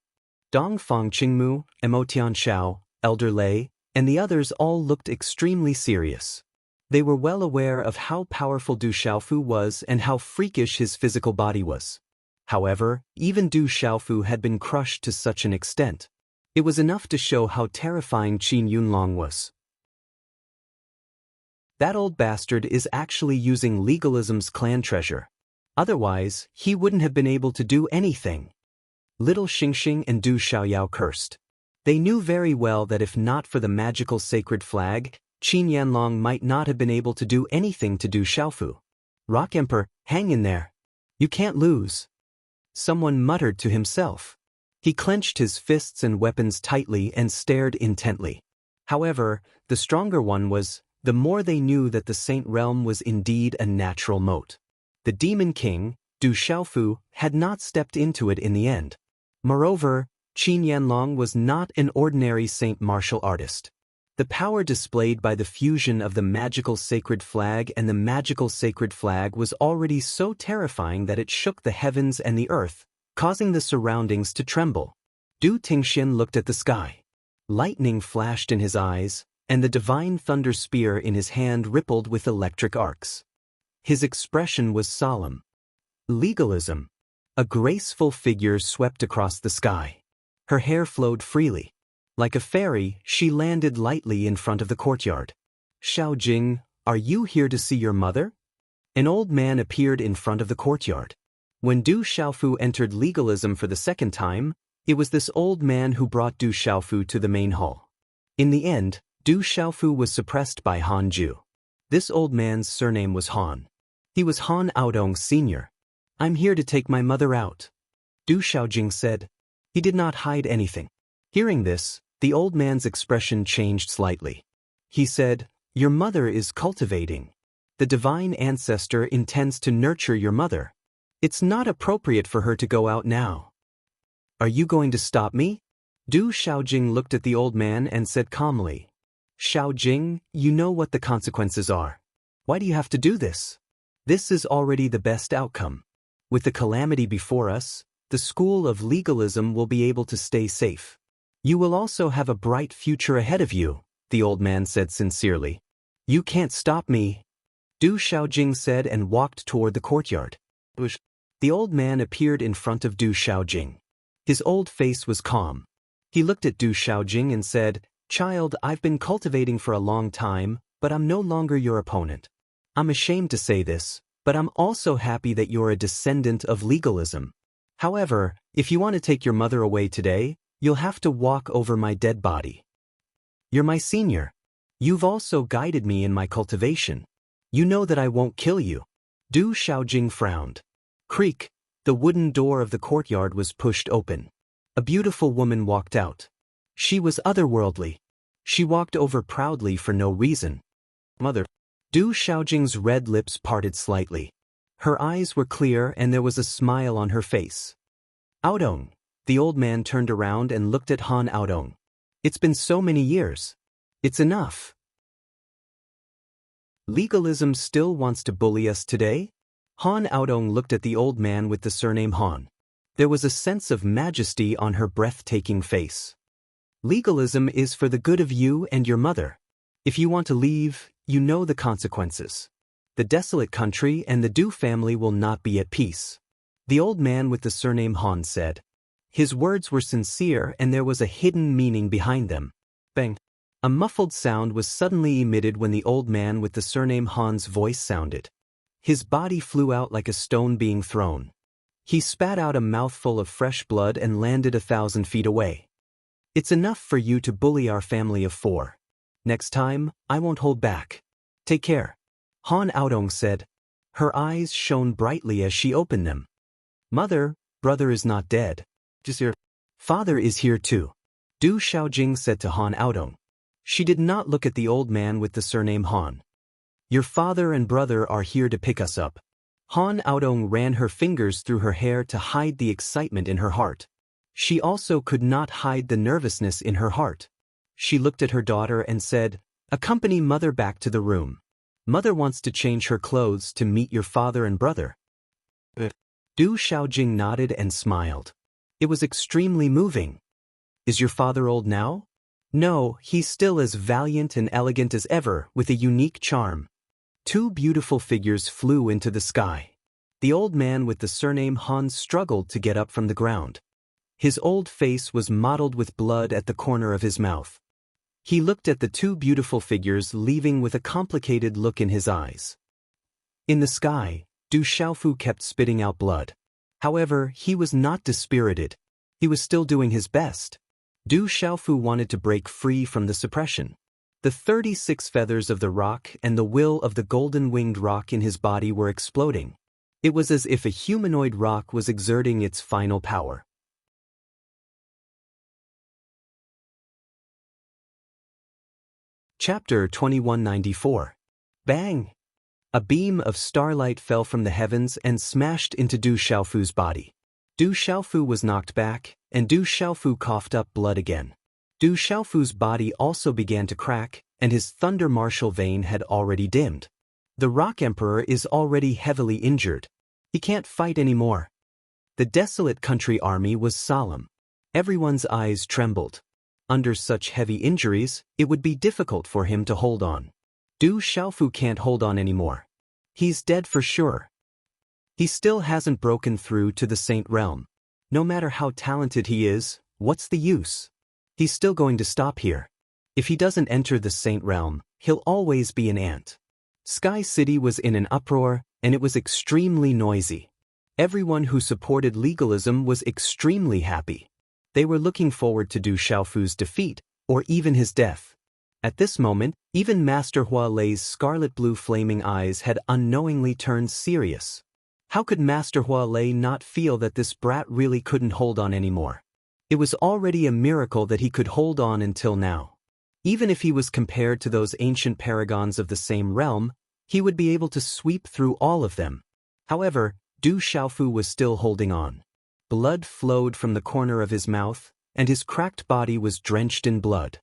Dongfang Qingmu, Emotian Xiao, Elder Lei, and the others all looked extremely serious. They were well aware of how powerful Du Xiaofu was and how freakish his physical body was. However, even Du Xiaofu had been crushed to such an extent. It was enough to show how terrifying Qin Yunlong was. That old bastard is actually using legalism's clan treasure. Otherwise, he wouldn't have been able to do anything. Little Xingxing and Du Xiaoyao cursed. They knew very well that if not for the magical sacred flag, Qin Yanlong might not have been able to do anything to Du Xiaofu. Rock Emperor, hang in there. You can't lose. Someone muttered to himself. He clenched his fists and weapons tightly and stared intently. However, the stronger one was, the more they knew that the Saint Realm was indeed a natural moat. The Demon King, Du Xiaofu, had not stepped into it in the end. Moreover, Qin Yanlong was not an ordinary saint martial artist. The power displayed by the fusion of the magical sacred flag and the magical sacred flag was already so terrifying that it shook the heavens and the earth, causing the surroundings to tremble. Du Tingxian looked at the sky. Lightning flashed in his eyes, and the divine thunder spear in his hand rippled with electric arcs. His expression was solemn. Legalism. A graceful figure swept across the sky. Her hair flowed freely. Like a fairy, she landed lightly in front of the courtyard. Xiao Jing, are you here to see your mother? An old man appeared in front of the courtyard. When Du Xiaofu entered legalism for the second time, It was this old man who brought Du Xiaofu to the main hall. In the end, Du Xiaofu was suppressed by Han Ju. This old man's surname was Han. He was Han Aodong Sr. "I'm here to take my mother out," Du Xiaojing said. He did not hide anything. Hearing this, the old man's expression changed slightly. He said, "Your mother is cultivating. The divine ancestor intends to nurture your mother. It's not appropriate for her to go out now. Are you going to stop me?" Du Xiaojing looked at the old man and said calmly, "Xiaojing, you know what the consequences are. Why do you have to do this? This is already the best outcome. With the calamity before us, the school of legalism will be able to stay safe. You will also have a bright future ahead of you," the old man said sincerely. "You can't stop me," Du Xiaojing said and walked toward the courtyard. The old man appeared in front of Du Xiaojing. His old face was calm. He looked at Du Xiaojing and said, "Child, I've been cultivating for a long time, but I'm no longer your opponent. I'm ashamed to say this, but I'm also happy that you're a descendant of legalism. However, if you want to take your mother away today, you'll have to walk over my dead body. You're my senior. You've also guided me in my cultivation. You know that I won't kill you." Du Xiaojing frowned. Creak, the wooden door of the courtyard was pushed open. A beautiful woman walked out. She was otherworldly. She walked over proudly for no reason. "Mother." Du Xiaojing's red lips parted slightly. Her eyes were clear and there was a smile on her face. "Aodong." The old man turned around and looked at Han Aodong. "It's been so many years. It's enough. Legalism still wants to bully us today?" Han Aodong looked at the old man with the surname Han. There was a sense of majesty on her breathtaking face. "Legalism is for the good of you and your mother. If you want to leave, you know the consequences. The desolate country and the Du family will not be at peace," the old man with the surname Han said. His words were sincere and there was a hidden meaning behind them. Bang! A muffled sound was suddenly emitted when the old man with the surname Han's voice sounded. His body flew out like a stone being thrown. He spat out a mouthful of fresh blood and landed 1,000 feet away. "It's enough for you to bully our family of 4. Next time, I won't hold back. Take care," Han Aodong said. Her eyes shone brightly as she opened them. "Mother, brother is not dead. Just your father is here too," Du Xiaojing said to Han Aodong. She did not look at the old man with the surname Han. "Your father and brother are here to pick us up." Han Aodong ran her fingers through her hair to hide the excitement in her heart. She also could not hide the nervousness in her heart. She looked at her daughter and said, "Accompany mother back to the room. Mother wants to change her clothes to meet your father and brother." Du Xiaojing nodded and smiled. It was extremely moving. "Is your father old now?" "No, he's still as valiant and elegant as ever, with a unique charm." 2 beautiful figures flew into the sky. The old man with the surname Han struggled to get up from the ground. His old face was mottled with blood at the corner of his mouth. He looked at the 2 beautiful figures, leaving with a complicated look in his eyes. In the sky, Du Xiaofu kept spitting out blood. However, he was not dispirited. He was still doing his best. Du Xiaofu wanted to break free from the suppression. The 36 feathers of the rock and the will of the golden-winged rock in his body were exploding. It was as if a humanoid rock was exerting its final power. Chapter 2194. Bang! A beam of starlight fell from the heavens and smashed into Du Xiaofu's body. Du Xiaofu was knocked back, and Du Xiaofu coughed up blood again. Du Xiaofu's body also began to crack, and his thunder martial vein had already dimmed. The Rock Emperor is already heavily injured. He can't fight anymore. The desolate country army was solemn. Everyone's eyes trembled. Under such heavy injuries, it would be difficult for him to hold on. Du Xiaofu can't hold on anymore. He's dead for sure. He still hasn't broken through to the Saint Realm. No matter how talented he is, what's the use? He's still going to stop here. If he doesn't enter the Saint Realm, he'll always be an ant. Sky City was in an uproar, and it was extremely noisy. Everyone who supported legalism was extremely happy. They were looking forward to Du Xiaofu's defeat, or even his death. At this moment, even Master Hua Lei's scarlet-blue flaming eyes had unknowingly turned serious. How could Master Hua Lei not feel that this brat really couldn't hold on anymore? It was already a miracle that he could hold on until now. Even if he was compared to those ancient paragons of the same realm, he would be able to sweep through all of them. However, Du Xiaofu was still holding on. Blood flowed from the corner of his mouth, and his cracked body was drenched in blood.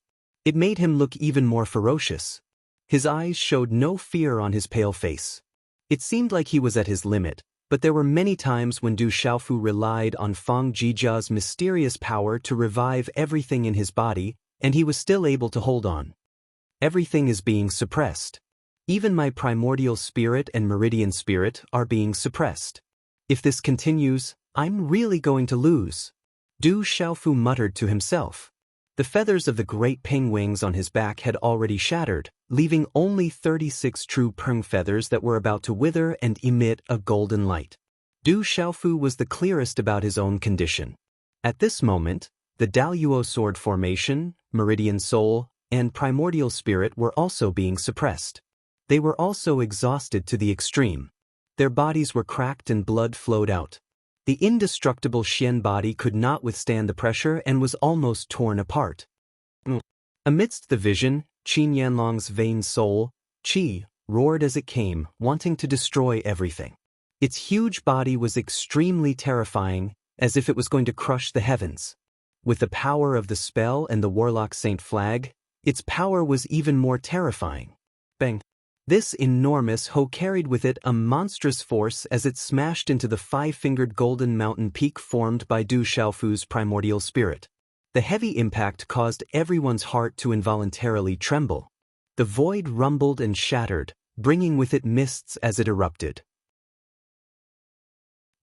It made him look even more ferocious. His eyes showed no fear on his pale face. It seemed like he was at his limit, but there were many times when Du Xiaofu relied on Fang Jijia's mysterious power to revive everything in his body, and he was still able to hold on. Everything is being suppressed. Even my primordial spirit and meridian spirit are being suppressed. If this continues, I'm really going to lose. Du Xiaofu muttered to himself. The feathers of the great ping wings on his back had already shattered, leaving only 36 true peng feathers that were about to wither and emit a golden light. Du Xiaofu was the clearest about his own condition. At this moment, the Daluo sword formation, meridian soul, and primordial spirit were also being suppressed. They were also exhausted to the extreme. Their bodies were cracked and blood flowed out. The indestructible Xian body could not withstand the pressure and was almost torn apart. Amidst the vision, Qin Yanlong's vain soul, Qi, roared as it came, wanting to destroy everything. Its huge body was extremely terrifying, as if it was going to crush the heavens. With the power of the spell and the warlock Saint Flag, its power was even more terrifying. Bang! This enormous hoe carried with it a monstrous force as it smashed into the five-fingered golden mountain peak formed by Du Xiaofu's primordial spirit. The heavy impact caused everyone's heart to involuntarily tremble. The void rumbled and shattered, bringing with it mists as it erupted.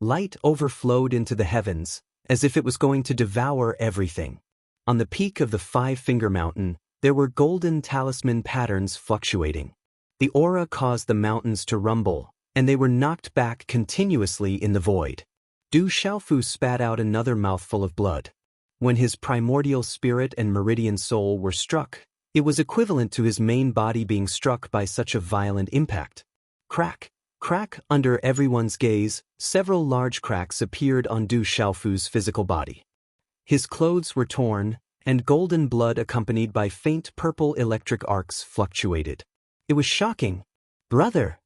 Light overflowed into the heavens, as if it was going to devour everything. On the peak of the five-finger mountain, there were golden talisman patterns fluctuating. The aura caused the mountains to rumble, and they were knocked back continuously in the void. Du Xiaofu spat out another mouthful of blood. When his primordial spirit and meridian soul were struck, it was equivalent to his main body being struck by such a violent impact. Crack, crack, under everyone's gaze, several large cracks appeared on Du Xiaofu's physical body. His clothes were torn, and golden blood accompanied by faint purple electric arcs fluctuated. It was shocking. Brother!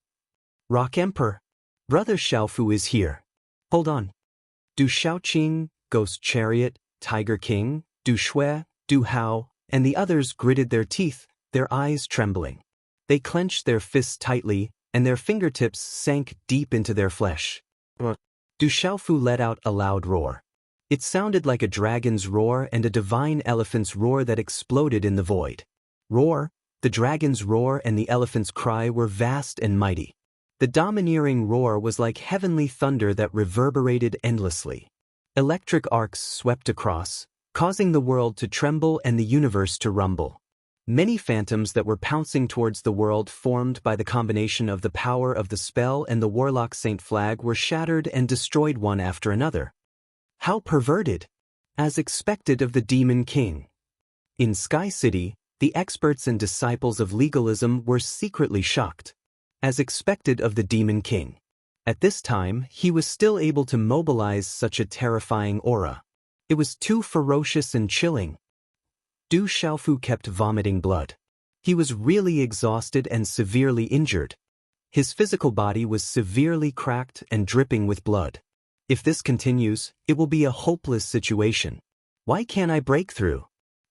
Rock Emperor! Brother Xiaofu is here. Hold on. Du Xiaoqing, Ghost Chariot, Tiger King, Du Shui, Du Hao, and the others gritted their teeth, their eyes trembling. They clenched their fists tightly, and their fingertips sank deep into their flesh. Du Xiaofu let out a loud roar. It sounded like a dragon's roar and a divine elephant's roar that exploded in the void. Roar! The dragon's roar and the elephant's cry were vast and mighty. The domineering roar was like heavenly thunder that reverberated endlessly. Electric arcs swept across, causing the world to tremble and the universe to rumble. Many phantoms that were pouncing towards the world formed by the combination of the power of the spell and the warlock Saint Flag were shattered and destroyed one after another. How perverted! As expected of the Demon King. In Sky City, the experts and disciples of legalism were secretly shocked. As expected of the Demon King. At this time, he was still able to mobilize such a terrifying aura. It was too ferocious and chilling. Du Xiaofu kept vomiting blood. He was really exhausted and severely injured. His physical body was severely cracked and dripping with blood. If this continues, it will be a hopeless situation. Why can't I break through?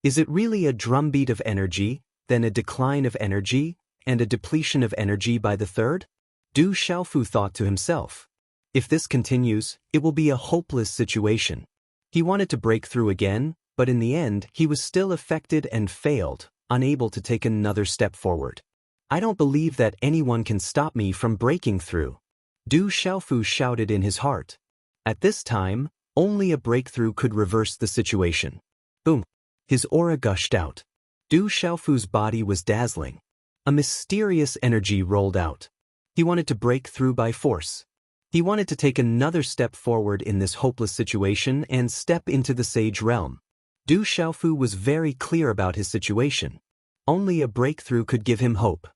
Is it really a drumbeat of energy, then a decline of energy, and a depletion of energy by the third? Du Xiaofu thought to himself. If this continues, it will be a hopeless situation. He wanted to break through again, but in the end, he was still affected and failed, unable to take another step forward. I don't believe that anyone can stop me from breaking through. Du Xiaofu shouted in his heart. At this time, only a breakthrough could reverse the situation. Boom! His aura gushed out. Du Xiaofu's body was dazzling. A mysterious energy rolled out. He wanted to break through by force. He wanted to take another step forward in this hopeless situation and step into the sage realm. Du Xiaofu was very clear about his situation. Only a breakthrough could give him hope.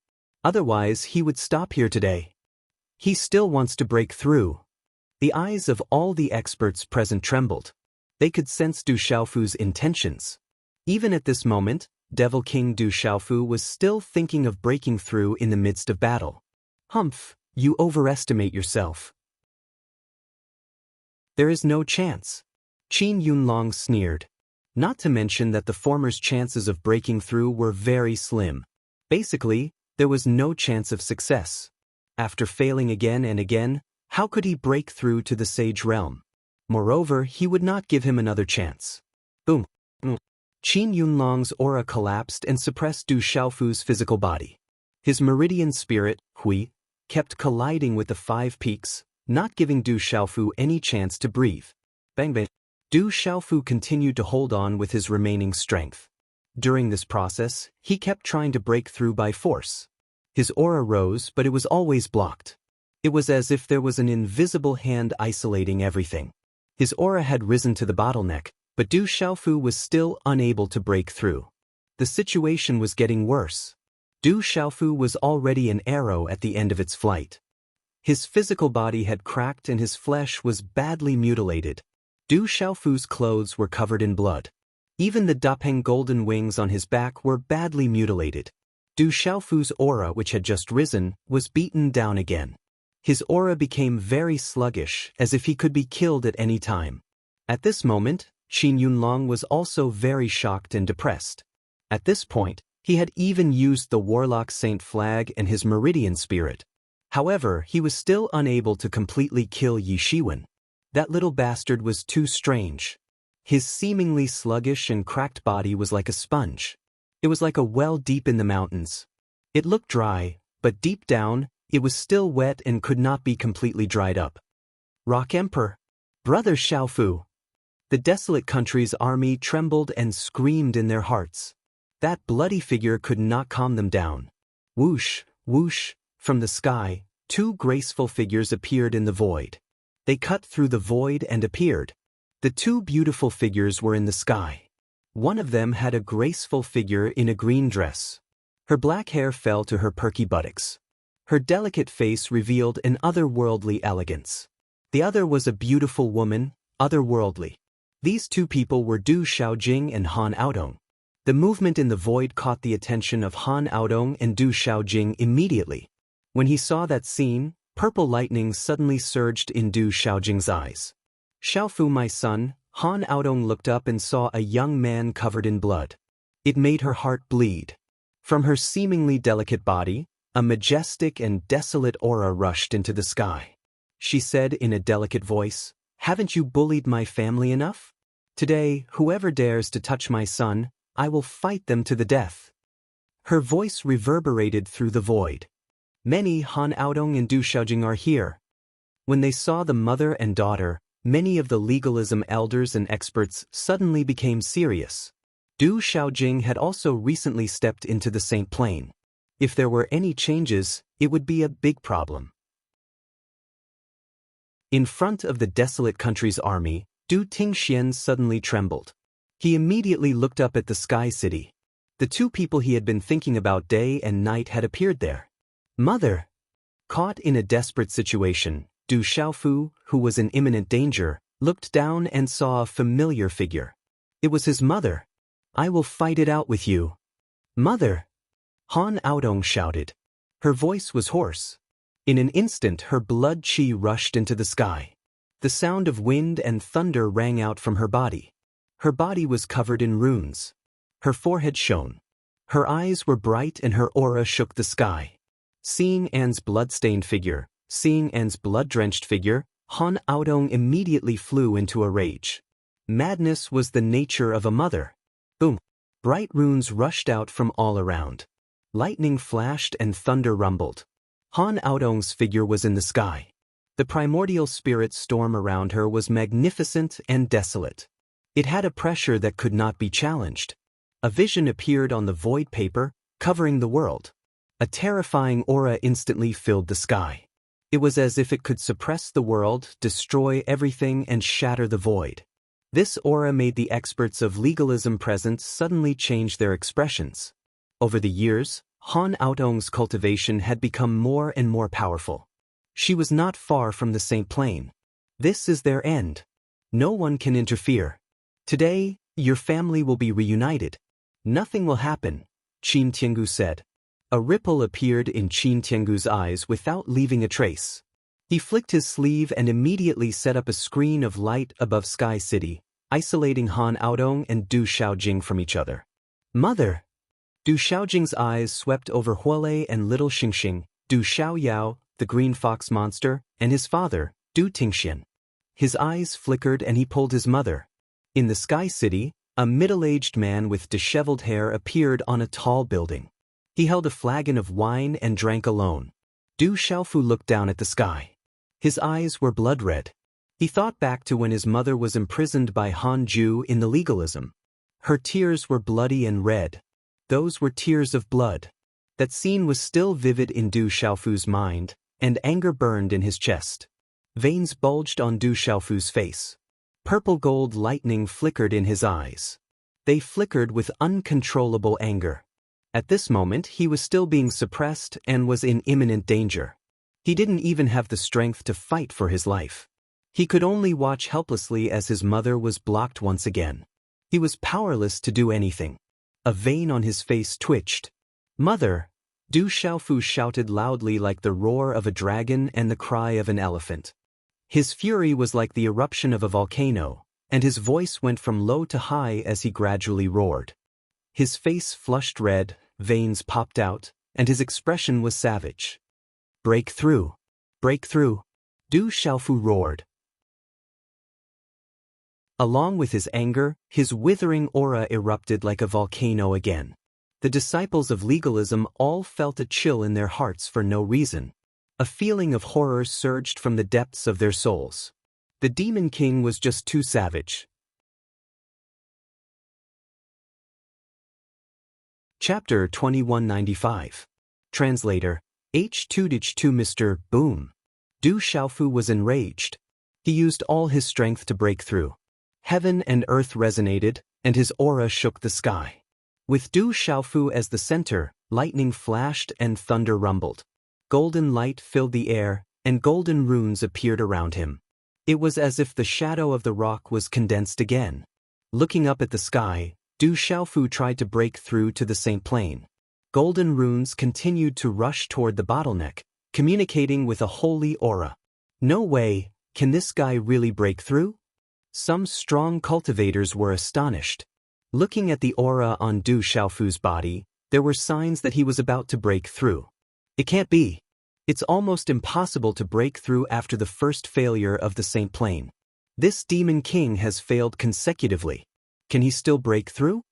Otherwise, he would stop here today. He still wants to break through. The eyes of all the experts present trembled. They could sense Du Xiaofu's intentions. Even at this moment, Devil King Du Xiaofu was still thinking of breaking through in the midst of battle. Humph, you overestimate yourself. There is no chance. Qin Yunlong sneered. Not to mention that the former's chances of breaking through were very slim. Basically, there was no chance of success. After failing again and again, how could he break through to the Sage Realm? Moreover, he would not give him another chance. Boom. Qin Yunlong's aura collapsed and suppressed Du Xiaofu's physical body. His meridian spirit, Hui, kept colliding with the 5 peaks, not giving Du Xiaofu any chance to breathe. Bang bang. Du Xiaofu continued to hold on with his remaining strength. During this process, he kept trying to break through by force. His aura rose, but it was always blocked. It was as if there was an invisible hand isolating everything. His aura had risen to the bottleneck, but Du Xiaofu was still unable to break through. The situation was getting worse. Du Xiaofu was already an arrow at the end of its flight. His physical body had cracked and his flesh was badly mutilated. Du Xiaofu's clothes were covered in blood. Even the Dapeng golden wings on his back were badly mutilated. Du Xiaofu's aura, which had just risen, was beaten down again. His aura became very sluggish, as if he could be killed at any time. At this moment, Qin Yunlong was also very shocked and depressed. At this point, he had even used the Warlock Saint flag and his Meridian spirit. However, he was still unable to completely kill Yi Shiwen. That little bastard was too strange. His seemingly sluggish and cracked body was like a sponge. It was like a well deep in the mountains. It looked dry, but deep down, it was still wet and could not be completely dried up. Rock Emperor! Brother Xiaofu! The desolate country's army trembled and screamed in their hearts. That bloody figure could not calm them down. Whoosh, whoosh, from the sky, 2 graceful figures appeared in the void. They cut through the void and appeared. The 2 beautiful figures were in the sky. One of them had a graceful figure in a green dress. Her black hair fell to her perky buttocks. Her delicate face revealed an otherworldly elegance. The other was a beautiful woman, otherworldly. These 2 people were Du Xiaojing and Han Aodong. The movement in the void caught the attention of Han Aodong and Du Xiaojing immediately. When he saw that scene, purple lightning suddenly surged in Du Xiaojing's eyes. Xiaofu, my son, Han Aodong looked up and saw a young man covered in blood. It made her heart bleed. From her seemingly delicate body, a majestic and desolate aura rushed into the sky. She said in a delicate voice, "Haven't you bullied my family enough? Today, whoever dares to touch my son, I will fight them to the death." Her voice reverberated through the void. Many Han Aodong and Du Xiaojing are here. When they saw the mother and daughter, many of the legalism elders and experts suddenly became serious. Du Xiaojing had also recently stepped into the Saint Plane. If there were any changes, it would be a big problem. In front of the desolate country's army, Du Tingxian suddenly trembled. He immediately looked up at the Sky City. The 2 people he had been thinking about day and night had appeared there. Mother! Caught in a desperate situation, Du Xiaofu, who was in imminent danger, looked down and saw a familiar figure. It was his mother. "I will fight it out with you." "Mother!" Han Aodong shouted. Her voice was hoarse. In an instant her blood qi rushed into the sky. The sound of wind and thunder rang out from her body. Her body was covered in runes. Her forehead shone. Her eyes were bright and her aura shook the sky. Seeing Anne's blood-stained figure, seeing Anne's blood-drenched figure, Han Aodong immediately flew into a rage. Madness was the nature of a mother. Boom! Bright runes rushed out from all around. Lightning flashed and thunder rumbled. Han Aodong's figure was in the sky. The primordial spirit storm around her was magnificent and desolate. It had a pressure that could not be challenged. A vision appeared on the void paper, covering the world. A terrifying aura instantly filled the sky. It was as if it could suppress the world, destroy everything, and shatter the void. This aura made the experts of legalism present suddenly change their expressions. Over the years, Han Aodong's cultivation had become more and more powerful. She was not far from the Saint Plane. This is their end. No one can interfere. Today, your family will be reunited. Nothing will happen, Qin Tiangu said. A ripple appeared in Qin Tiangu's eyes without leaving a trace. He flicked his sleeve and immediately set up a screen of light above Sky City, isolating Han Aodong and Du Xiaojing from each other. Mother! Du Xiaojing's eyes swept over Huolei and little Xingxing, Du Xiaoyao, the green fox monster, and his father, Du Tingxian. His eyes flickered and he pulled his mother. In the Sky City, a middle-aged man with disheveled hair appeared on a tall building. He held a flagon of wine and drank alone. Du Xiaofu looked down at the sky. His eyes were blood-red. He thought back to when his mother was imprisoned by Han Ju in the legalism. Her tears were bloody and red. Those were tears of blood. That scene was still vivid in Du Xiaofu's mind, and anger burned in his chest. Veins bulged on Du Xiaofu's face. Purple-gold lightning flickered in his eyes. They flickered with uncontrollable anger. At this moment he was still being suppressed and was in imminent danger. He didn't even have the strength to fight for his life. He could only watch helplessly as his mother was blocked once again. He was powerless to do anything. A vein on his face twitched. Mother! Du Xiaofu shouted loudly like the roar of a dragon and the cry of an elephant. His fury was like the eruption of a volcano, and his voice went from low to high as he gradually roared. His face flushed red, veins popped out, and his expression was savage. Break through! Break through! Du Xiaofu roared. Along with his anger, his withering aura erupted like a volcano again. The disciples of legalism all felt a chill in their hearts for no reason. A feeling of horror surged from the depths of their souls. The Demon King was just too savage. Chapter 2195. Translator, H2-2 Mr. Boom. Du Xiaofu was enraged. He used all his strength to break through. Heaven and earth resonated, and his aura shook the sky. With Du Xiaofu as the center, lightning flashed and thunder rumbled. Golden light filled the air, and golden runes appeared around him. It was as if the shadow of the rock was condensed again. Looking up at the sky, Du Xiaofu tried to break through to the Saint Plane. Golden runes continued to rush toward the bottleneck, communicating with a holy aura. No way, can this guy really break through? Some strong cultivators were astonished. Looking at the aura on Du Xiaofu's body, there were signs that he was about to break through. It can't be. It's almost impossible to break through after the first failure of the Saint Plane. This Demon King has failed consecutively. Can he still break through?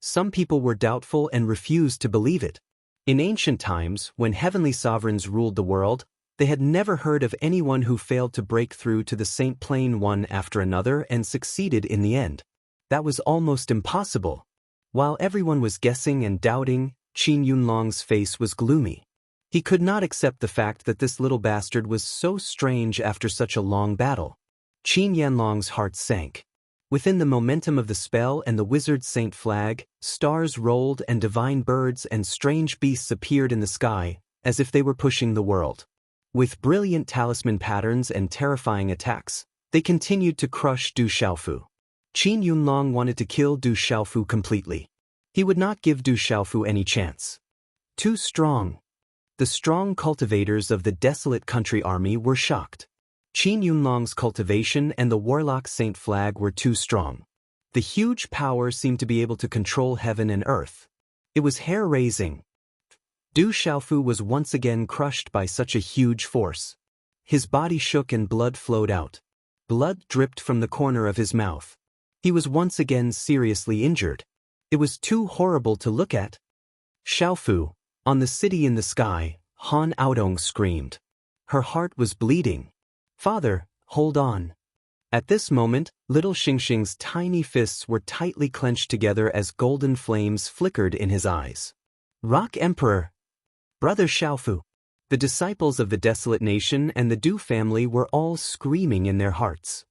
Some people were doubtful and refused to believe it. In ancient times, when heavenly sovereigns ruled the world, they had never heard of anyone who failed to break through to the Saint Plane one after another and succeeded in the end. That was almost impossible. While everyone was guessing and doubting, Qin Yunlong's face was gloomy. He could not accept the fact that this little bastard was so strange after such a long battle. Qin Yanlong's heart sank. Within the momentum of the spell and the wizard's saint flag, stars rolled and divine birds and strange beasts appeared in the sky, as if they were pushing the world. With brilliant talisman patterns and terrifying attacks, they continued to crush Du Xiaofu. Qin Yunlong wanted to kill Du Xiaofu completely. He would not give Du Xiaofu any chance. Too strong. The strong cultivators of the desolate country army were shocked. Qin Yunlong's cultivation and the warlock saint flag were too strong. The huge power seemed to be able to control heaven and earth. It was hair-raising. Du Xiaofu was once again crushed by such a huge force. His body shook and blood flowed out. Blood dripped from the corner of his mouth. He was once again seriously injured. It was too horrible to look at. Xiaofu, on the city in the sky, Han Aodong screamed. Her heart was bleeding. Father, hold on. At this moment, little Xingxing's tiny fists were tightly clenched together as golden flames flickered in his eyes. Rock Emperor! Brother Xiaofu! The disciples of the desolate nation and the Du family were all screaming in their hearts.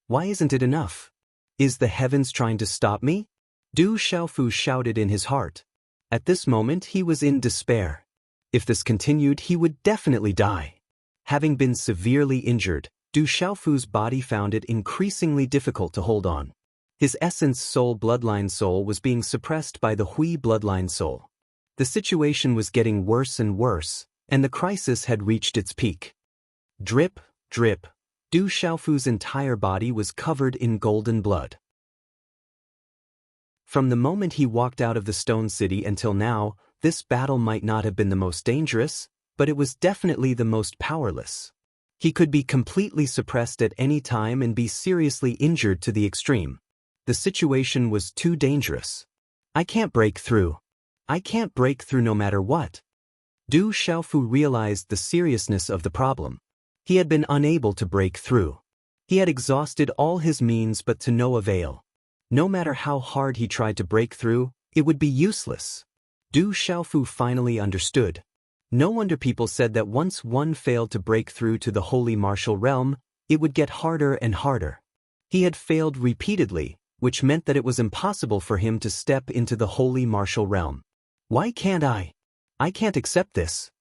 Why isn't it enough? Is the heavens trying to stop me? Du Xiaofu shouted in his heart. At this moment he was in despair. If this continued, he would definitely die. Having been severely injured, Du Xiaofu's body found it increasingly difficult to hold on. His essence soul bloodline soul was being suppressed by the Hui bloodline soul. The situation was getting worse and worse, and the crisis had reached its peak. Drip, drip, Du Xiaofu's entire body was covered in golden blood. From the moment he walked out of the Stone City until now, this battle might not have been the most dangerous, but it was definitely the most powerless. He could be completely suppressed at any time and be seriously injured to the extreme. The situation was too dangerous. I can't break through. I can't break through no matter what. Du Xiaofu realized the seriousness of the problem. He had been unable to break through. He had exhausted all his means but to no avail. No matter how hard he tried to break through, it would be useless. Du Xiaofu finally understood. No wonder people said that once one failed to break through to the holy martial realm, it would get harder and harder. He had failed repeatedly, which meant that it was impossible for him to step into the holy martial realm. Why can't I? I can't accept this.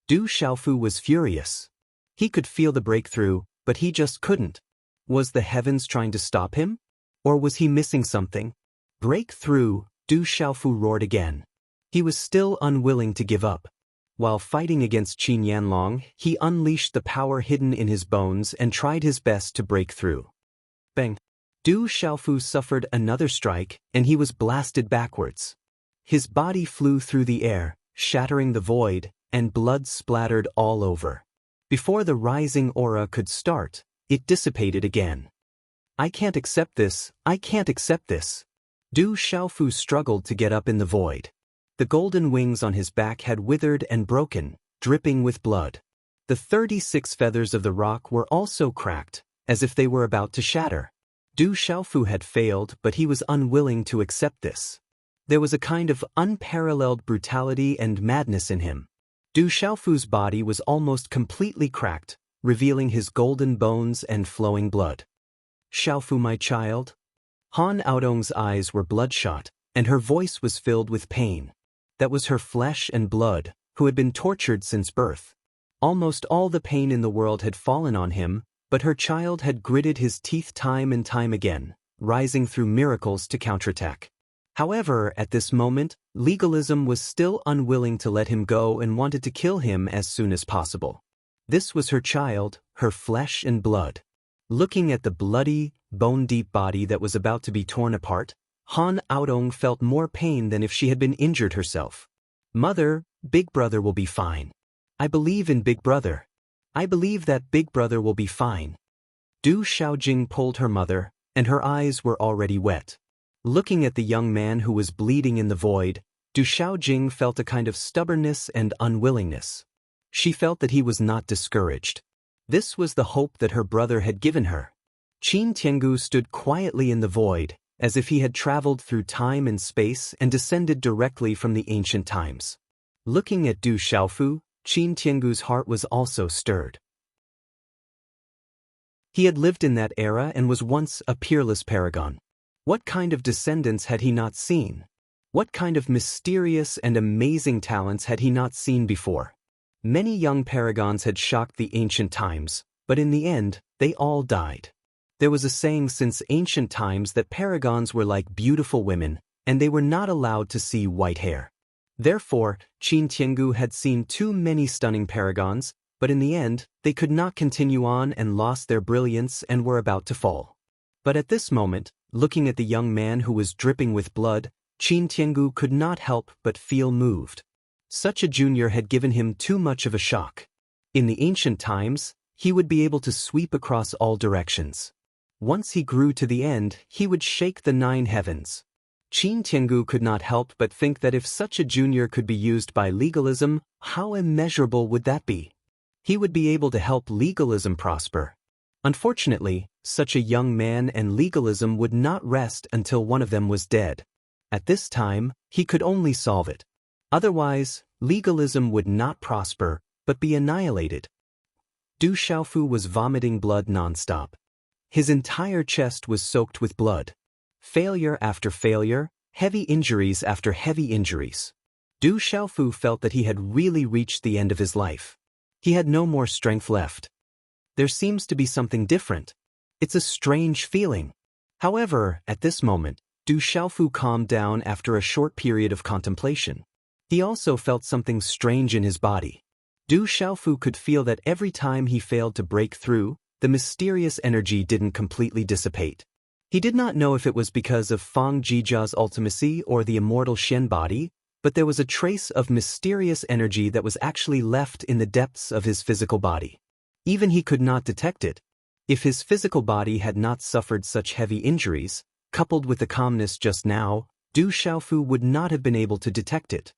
Du Xiaofu was furious. He could feel the breakthrough, but he just couldn't. Was the heavens trying to stop him? Or was he missing something? Break through, Du Xiaofu roared again. He was still unwilling to give up. While fighting against Qin Yanlong, he unleashed the power hidden in his bones and tried his best to break through. Bang! Du Xiaofu suffered another strike, and he was blasted backwards. His body flew through the air, shattering the void, and blood splattered all over. Before the rising aura could start, it dissipated again. I can't accept this, I can't accept this. Du Xiaofu struggled to get up in the void. The golden wings on his back had withered and broken, dripping with blood. The 36 feathers of the rock were also cracked, as if they were about to shatter. Du Xiaofu had failed, but he was unwilling to accept this. There was a kind of unparalleled brutality and madness in him. Du Xiaofu's body was almost completely cracked, revealing his golden bones and flowing blood. Xiaofu, my child? Han Aodong's eyes were bloodshot, and her voice was filled with pain. That was her flesh and blood, who had been tortured since birth. Almost all the pain in the world had fallen on him, but her child had gritted his teeth time and time again, rising through miracles to counterattack. However, at this moment, legalism was still unwilling to let him go and wanted to kill him as soon as possible. This was her child, her flesh and blood. Looking at the bloody, bone-deep body that was about to be torn apart, Han Aodong felt more pain than if she had been injured herself. Mother, Big Brother will be fine. I believe in Big Brother. I believe that Big Brother will be fine. Du Xiaojing pulled her mother, and her eyes were already wet. Looking at the young man who was bleeding in the void, Du Xiaojing felt a kind of stubbornness and unwillingness. She felt that he was not discouraged. This was the hope that her brother had given her. Qin Tiangu stood quietly in the void, as if he had traveled through time and space and descended directly from the ancient times. Looking at Du Xiaofu, Qin Tiangu's heart was also stirred. He had lived in that era and was once a peerless paragon. What kind of descendants had he not seen? What kind of mysterious and amazing talents had he not seen before? Many young paragons had shocked the ancient times, but in the end, they all died. There was a saying since ancient times that paragons were like beautiful women, and they were not allowed to see white hair. Therefore, Qin Tiangu had seen too many stunning paragons, but in the end, they could not continue on and lost their brilliance and were about to fall. But at this moment, looking at the young man who was dripping with blood, Qin Tiangu could not help but feel moved. Such a junior had given him too much of a shock. In the ancient times, he would be able to sweep across all directions. Once he grew to the end, he would shake the 9 heavens. Qin Tiangu could not help but think that if such a junior could be used by legalism, how immeasurable would that be? He would be able to help legalism prosper. Unfortunately, such a young man and legalism would not rest until one of them was dead. At this time, he could only solve it. Otherwise, legalism would not prosper, but be annihilated. Du Xiaofu was vomiting blood non-stop. His entire chest was soaked with blood. Failure after failure, heavy injuries after heavy injuries. Du Xiaofu felt that he had really reached the end of his life. He had no more strength left. There seems to be something different. It's a strange feeling. However, at this moment, Du Xiaofu calmed down after a short period of contemplation. He also felt something strange in his body. Du Xiaofu could feel that every time he failed to break through, the mysterious energy didn't completely dissipate. He did not know if it was because of Fang Jijia's ultimacy or the immortal Shen body, but there was a trace of mysterious energy that was actually left in the depths of his physical body. Even he could not detect it. If his physical body had not suffered such heavy injuries, coupled with the calmness just now, Du Xiaofu would not have been able to detect it.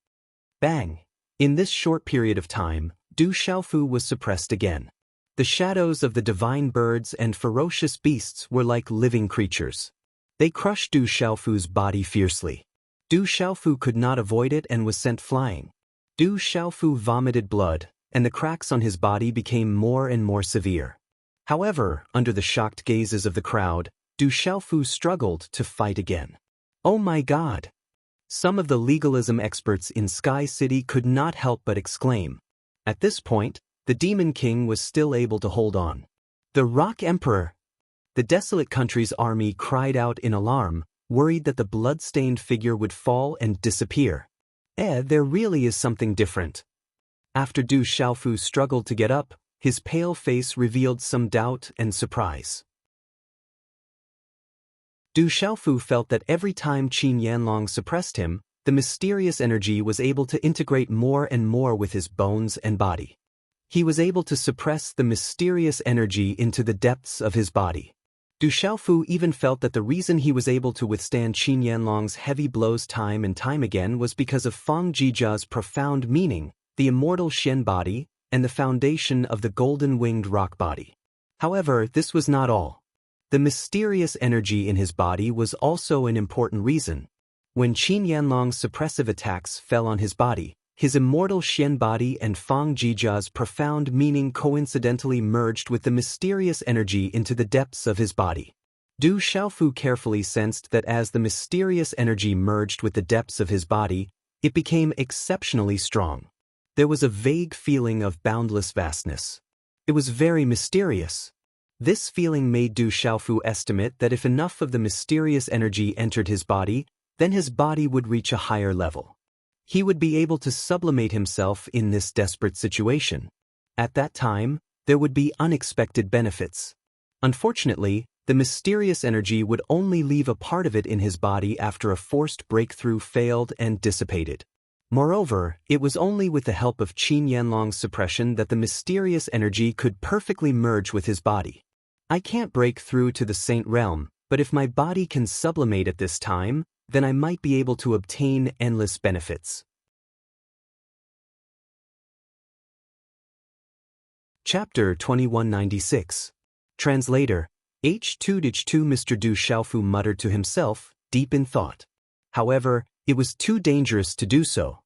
Bang! In this short period of time, Du Xiaofu was suppressed again. The shadows of the divine birds and ferocious beasts were like living creatures. They crushed Du Xiaofu's body fiercely. Du Xiaofu could not avoid it and was sent flying. Du Xiaofu vomited blood, and the cracks on his body became more and more severe. However, under the shocked gazes of the crowd, Du Xiaofu struggled to fight again. Oh my God! Some of the legalism experts in Sky City could not help but exclaim. At this point, the Demon King was still able to hold on. The Rock Emperor! The desolate country's army cried out in alarm, worried that the blood-stained figure would fall and disappear. There really is something different. After Du Xiaofu struggled to get up, his pale face revealed some doubt and surprise. Du Xiaofu felt that every time Qin Yanlong suppressed him, the mysterious energy was able to integrate more and more with his bones and body. He was able to suppress the mysterious energy into the depths of his body. Du Xiaofu even felt that the reason he was able to withstand Qin Yanlong's heavy blows time and time again was because of Fang Jijia's profound meaning, the immortal Shen body, and the foundation of the golden-winged rock body. However, this was not all. The mysterious energy in his body was also an important reason. When Qin Yanlong's suppressive attacks fell on his body, his immortal Shen body and Fang Jijia's profound meaning coincidentally merged with the mysterious energy into the depths of his body. Du Xiaofu carefully sensed that as the mysterious energy merged with the depths of his body, it became exceptionally strong. There was a vague feeling of boundless vastness. It was very mysterious. This feeling made Du Xiaofu estimate that if enough of the mysterious energy entered his body, then his body would reach a higher level. He would be able to sublimate himself in this desperate situation. At that time, there would be unexpected benefits. Unfortunately, the mysterious energy would only leave a part of it in his body after a forced breakthrough failed and dissipated. Moreover, it was only with the help of Qin Yanlong's suppression that the mysterious energy could perfectly merge with his body. I can't break through to the Saint Realm, but if my body can sublimate at this time, then I might be able to obtain endless benefits. Chapter 2196. Translator. H2-2 Mr. Du Xiaofu muttered to himself, deep in thought. However, it was too dangerous to do so.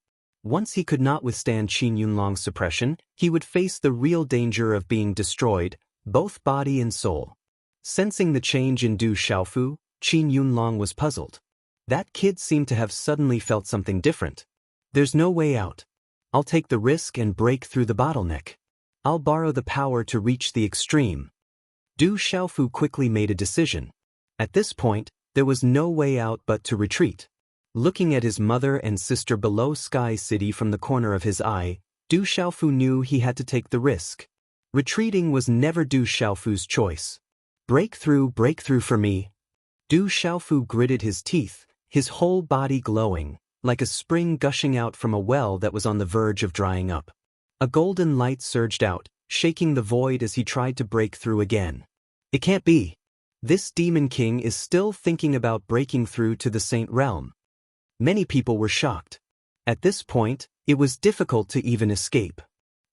Once he could not withstand Qin Yunlong's suppression, he would face the real danger of being destroyed, both body and soul. Sensing the change in Du Xiaofu, Qin Yunlong was puzzled. That kid seemed to have suddenly felt something different. There's no way out. I'll take the risk and break through the bottleneck. I'll borrow the power to reach the extreme. Du Xiaofu quickly made a decision. At this point, there was no way out but to retreat. Looking at his mother and sister below Sky City from the corner of his eye, Du Xiaofu knew he had to take the risk. Retreating was never Du Xiaofu's choice. Breakthrough for me. Du Xiaofu gritted his teeth, his whole body glowing, like a spring gushing out from a well that was on the verge of drying up. A golden light surged out, shaking the void as he tried to break through again. It can't be. This Demon King is still thinking about breaking through to the Saint Realm. Many people were shocked. At this point, it was difficult to even escape.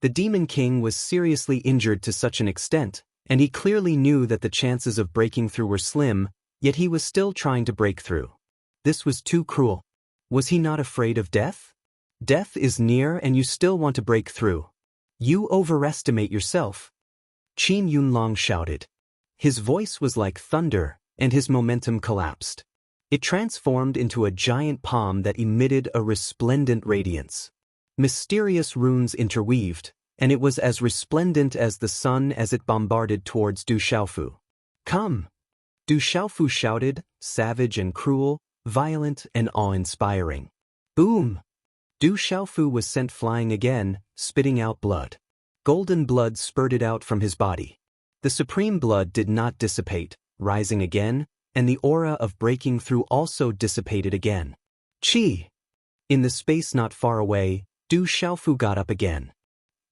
The Demon King was seriously injured to such an extent, and he clearly knew that the chances of breaking through were slim, yet he was still trying to break through. This was too cruel. Was he not afraid of death? Death is near and you still want to break through. You overestimate yourself. Qin Yunlong shouted. His voice was like thunder, and his momentum collapsed. It transformed into a giant palm that emitted a resplendent radiance. Mysterious runes interweaved, and it was as resplendent as the sun as it bombarded towards Du Xiaofu. "Come!" Du Xiaofu shouted, savage and cruel, violent and awe-inspiring. Boom! Du Xiaofu was sent flying again, spitting out blood. Golden blood spurted out from his body. The supreme blood did not dissipate, rising again, and the aura of breaking through also dissipated again. Qi! In the space not far away, Du Xiaofu got up again.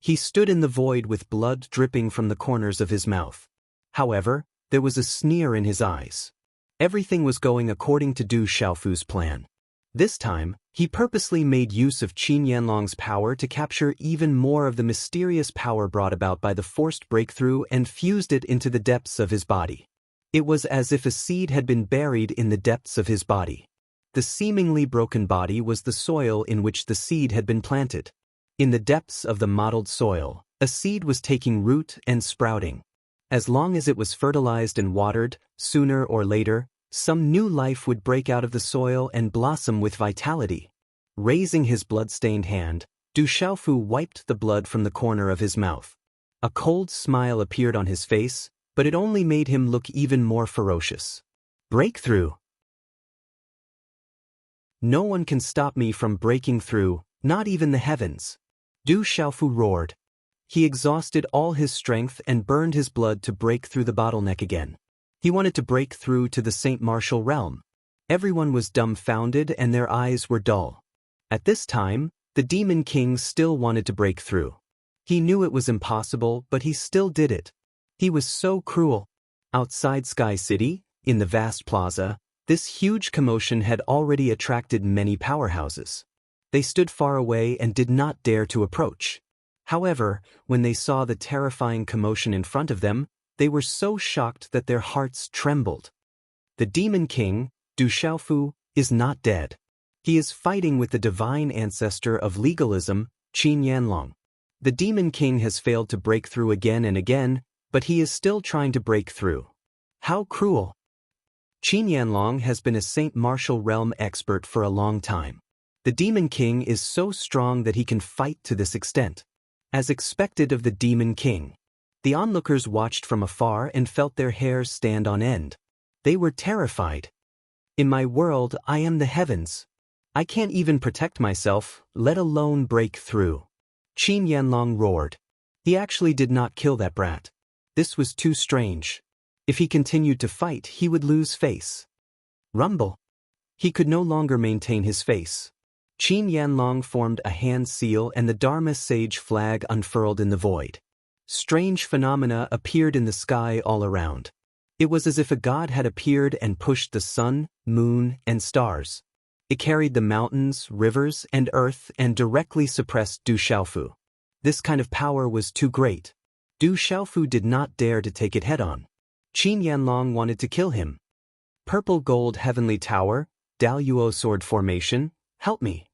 He stood in the void with blood dripping from the corners of his mouth. However, there was a sneer in his eyes. Everything was going according to Du Xiaofu's plan. This time, he purposely made use of Qin Yanlong's power to capture even more of the mysterious power brought about by the forced breakthrough and fused it into the depths of his body. It was as if a seed had been buried in the depths of his body. The seemingly broken body was the soil in which the seed had been planted. In the depths of the mottled soil, a seed was taking root and sprouting. As long as it was fertilized and watered, sooner or later, some new life would break out of the soil and blossom with vitality. Raising his blood-stained hand, Du Xiaofu wiped the blood from the corner of his mouth. A cold smile appeared on his face, but it only made him look even more ferocious. Breakthrough! No one can stop me from breaking through, not even the heavens. Du Xiaofu roared. He exhausted all his strength and burned his blood to break through the bottleneck again. He wanted to break through to the Saint Martial realm. Everyone was dumbfounded and their eyes were dull. At this time, the Demon King still wanted to break through. He knew it was impossible, but he still did it. He was so cruel. Outside Sky City, in the vast plaza, this huge commotion had already attracted many powerhouses. They stood far away and did not dare to approach. However, when they saw the terrifying commotion in front of them, they were so shocked that their hearts trembled. The Demon King, Du Xiaofu, is not dead. He is fighting with the divine ancestor of legalism, Qin Yanlong. The Demon King has failed to break through again and again, but he is still trying to break through. How cruel! Qin Yanlong has been a Saint Martial realm expert for a long time. The Demon King is so strong that he can fight to this extent. As expected of the Demon King, the onlookers watched from afar and felt their hairs stand on end. They were terrified. In my world, I am the heavens. I can't even protect myself, let alone break through. Qin Yanlong roared. He actually did not kill that brat. This was too strange. If he continued to fight, he would lose face. Rumble. He could no longer maintain his face. Qin Yanlong formed a hand seal and the Dharma sage flag unfurled in the void. Strange phenomena appeared in the sky all around. It was as if a god had appeared and pushed the sun, moon, and stars. It carried the mountains, rivers, and earth and directly suppressed Du Xiaofu. This kind of power was too great. Du Xiaofu did not dare to take it head-on. Qin Yanlong wanted to kill him. Purple Gold Heavenly Tower, Daluo Sword Formation, help me.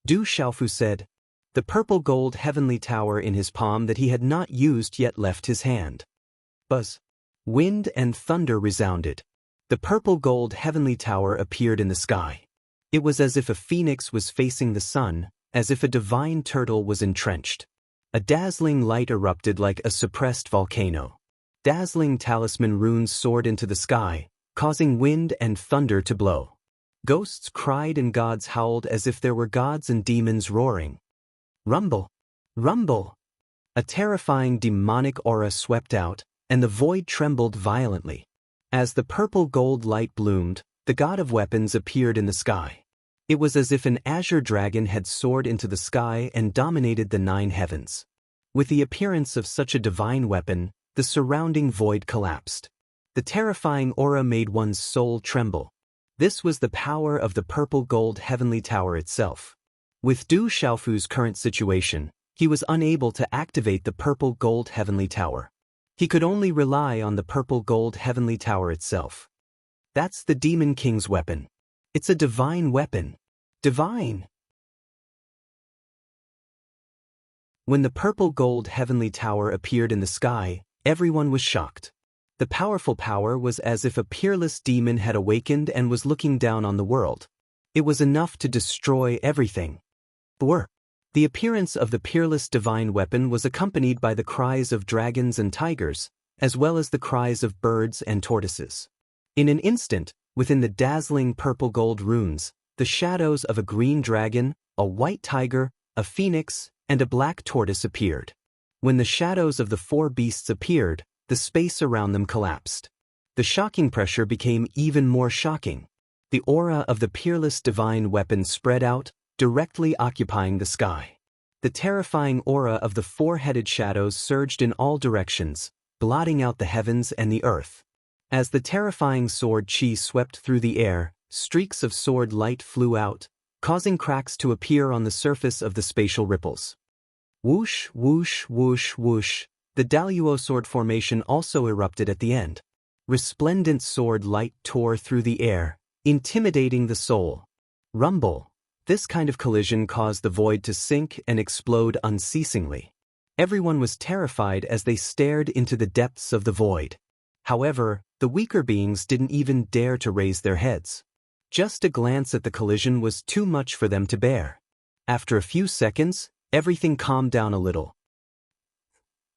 Du Xiaofu said. The purple gold heavenly tower in his palm that he had not used yet left his hand. Buzz. Wind and thunder resounded. The purple gold heavenly tower appeared in the sky. It was as if a phoenix was facing the sun, as if a divine turtle was entrenched. A dazzling light erupted like a suppressed volcano. Dazzling talisman runes soared into the sky, causing wind and thunder to blow. Ghosts cried and gods howled as if there were gods and demons roaring. Rumble! Rumble! A terrifying demonic aura swept out, and the void trembled violently. As the purple gold light bloomed, the god of weapons appeared in the sky. It was as if an azure dragon had soared into the sky and dominated the 9 heavens. With the appearance of such a divine weapon, the surrounding void collapsed. The terrifying aura made one's soul tremble. This was the power of the purple gold heavenly tower itself. With Du Xiaofu's current situation, he was unable to activate the purple gold heavenly tower. He could only rely on the purple gold heavenly tower itself. That's the Demon King's weapon. It's a divine weapon. Divine! When the purple gold heavenly tower appeared in the sky, everyone was shocked. The powerful power was as if a peerless demon had awakened and was looking down on the world. It was enough to destroy everything. The appearance of the peerless divine weapon was accompanied by the cries of dragons and tigers, as well as the cries of birds and tortoises. In an instant, within the dazzling purple-gold runes, the shadows of a green dragon, a white tiger, a phoenix, and a black tortoise appeared. When the shadows of the four beasts appeared, the space around them collapsed. The shocking pressure became even more shocking. The aura of the peerless divine weapon spread out, directly occupying the sky. The terrifying aura of the four-headed shadows surged in all directions, blotting out the heavens and the earth. As the terrifying sword chi swept through the air, streaks of sword light flew out, causing cracks to appear on the surface of the spatial ripples. Whoosh, whoosh, whoosh, whoosh. The Daluo sword formation also erupted at the end. Resplendent sword light tore through the air, intimidating the soul. Rumble. This kind of collision caused the void to sink and explode unceasingly. Everyone was terrified as they stared into the depths of the void. However, the weaker beings didn't even dare to raise their heads. Just a glance at the collision was too much for them to bear. After a few seconds, everything calmed down a little.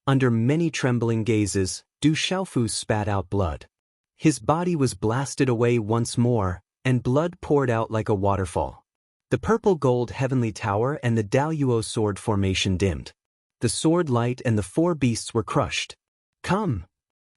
Under many trembling gazes, Du Xiaofu spat out blood. His body was blasted away once more, and blood poured out like a waterfall. The purple-gold heavenly tower and the Daluo sword formation dimmed. The sword light and the four beasts were crushed. Come!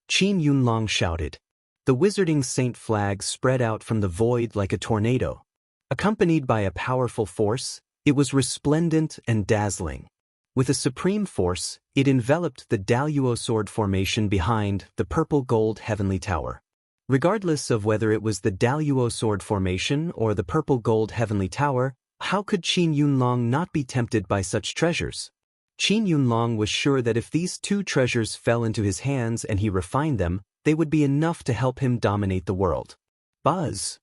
Qin Yunlong shouted. The wizarding saint flag spread out from the void like a tornado. Accompanied by a powerful force, it was resplendent and dazzling. With a supreme force, it enveloped the Daluo sword formation behind the purple-gold heavenly tower. Regardless of whether it was the Daluo sword formation or the purple-gold heavenly tower, how could Qin Yunlong not be tempted by such treasures? Qin Yunlong was sure that if these two treasures fell into his hands and he refined them, they would be enough to help him dominate the world. Buzz!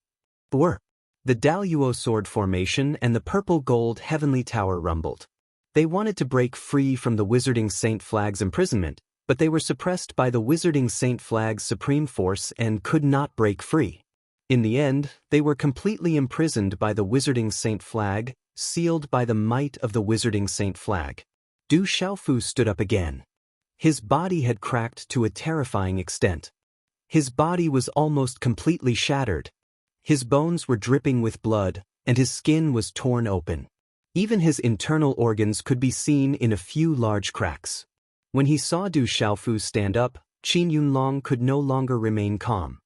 The Daluo sword formation and the purple-gold heavenly tower rumbled. They wanted to break free from the wizarding saint flag's imprisonment, but they were suppressed by the wizarding saint flag's supreme force and could not break free. In the end, they were completely imprisoned by the wizarding saint flag, sealed by the might of the wizarding saint flag. Du Xiaofu stood up again. His body had cracked to a terrifying extent. His body was almost completely shattered. His bones were dripping with blood, and his skin was torn open. Even his internal organs could be seen in a few large cracks. When he saw Du Xiaofu stand up, Qin Yunlong could no longer remain calm.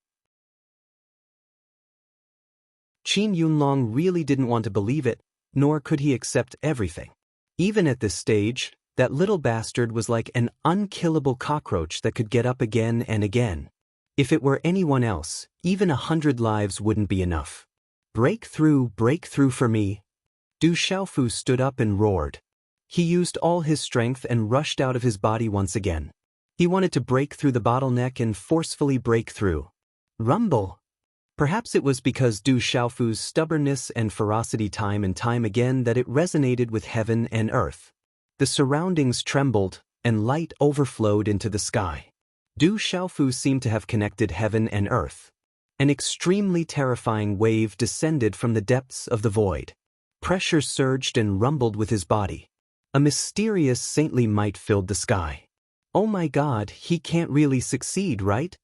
Qin Yunlong really didn't want to believe it, nor could he accept everything. Even at this stage, that little bastard was like an unkillable cockroach that could get up again and again. If it were anyone else, even 100 lives wouldn't be enough. Break through for me. Du Xiaofu stood up and roared. He used all his strength and rushed out of his body once again. He wanted to break through the bottleneck and forcefully break through. Rumble! Perhaps it was because Du Xiaofu's stubbornness and ferocity time and time again that it resonated with heaven and earth. The surroundings trembled, and light overflowed into the sky. Du Xiaofu seemed to have connected heaven and earth. An extremely terrifying wave descended from the depths of the void. Pressure surged and rumbled with his body. A mysterious saintly might filled the sky. Oh my God, he can't really succeed, right?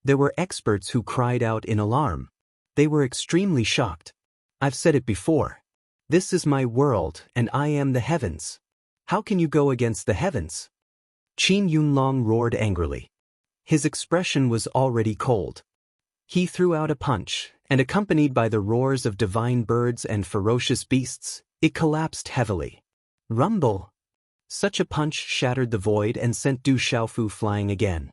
There were experts who cried out in alarm. They were extremely shocked. I've said it before. This is my world, and I am the heavens. How can you go against the heavens? Qin Yunlong roared angrily. His expression was already cold. He threw out a punch, and accompanied by the roars of divine birds and ferocious beasts, it collapsed heavily. Rumble! Such a punch shattered the void and sent Du Xiaofu flying again.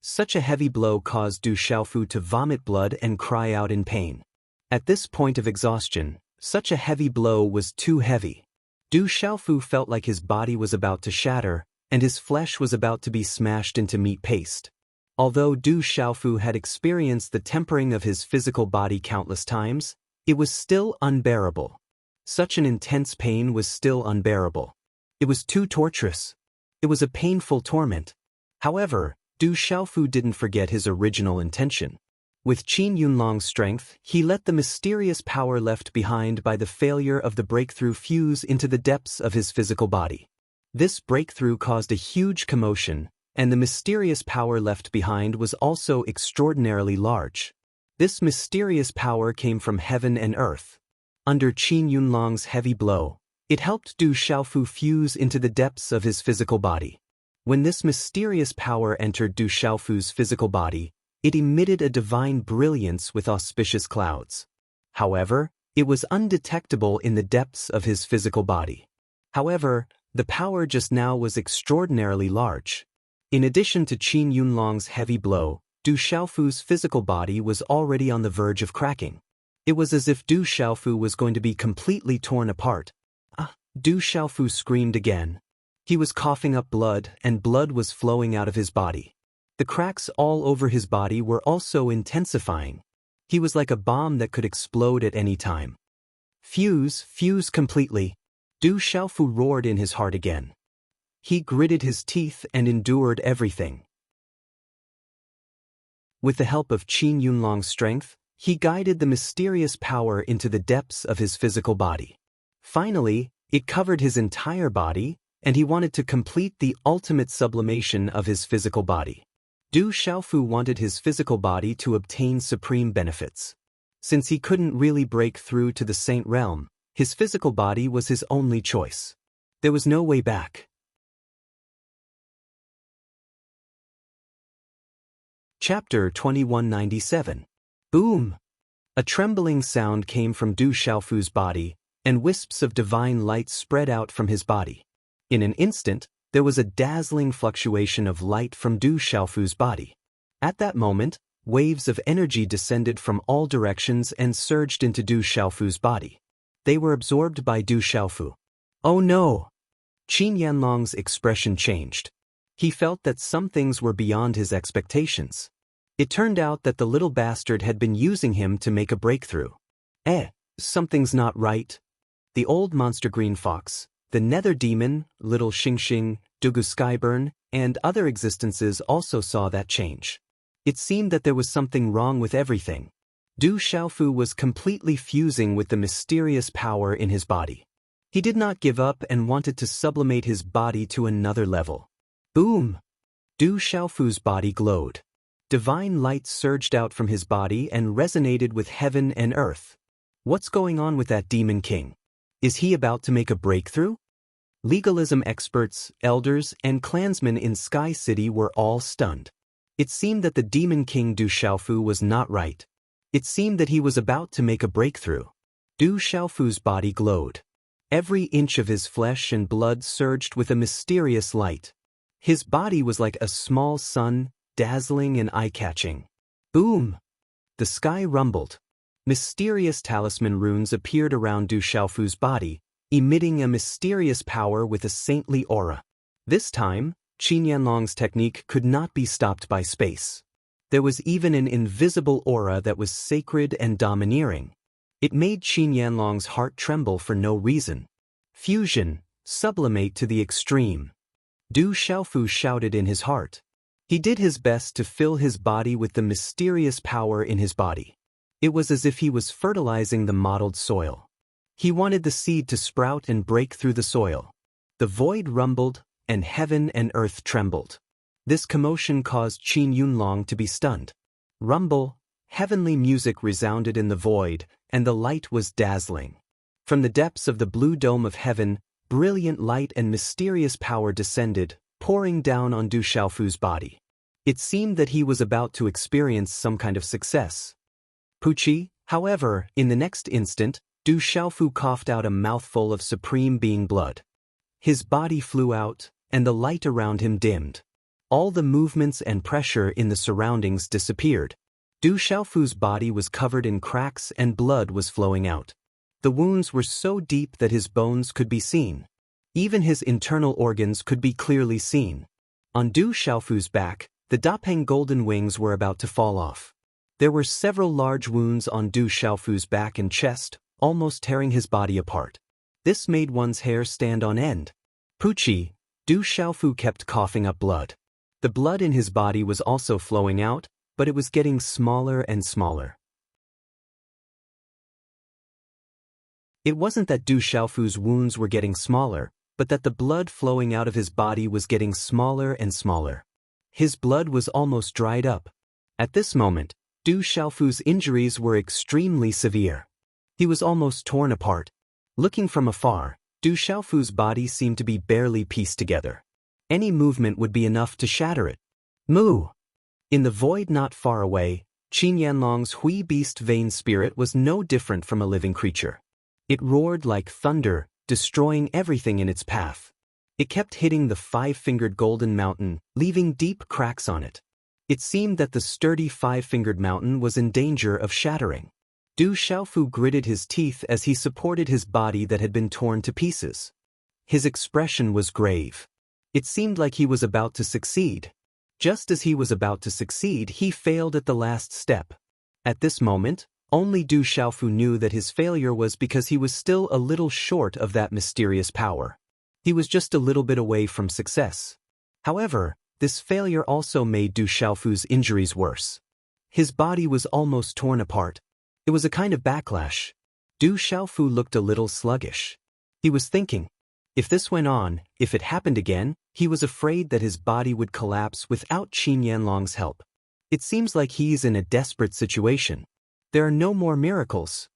Such a heavy blow caused Du Xiaofu to vomit blood and cry out in pain. At this point of exhaustion, such a heavy blow was too heavy. Du Xiaofu felt like his body was about to shatter, and his flesh was about to be smashed into meat paste. Although Du Xiaofu had experienced the tempering of his physical body countless times, it was still unbearable. Such an intense pain was still unbearable. It was too torturous. It was a painful torment. However, Du Xiaofu didn't forget his original intention. With Qin Yunlong's strength, he let the mysterious power left behind by the failure of the breakthrough fuse into the depths of his physical body. This breakthrough caused a huge commotion, and the mysterious power left behind was also extraordinarily large. This mysterious power came from heaven and earth. Under Qin Yunlong's heavy blow, it helped Du Xiaofu fuse into the depths of his physical body. When this mysterious power entered Du Xiaofu's physical body, it emitted a divine brilliance with auspicious clouds. However, it was undetectable in the depths of his physical body. However, the power just now was extraordinarily large. In addition to Qin Yunlong's heavy blow, Du Xiaofu's physical body was already on the verge of cracking. It was as if Du Xiaofu was going to be completely torn apart. Du Xiaofu screamed again. He was coughing up blood, and blood was flowing out of his body. The cracks all over his body were also intensifying. He was like a bomb that could explode at any time. Fuse completely. Du Xiaofu roared in his heart again. He gritted his teeth and endured everything. With the help of Qin Yunlong's strength, he guided the mysterious power into the depths of his physical body. Finally, it covered his entire body, and he wanted to complete the ultimate sublimation of his physical body. Du Xiaofu wanted his physical body to obtain supreme benefits. Since he couldn't really break through to the Saint Realm, his physical body was his only choice. There was no way back. Chapter 2197. Boom! A trembling sound came from Du Xiaofu's body, and wisps of divine light spread out from his body. In an instant, there was a dazzling fluctuation of light from Du Xiaofu's body. At that moment, waves of energy descended from all directions and surged into Du Xiaofu's body. They were absorbed by Du Xiaofu. Oh no! Qin Yanlong's expression changed. He felt that some things were beyond his expectations. It turned out that the little bastard had been using him to make a breakthrough. Something's not right. The old monster green fox, the nether demon, little Xingxing, Dugu Skyburn, and other existences also saw that change. It seemed that there was something wrong with everything. Du Xiaofu was completely fusing with the mysterious power in his body. He did not give up and wanted to sublimate his body to another level. Boom! Du Xiaofu's body glowed. Divine light surged out from his body and resonated with heaven and earth. What's going on with that demon king? Is he about to make a breakthrough? Legalism experts, elders, and clansmen in Sky City were all stunned. It seemed that the demon king Du Xiaofu was not right. It seemed that he was about to make a breakthrough. Du Xiaofu's body glowed. Every inch of his flesh and blood surged with a mysterious light. His body was like a small sun, dazzling and eye-catching. Boom! The sky rumbled. Mysterious talisman runes appeared around Du Xiaofu's body, emitting a mysterious power with a saintly aura. This time, Qin Yanlong's technique could not be stopped by space. There was even an invisible aura that was sacred and domineering. It made Qin Yanlong's heart tremble for no reason. Fusion, sublimate to the extreme. Du Xiaofu shouted in his heart. He did his best to fill his body with the mysterious power in his body. It was as if he was fertilizing the mottled soil. He wanted the seed to sprout and break through the soil. The void rumbled, and heaven and earth trembled. This commotion caused Qin Yunlong to be stunned. Rumble, heavenly music resounded in the void, and the light was dazzling. From the depths of the blue dome of heaven, brilliant light and mysterious power descended, pouring down on Du Xiaofu's body. It seemed that he was about to experience some kind of success. Pucci, however, in the next instant, Du Xiaofu coughed out a mouthful of supreme being blood. His body flew out, and the light around him dimmed. All the movements and pressure in the surroundings disappeared. Du Xiaofu's body was covered in cracks and blood was flowing out. The wounds were so deep that his bones could be seen. Even his internal organs could be clearly seen. On Du Xiaofu's back, the Dapeng golden wings were about to fall off. There were several large wounds on Du Xiaofu's back and chest, almost tearing his body apart. This made one's hair stand on end. Pucci, Du Xiaofu kept coughing up blood. The blood in his body was also flowing out, but it was getting smaller and smaller. It wasn't that Du Xiaofu's wounds were getting smaller, but that the blood flowing out of his body was getting smaller and smaller. His blood was almost dried up. At this moment, Du Xiaofu's injuries were extremely severe. He was almost torn apart. Looking from afar, Du Xiaofu's body seemed to be barely pieced together. Any movement would be enough to shatter it. Moo! In the void not far away, Qin Yanlong's Hui beast vein spirit was no different from a living creature. It roared like thunder, destroying everything in its path. It kept hitting the five-fingered golden mountain, leaving deep cracks on it. It seemed that the sturdy five-fingered mountain was in danger of shattering. Du Xiaofu gritted his teeth as he supported his body that had been torn to pieces. His expression was grave. It seemed like he was about to succeed. Just as he was about to succeed, he failed at the last step. At this moment, only Du Xiaofu knew that his failure was because he was still a little short of that mysterious power. He was just a little bit away from success. However, this failure also made Du Xiaofu's injuries worse. His body was almost torn apart. It was a kind of backlash. Du Xiaofu looked a little sluggish. He was thinking, if this went on, if it happened again, he was afraid that his body would collapse without Qin Yanlong's help. It seems like he's in a desperate situation. There are no more miracles.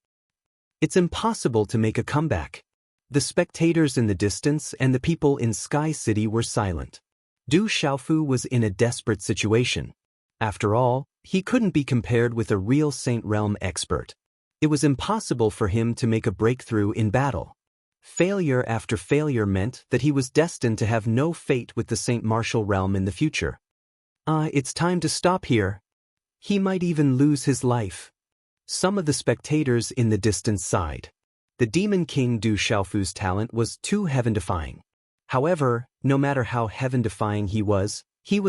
It's impossible to make a comeback. The spectators in the distance and the people in Sky City were silent. Du Xiaofu was in a desperate situation. After all, he couldn't be compared with a real Saint Realm expert. It was impossible for him to make a breakthrough in battle. Failure after failure meant that he was destined to have no fate with the Saint Martial Realm in the future. It's time to stop here. He might even lose his life. Some of the spectators in the distance sighed. The Demon King Du Xiaofu's talent was too heaven-defying. However, no matter how heaven-defying he was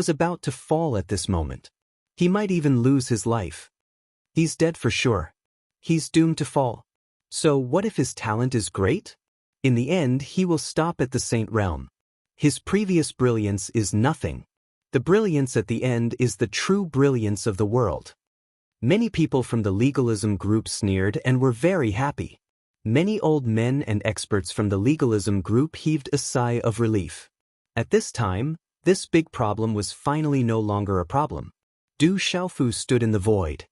about to fall at this moment. He might even lose his life. He's dead for sure. He's doomed to fall. So what if his talent is great? In the end, he will stop at the Saint Realm. His previous brilliance is nothing. The brilliance at the end is the true brilliance of the world. Many people from the legalism group sneered and were very happy. Many old men and experts from the legalism group heaved a sigh of relief. At this time, this big problem was finally no longer a problem. Du Xiaofu stood in the void.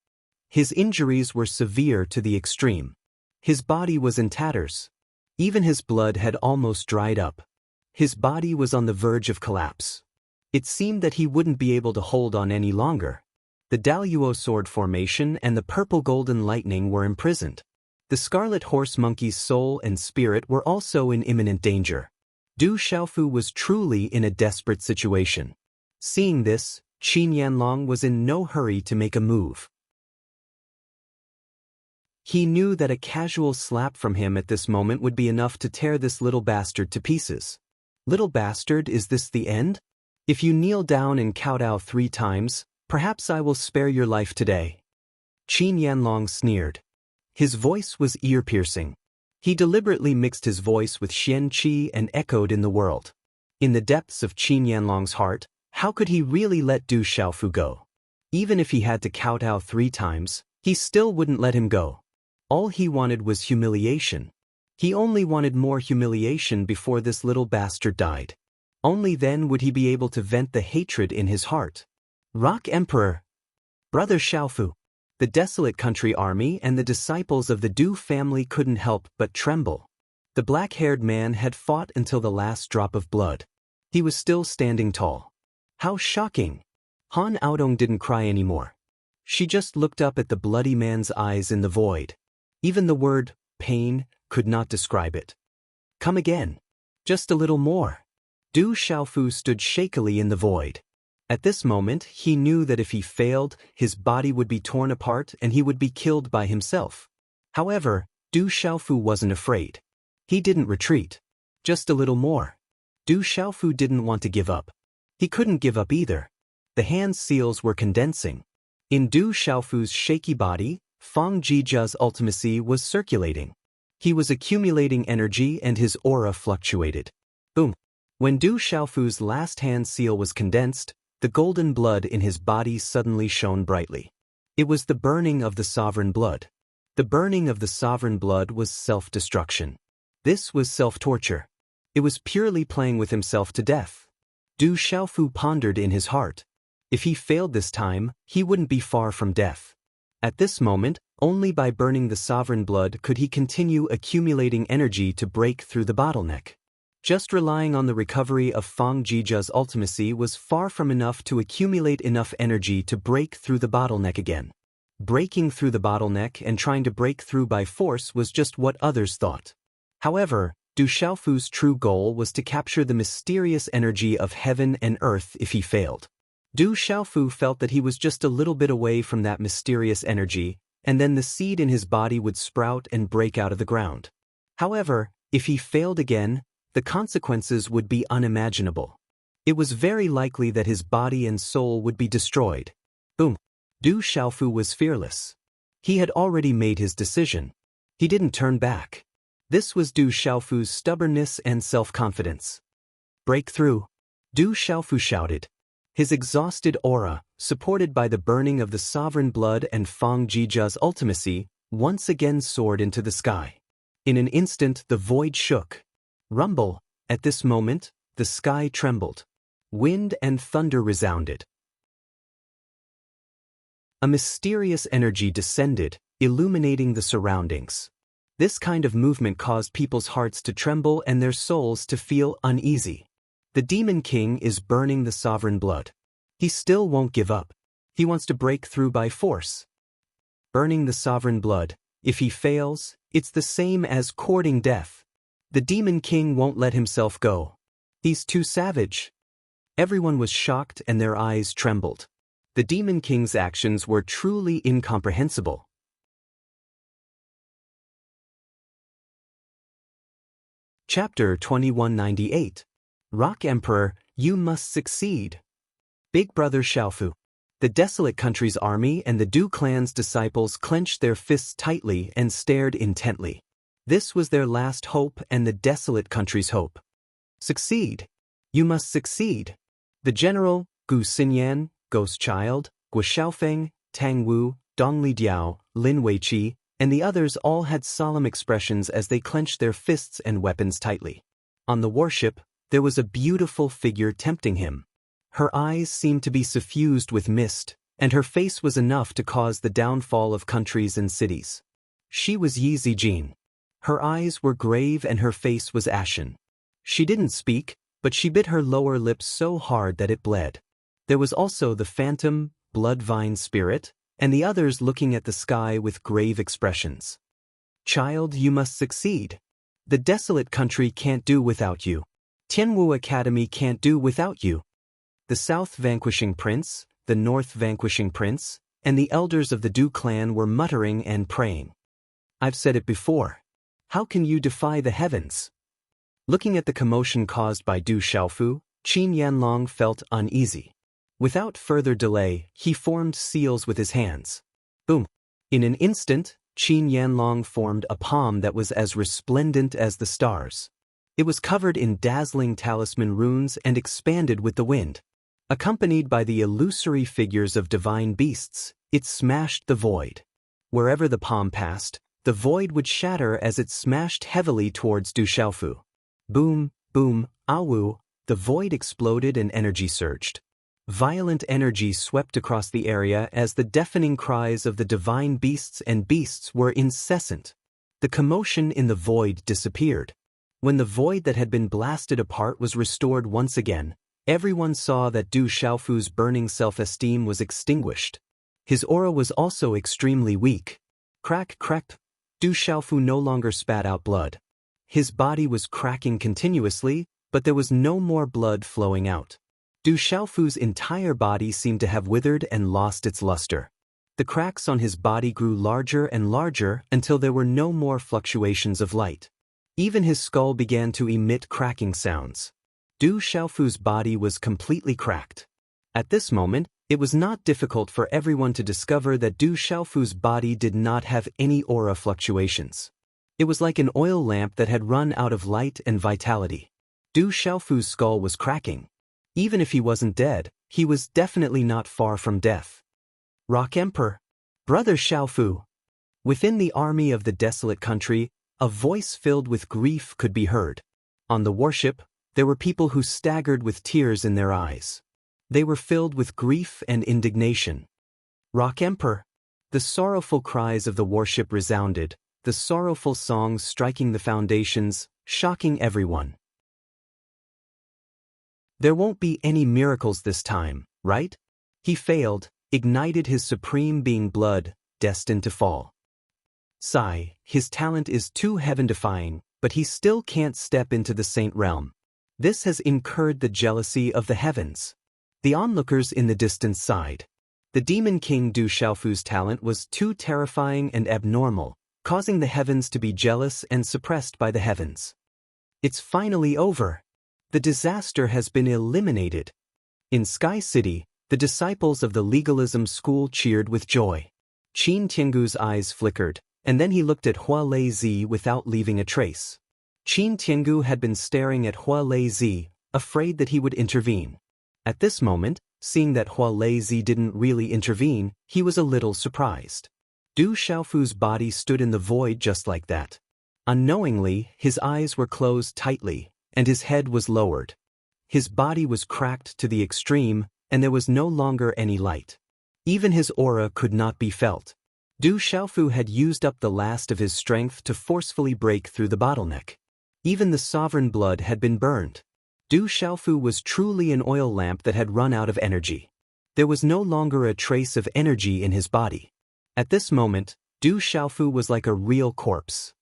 His injuries were severe to the extreme. His body was in tatters. Even his blood had almost dried up. His body was on the verge of collapse. It seemed that he wouldn't be able to hold on any longer. The Daluo sword formation and the purple golden lightning were imprisoned. The scarlet horse monkey's soul and spirit were also in imminent danger. Du Xiaofu was truly in a desperate situation. Seeing this, Qin Yanlong was in no hurry to make a move. He knew that a casual slap from him at this moment would be enough to tear this little bastard to pieces. Little bastard, is this the end? If you kneel down and kowtow 3 times, perhaps I will spare your life today. Qin Yanlong sneered. His voice was ear-piercing. He deliberately mixed his voice with Xian Qi and echoed in the world. In the depths of Qin Yanlong's heart, how could he really let Du Xiaofu go? Even if he had to kowtow 3 times, he still wouldn't let him go. All he wanted was humiliation. He only wanted more humiliation before this little bastard died. Only then would he be able to vent the hatred in his heart. Rock Emperor! Brother Xiaofu! The desolate country army and the disciples of the Du family couldn't help but tremble. The black-haired man had fought until the last drop of blood. He was still standing tall. How shocking! Han Aodong didn't cry anymore. She just looked up at the bloody man's eyes in the void. Even the word, pain, could not describe it. Come again. Just a little more. Du Xiaofu stood shakily in the void. At this moment, he knew that if he failed, his body would be torn apart and he would be killed by himself. However, Du Xiaofu wasn't afraid. He didn't retreat. Just a little more. Du Xiaofu didn't want to give up. He couldn't give up either. The hand seals were condensing. In Du Xiaofu's shaky body, Fang Jijia's ultimacy was circulating. He was accumulating energy and his aura fluctuated. Boom! When Du Xiaofu's last hand seal was condensed, The golden blood in his body suddenly shone brightly. It was the burning of the sovereign blood. The burning of the sovereign blood was self-destruction. This was self-torture. It was purely playing with himself to death. Du Xiaofu pondered in his heart. If he failed this time, he wouldn't be far from death. At this moment, only by burning the sovereign blood could he continue accumulating energy to break through the bottleneck. Just relying on the recovery of Fang Jija's ultimacy was far from enough to accumulate enough energy to break through the bottleneck again. Breaking through the bottleneck and trying to break through by force was just what others thought. However, Du Xiaofu's true goal was to capture the mysterious energy of heaven and earth if he failed. Du Xiaofu felt that he was just a little bit away from that mysterious energy, and then the seed in his body would sprout and break out of the ground. However, if he failed again, the consequences would be unimaginable. It was very likely that his body and soul would be destroyed. Boom. Du Xiaofu was fearless. He had already made his decision. He didn't turn back. This was Du Xiaofu's stubbornness and self-confidence. Break through. Du Xiaofu shouted. His exhausted aura, supported by the burning of the sovereign blood and Fang Jija's ultimacy, once again soared into the sky. In an instant the void shook. Rumble. At this moment, the sky trembled. Wind and thunder resounded. A mysterious energy descended, illuminating the surroundings. This kind of movement caused people's hearts to tremble and their souls to feel uneasy. The Demon King is burning the sovereign blood. He still won't give up. He wants to break through by force. Burning the sovereign blood, if he fails, it's the same as courting death. The Demon King won't let himself go. He's too savage. Everyone was shocked and their eyes trembled. The Demon King's actions were truly incomprehensible. Chapter 2198. Rock Emperor, you must succeed. Big Brother Xiaofu. The desolate country's army and the Du clan's disciples clenched their fists tightly and stared intently. This was their last hope and the desolate country's hope. Succeed. You must succeed. The general, Gu Xinyan, Ghost Child, Guo Xiaofeng, Tang Wu, Dong Lidiao, Lin Weiqi, and the others all had solemn expressions as they clenched their fists and weapons tightly. On the warship, there was a beautiful figure tempting him. Her eyes seemed to be suffused with mist, and her face was enough to cause the downfall of countries and cities. She was Yi Zijin. Her eyes were grave and her face was ashen. She didn't speak, but she bit her lower lip so hard that it bled. There was also the phantom, blood-vine spirit, and the others looking at the sky with grave expressions. Child, you must succeed. The desolate country can't do without you. Tianwu Academy can't do without you. The South vanquishing prince, the North vanquishing prince, and the elders of the Du clan were muttering and praying. I've said it before. How can you defy the heavens? Looking at the commotion caused by Du Xiaofu, Qin Yanlong felt uneasy. Without further delay, he formed seals with his hands. Boom! In an instant, Qin Yanlong formed a palm that was as resplendent as the stars. It was covered in dazzling talisman runes and expanded with the wind. Accompanied by the illusory figures of divine beasts, it smashed the void. Wherever the palm passed, the void would shatter as it smashed heavily towards Du Xiaofu. Boom, boom, awu, the void exploded and energy surged. Violent energy swept across the area as the deafening cries of the divine beasts and beasts were incessant. The commotion in the void disappeared. When the void that had been blasted apart was restored once again, everyone saw that Du Xiaofu's burning self-esteem was extinguished. His aura was also extremely weak. Crack, crack. Du Xiaofu no longer spat out blood. His body was cracking continuously, but there was no more blood flowing out. Du Xiaofu's entire body seemed to have withered and lost its luster. The cracks on his body grew larger and larger until there were no more fluctuations of light. Even his skull began to emit cracking sounds. Du Xiaofu's body was completely cracked. At this moment, it was not difficult for everyone to discover that Du Xiaofu's body did not have any aura fluctuations. It was like an oil lamp that had run out of light and vitality. Du Xiaofu's skull was cracking. Even if he wasn't dead, He was definitely not far from death. Rock Emperor, Brother Xiaofu. Within the army of the desolate country, a voice filled with grief could be heard. On the warship, there were people who staggered with tears in their eyes. They were filled with grief and indignation. Rock Emperor. The sorrowful cries of the warship resounded, the sorrowful songs striking the foundations, shocking everyone. There won't be any miracles this time, right? He failed, ignited his supreme being blood, destined to fall. Sigh, his talent is too heaven-defying, but he still can't step into the saint realm. This has incurred the jealousy of the heavens. The onlookers in the distance sighed. The demon king Du Xiaofu's talent was too terrifying and abnormal, causing the heavens to be jealous and suppressed by the heavens. It's finally over. The disaster has been eliminated. In Sky City, the disciples of the legalism school cheered with joy. Qin Tiangu's eyes flickered, and then he looked at Hua Lei without leaving a trace. Qin Tiangu had been staring at Hua Lei, afraid that he would intervene. At this moment, seeing that Hua Lei didn't really intervene, he was a little surprised. Du Xiaofu's body stood in the void just like that. Unknowingly, his eyes were closed tightly, and his head was lowered. His body was cracked to the extreme, and there was no longer any light. Even his aura could not be felt. Du Xiaofu had used up the last of his strength to forcefully break through the bottleneck. Even the sovereign blood had been burned. Du Xiaofu was truly an oil lamp that had run out of energy. There was no longer a trace of energy in his body. At this moment, Du Xiaofu was like a real corpse.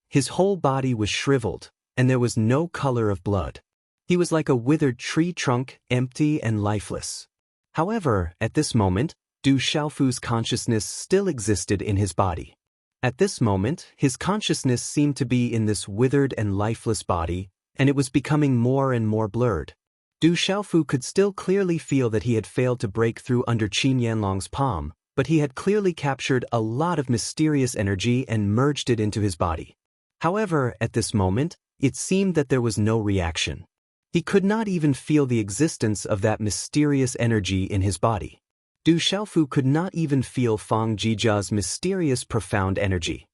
His whole body was shriveled, and there was no color of blood. He was like a withered tree trunk, empty and lifeless. However, at this moment, Du Xiaofu's consciousness still existed in his body. At this moment, his consciousness seemed to be in this withered and lifeless body, and it was becoming more and more blurred. Du Xiaofu could still clearly feel that he had failed to break through under Qin Yanlong's palm, but he had clearly captured a lot of mysterious energy and merged it into his body. However, at this moment, it seemed that there was no reaction. He could not even feel the existence of that mysterious energy in his body. Du Xiaofu could not even feel Fang Jijia's mysterious profound energy.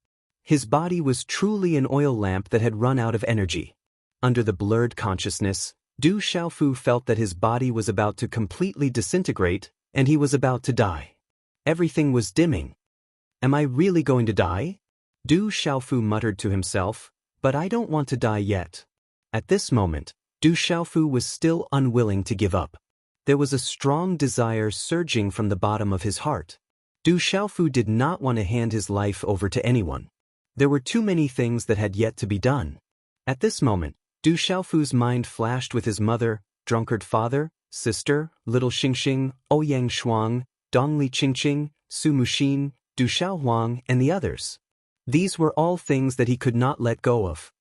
His body was truly an oil lamp that had run out of energy. Under the blurred consciousness, Du Xiaofu felt that his body was about to completely disintegrate, and he was about to die. Everything was dimming. Am I really going to die? Du Xiaofu muttered to himself, but I don't want to die yet. At this moment, Du Xiaofu was still unwilling to give up. There was a strong desire surging from the bottom of his heart. Du Xiaofu did not want to hand his life over to anyone. There were too many things that had yet to be done. At this moment, Du Xiaofu's mind flashed with his mother, drunkard father, sister, little Xingxing, Ouyang Shuang, Dongli Qingqing, Su Muxin, Du Xiaohuang, and the others. These were all things that he could not let go of.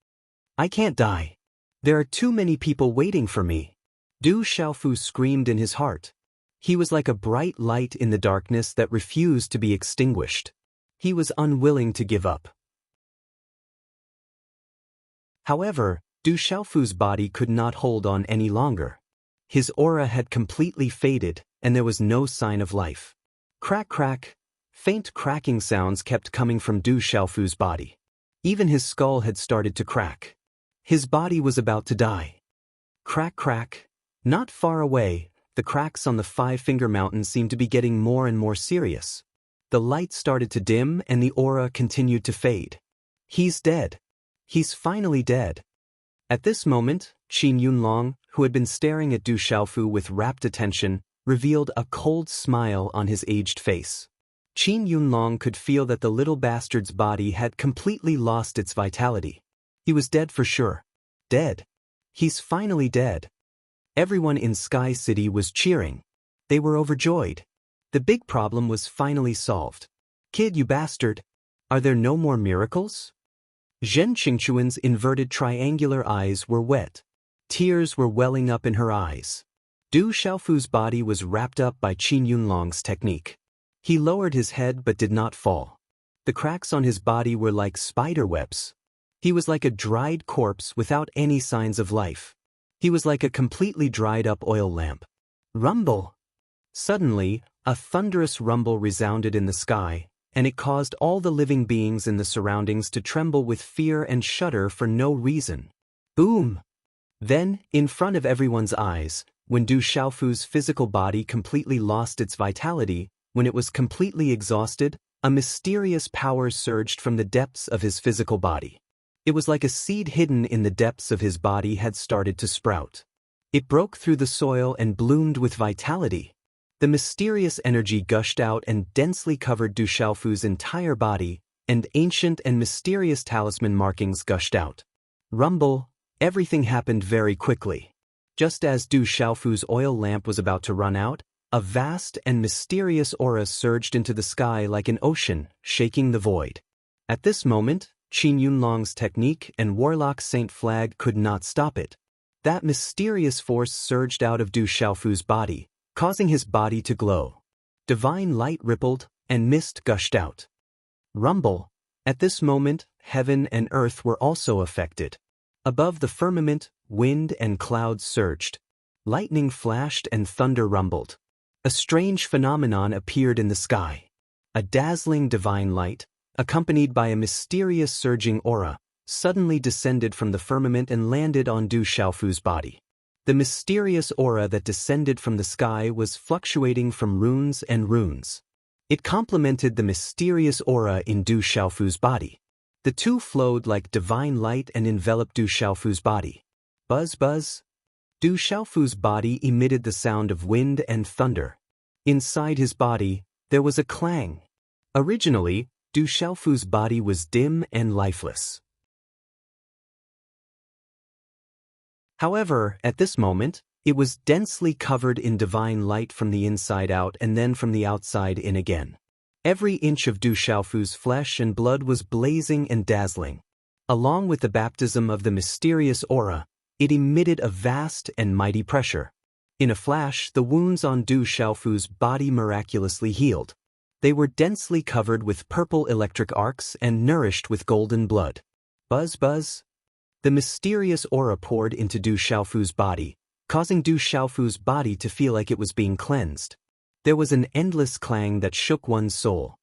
I can't die. There are too many people waiting for me. Du Xiaofu screamed in his heart. He was like a bright light in the darkness that refused to be extinguished. He was unwilling to give up. However, Du Xiaofu's body could not hold on any longer. His aura had completely faded, and there was no sign of life. Crack crack. Faint cracking sounds kept coming from Du Xiaofu's body. Even his skull had started to crack. His body was about to die. Crack crack. Not far away, the cracks on the Five-Finger Mountain seemed to be getting more and more serious. The light started to dim and the aura continued to fade. He's dead. He's finally dead. At this moment, Qin Yunlong, who had been staring at Du Xiaofu with rapt attention, revealed a cold smile on his aged face. Qin Yunlong could feel that the little bastard's body had completely lost its vitality. He was dead for sure. Dead. He's finally dead. Everyone in Sky City was cheering. They were overjoyed. The big problem was finally solved. Kid, you bastard. Are there no more miracles? Zhen Qingchuan's inverted triangular eyes were wet. Tears were welling up in her eyes. Du Xiaofu's body was wrapped up by Qin Yunlong's technique. He lowered his head but did not fall. The cracks on his body were like spider webs. He was like a dried corpse without any signs of life. He was like a completely dried up oil lamp. Rumble! Suddenly, a thunderous rumble resounded in the sky, and it caused all the living beings in the surroundings to tremble with fear and shudder for no reason. Boom! Then, in front of everyone's eyes, when Du Xiaofu's physical body completely lost its vitality, when it was completely exhausted, a mysterious power surged from the depths of his physical body. It was like a seed hidden in the depths of his body had started to sprout. It broke through the soil and bloomed with vitality. The mysterious energy gushed out and densely covered Du Xiaofu's entire body, and ancient and mysterious talisman markings gushed out. Rumble, everything happened very quickly. Just as Du Xiaofu's oil lamp was about to run out, a vast and mysterious aura surged into the sky like an ocean, shaking the void. At this moment, Qin Yunlong's technique and Warlock Saint Flag could not stop it. That mysterious force surged out of Du Xiaofu's body, causing his body to glow. Divine light rippled, and mist gushed out. Rumble. At this moment, heaven and earth were also affected. Above the firmament, wind and clouds surged. Lightning flashed and thunder rumbled. A strange phenomenon appeared in the sky. A dazzling divine light, accompanied by a mysterious surging aura, suddenly descended from the firmament and landed on Du Xiaofu's body. The mysterious aura that descended from the sky was fluctuating from runes and runes. It complemented the mysterious aura in Du Xiaofu's body. The two flowed like divine light and enveloped Du Xiaofu's body. Buzz buzz. Du Xiaofu's body emitted the sound of wind and thunder. Inside his body, there was a clang. Originally, Du Xiaofu's body was dim and lifeless. However, at this moment, it was densely covered in divine light from the inside out and then from the outside in again. Every inch of Du Xiaofu's flesh and blood was blazing and dazzling. Along with the baptism of the mysterious aura, it emitted a vast and mighty pressure. In a flash, the wounds on Du Xiaofu's body miraculously healed. They were densely covered with purple electric arcs and nourished with golden blood. Buzz buzz. The mysterious aura poured into Du Xiaofu's body, causing Du Xiaofu's body to feel like it was being cleansed. There was an endless clang that shook one's soul.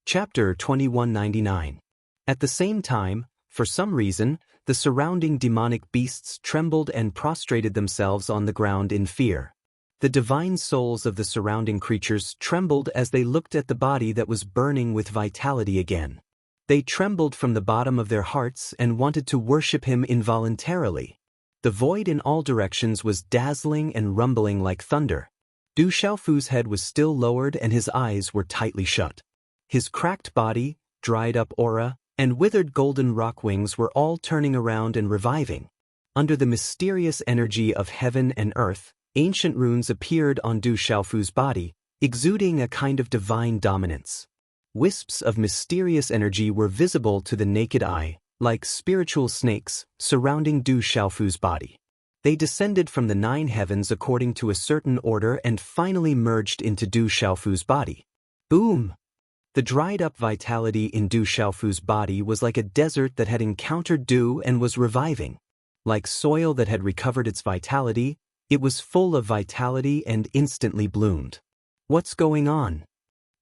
Chapter 2199. At the same time, for some reason, the surrounding demonic beasts trembled and prostrated themselves on the ground in fear. The divine souls of the surrounding creatures trembled as they looked at the body that was burning with vitality again. They trembled from the bottom of their hearts and wanted to worship him involuntarily. The void in all directions was dazzling and rumbling like thunder. Du Xiaofu's head was still lowered and his eyes were tightly shut. His cracked body, dried-up aura, and withered golden rock wings were all turning around and reviving. Under the mysterious energy of heaven and earth, ancient runes appeared on Du Xiaofu's body, exuding a kind of divine dominance. Wisps of mysterious energy were visible to the naked eye, like spiritual snakes, surrounding Du Xiaofu's body. They descended from the 9 heavens according to a certain order and finally merged into Du Xiaofu's body. Boom! The dried-up vitality in Du Xiaofu's body was like a desert that had encountered dew and was reviving. Like soil that had recovered its vitality, it was full of vitality and instantly bloomed. What's going on?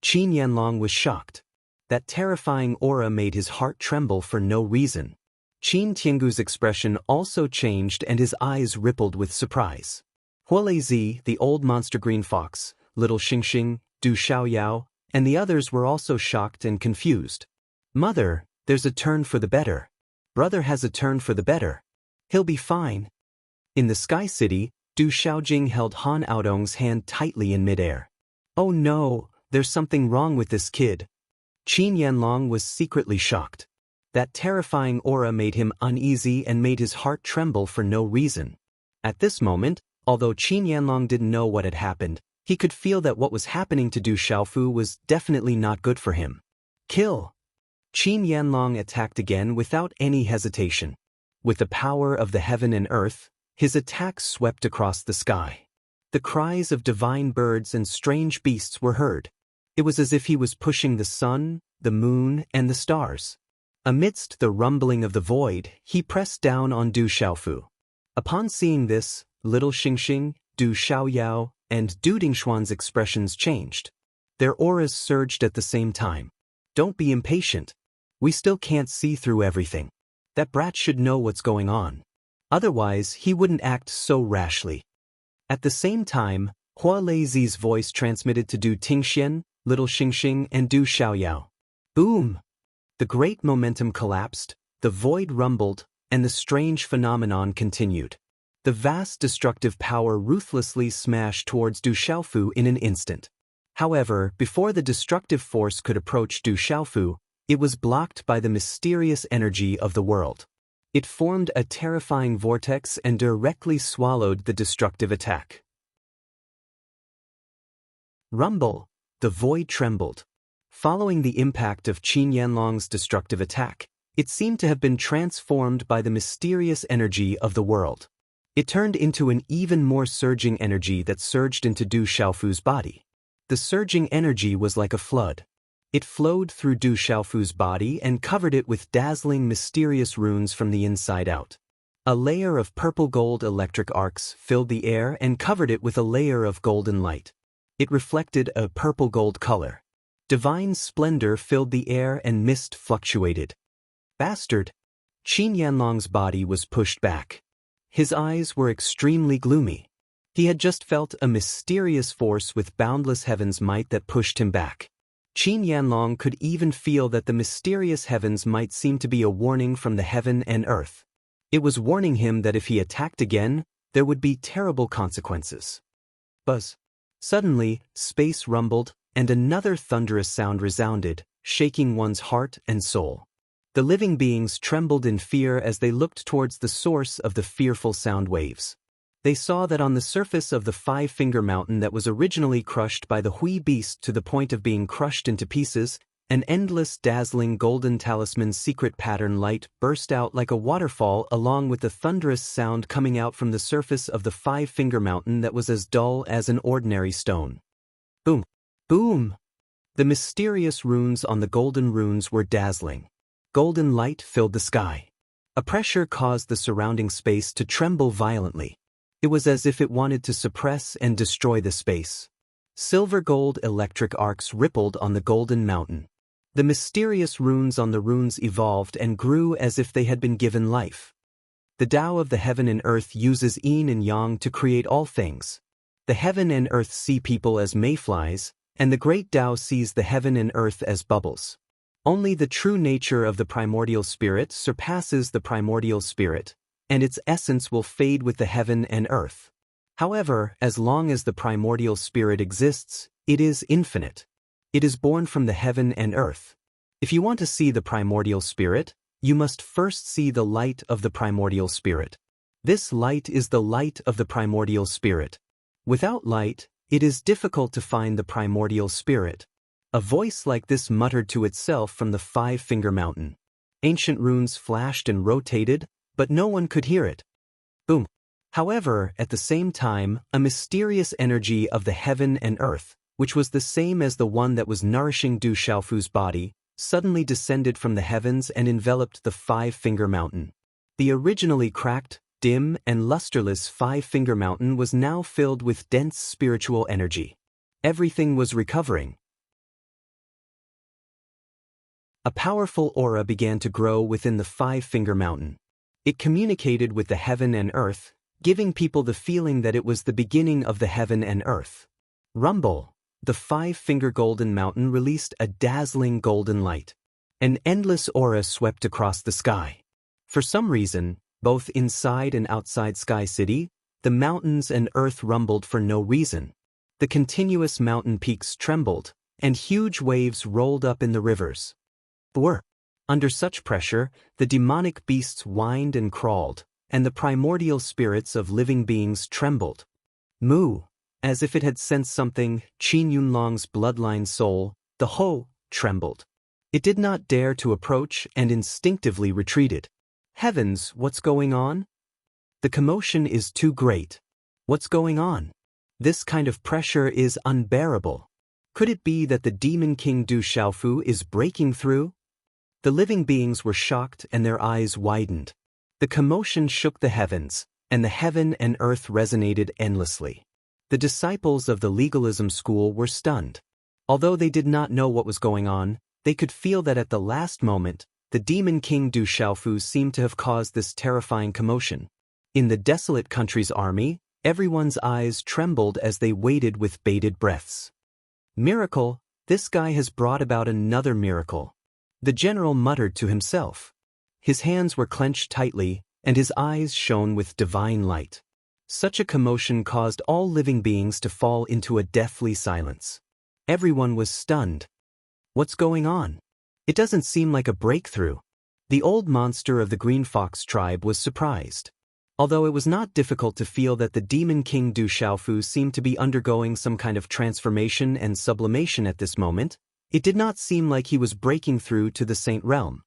Qin Yanlong was shocked. That terrifying aura made his heart tremble for no reason. Qin Tiangu's expression also changed and his eyes rippled with surprise. Huolei, the old monster green fox, little Xingxing, Du Xiaoyao, and the others were also shocked and confused. Mother, there's a turn for the better. Brother has a turn for the better. He'll be fine. In the Sky City, Du Xiaojing held Han Aodong's hand tightly in midair. Oh no, there's something wrong with this kid. Qin Yanlong was secretly shocked. That terrifying aura made him uneasy and made his heart tremble for no reason. At this moment, although Qin Yanlong didn't know what had happened, he could feel that what was happening to Du Xiaofu was definitely not good for him. Kill! Qin Yanlong attacked again without any hesitation. With the power of the heaven and earth, his attack swept across the sky. The cries of divine birds and strange beasts were heard. It was as if he was pushing the sun, the moon, and the stars. Amidst the rumbling of the void, he pressed down on Du Xiaofu. Upon seeing this, little Xingxing, Du Xiaoyao, and Du Dingshuan's expressions changed. Their auras surged at the same time. Don't be impatient. We still can't see through everything. That brat should know what's going on. Otherwise, he wouldn't act so rashly. At the same time, Hua Leizi's voice transmitted to Du Tingxian, little Xingxing, and Du Xiaoyao. Boom! The great momentum collapsed, the void rumbled, and the strange phenomenon continued. The vast destructive power ruthlessly smashed towards Du Xiaofu in an instant. However, before the destructive force could approach Du Xiaofu, it was blocked by the mysterious energy of the world. It formed a terrifying vortex and directly swallowed the destructive attack. Rumble! The void trembled. Following the impact of Qin Yanlong's destructive attack, it seemed to have been transformed by the mysterious energy of the world. It turned into an even more surging energy that surged into Du Xiaofu's body. The surging energy was like a flood. It flowed through Du Xiaofu's body and covered it with dazzling mysterious runes from the inside out. A layer of purple-gold electric arcs filled the air and covered it with a layer of golden light. It reflected a purple-gold color. Divine splendor filled the air and mist fluctuated. Bastard! Qin Yanlong's body was pushed back. His eyes were extremely gloomy. He had just felt a mysterious force with boundless heaven's might that pushed him back. Qin Yanlong could even feel that the mysterious heavens might seem to be a warning from the heaven and earth. It was warning him that if he attacked again, there would be terrible consequences. Buzz. Suddenly, space rumbled, and another thunderous sound resounded, shaking one's heart and soul. The living beings trembled in fear as they looked towards the source of the fearful sound waves. They saw that on the surface of the five-finger mountain that was originally crushed by the Hui beast to the point of being crushed into pieces, an endless dazzling golden talisman secret pattern light burst out like a waterfall along with the thunderous sound coming out from the surface of the five-finger mountain that was as dull as an ordinary stone. Boom! Boom! The mysterious runes on the golden runes were dazzling. Golden light filled the sky. A pressure caused the surrounding space to tremble violently. It was as if it wanted to suppress and destroy the space. Silver-gold electric arcs rippled on the golden mountain. The mysterious runes on the runes evolved and grew as if they had been given life. The Tao of the heaven and earth uses yin and yang to create all things. The heaven and earth see people as mayflies, and the great Tao sees the heaven and earth as bubbles. Only the true nature of the primordial spirit surpasses the primordial spirit, and its essence will fade with the heaven and earth. However, as long as the primordial spirit exists, it is infinite. It is born from the heaven and earth. If you want to see the primordial spirit, you must first see the light of the primordial spirit. This light is the light of the primordial spirit. Without light, it is difficult to find the primordial spirit. A voice like this muttered to itself from the five-finger mountain. Ancient runes flashed and rotated, but no one could hear it. Boom! However, at the same time, a mysterious energy of the heaven and earth, which was the same as the one that was nourishing Du Xiaofu's body, suddenly descended from the heavens and enveloped the five-finger mountain. The originally cracked, dim, and lusterless five-finger mountain was now filled with dense spiritual energy. Everything was recovering. A powerful aura began to grow within the five-finger mountain. It communicated with the heaven and earth, giving people the feeling that it was the beginning of the heaven and earth. Rumble! The five-finger golden mountain released a dazzling golden light. An endless aura swept across the sky. For some reason, both inside and outside Sky City, the mountains and earth rumbled for no reason. The continuous mountain peaks trembled, and huge waves rolled up in the rivers. Under such pressure, the demonic beasts whined and crawled, and the primordial spirits of living beings trembled. Moo! As if it had sensed something, Qin Yunlong's bloodline soul, the Ho, trembled. It did not dare to approach and instinctively retreated. Heavens, what's going on? The commotion is too great. What's going on? This kind of pressure is unbearable. Could it be that the demon king Du Xiaofu is breaking through? The living beings were shocked and their eyes widened. The commotion shook the heavens, and the heaven and earth resonated endlessly. The disciples of the legalism school were stunned. Although they did not know what was going on, they could feel that at the last moment, the demon king Du Xiaofu seemed to have caused this terrifying commotion. In the desolate country's army, everyone's eyes trembled as they waited with bated breaths. Miracle, this guy has brought about another miracle. The general muttered to himself. His hands were clenched tightly, and his eyes shone with divine light. Such a commotion caused all living beings to fall into a deathly silence. Everyone was stunned. What's going on? It doesn't seem like a breakthrough. The old monster of the Green Fox tribe was surprised. Although it was not difficult to feel that the demon king Du Xiaofu seemed to be undergoing some kind of transformation and sublimation at this moment, it did not seem like he was breaking through to the saint realm.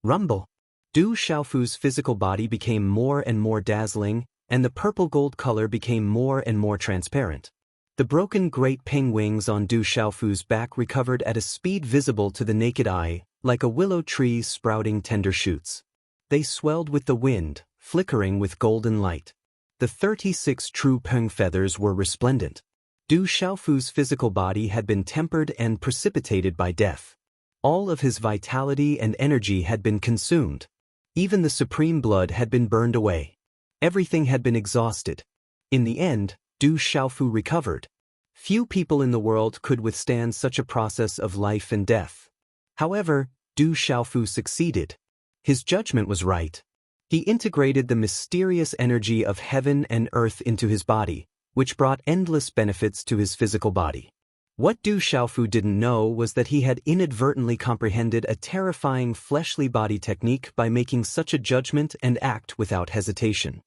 Rumble. Du Xiaofu's physical body became more and more dazzling, and the purple-gold color became more and more transparent. The broken great ping wings on Du Xiaofu's back recovered at a speed visible to the naked eye, like a willow tree sprouting tender shoots. They swelled with the wind, flickering with golden light. The 36 true peng feathers were resplendent. Du Xiaofu's physical body had been tempered and precipitated by death. All of his vitality and energy had been consumed. Even the supreme blood had been burned away. Everything had been exhausted. In the end, Du Xiaofu recovered. Few people in the world could withstand such a process of life and death. However, Du Xiaofu succeeded. His judgment was right. He integrated the mysterious energy of heaven and earth into his body, which brought endless benefits to his physical body. What Du Xiaofu didn't know was that he had inadvertently comprehended a terrifying fleshly body technique by making such a judgment and act without hesitation.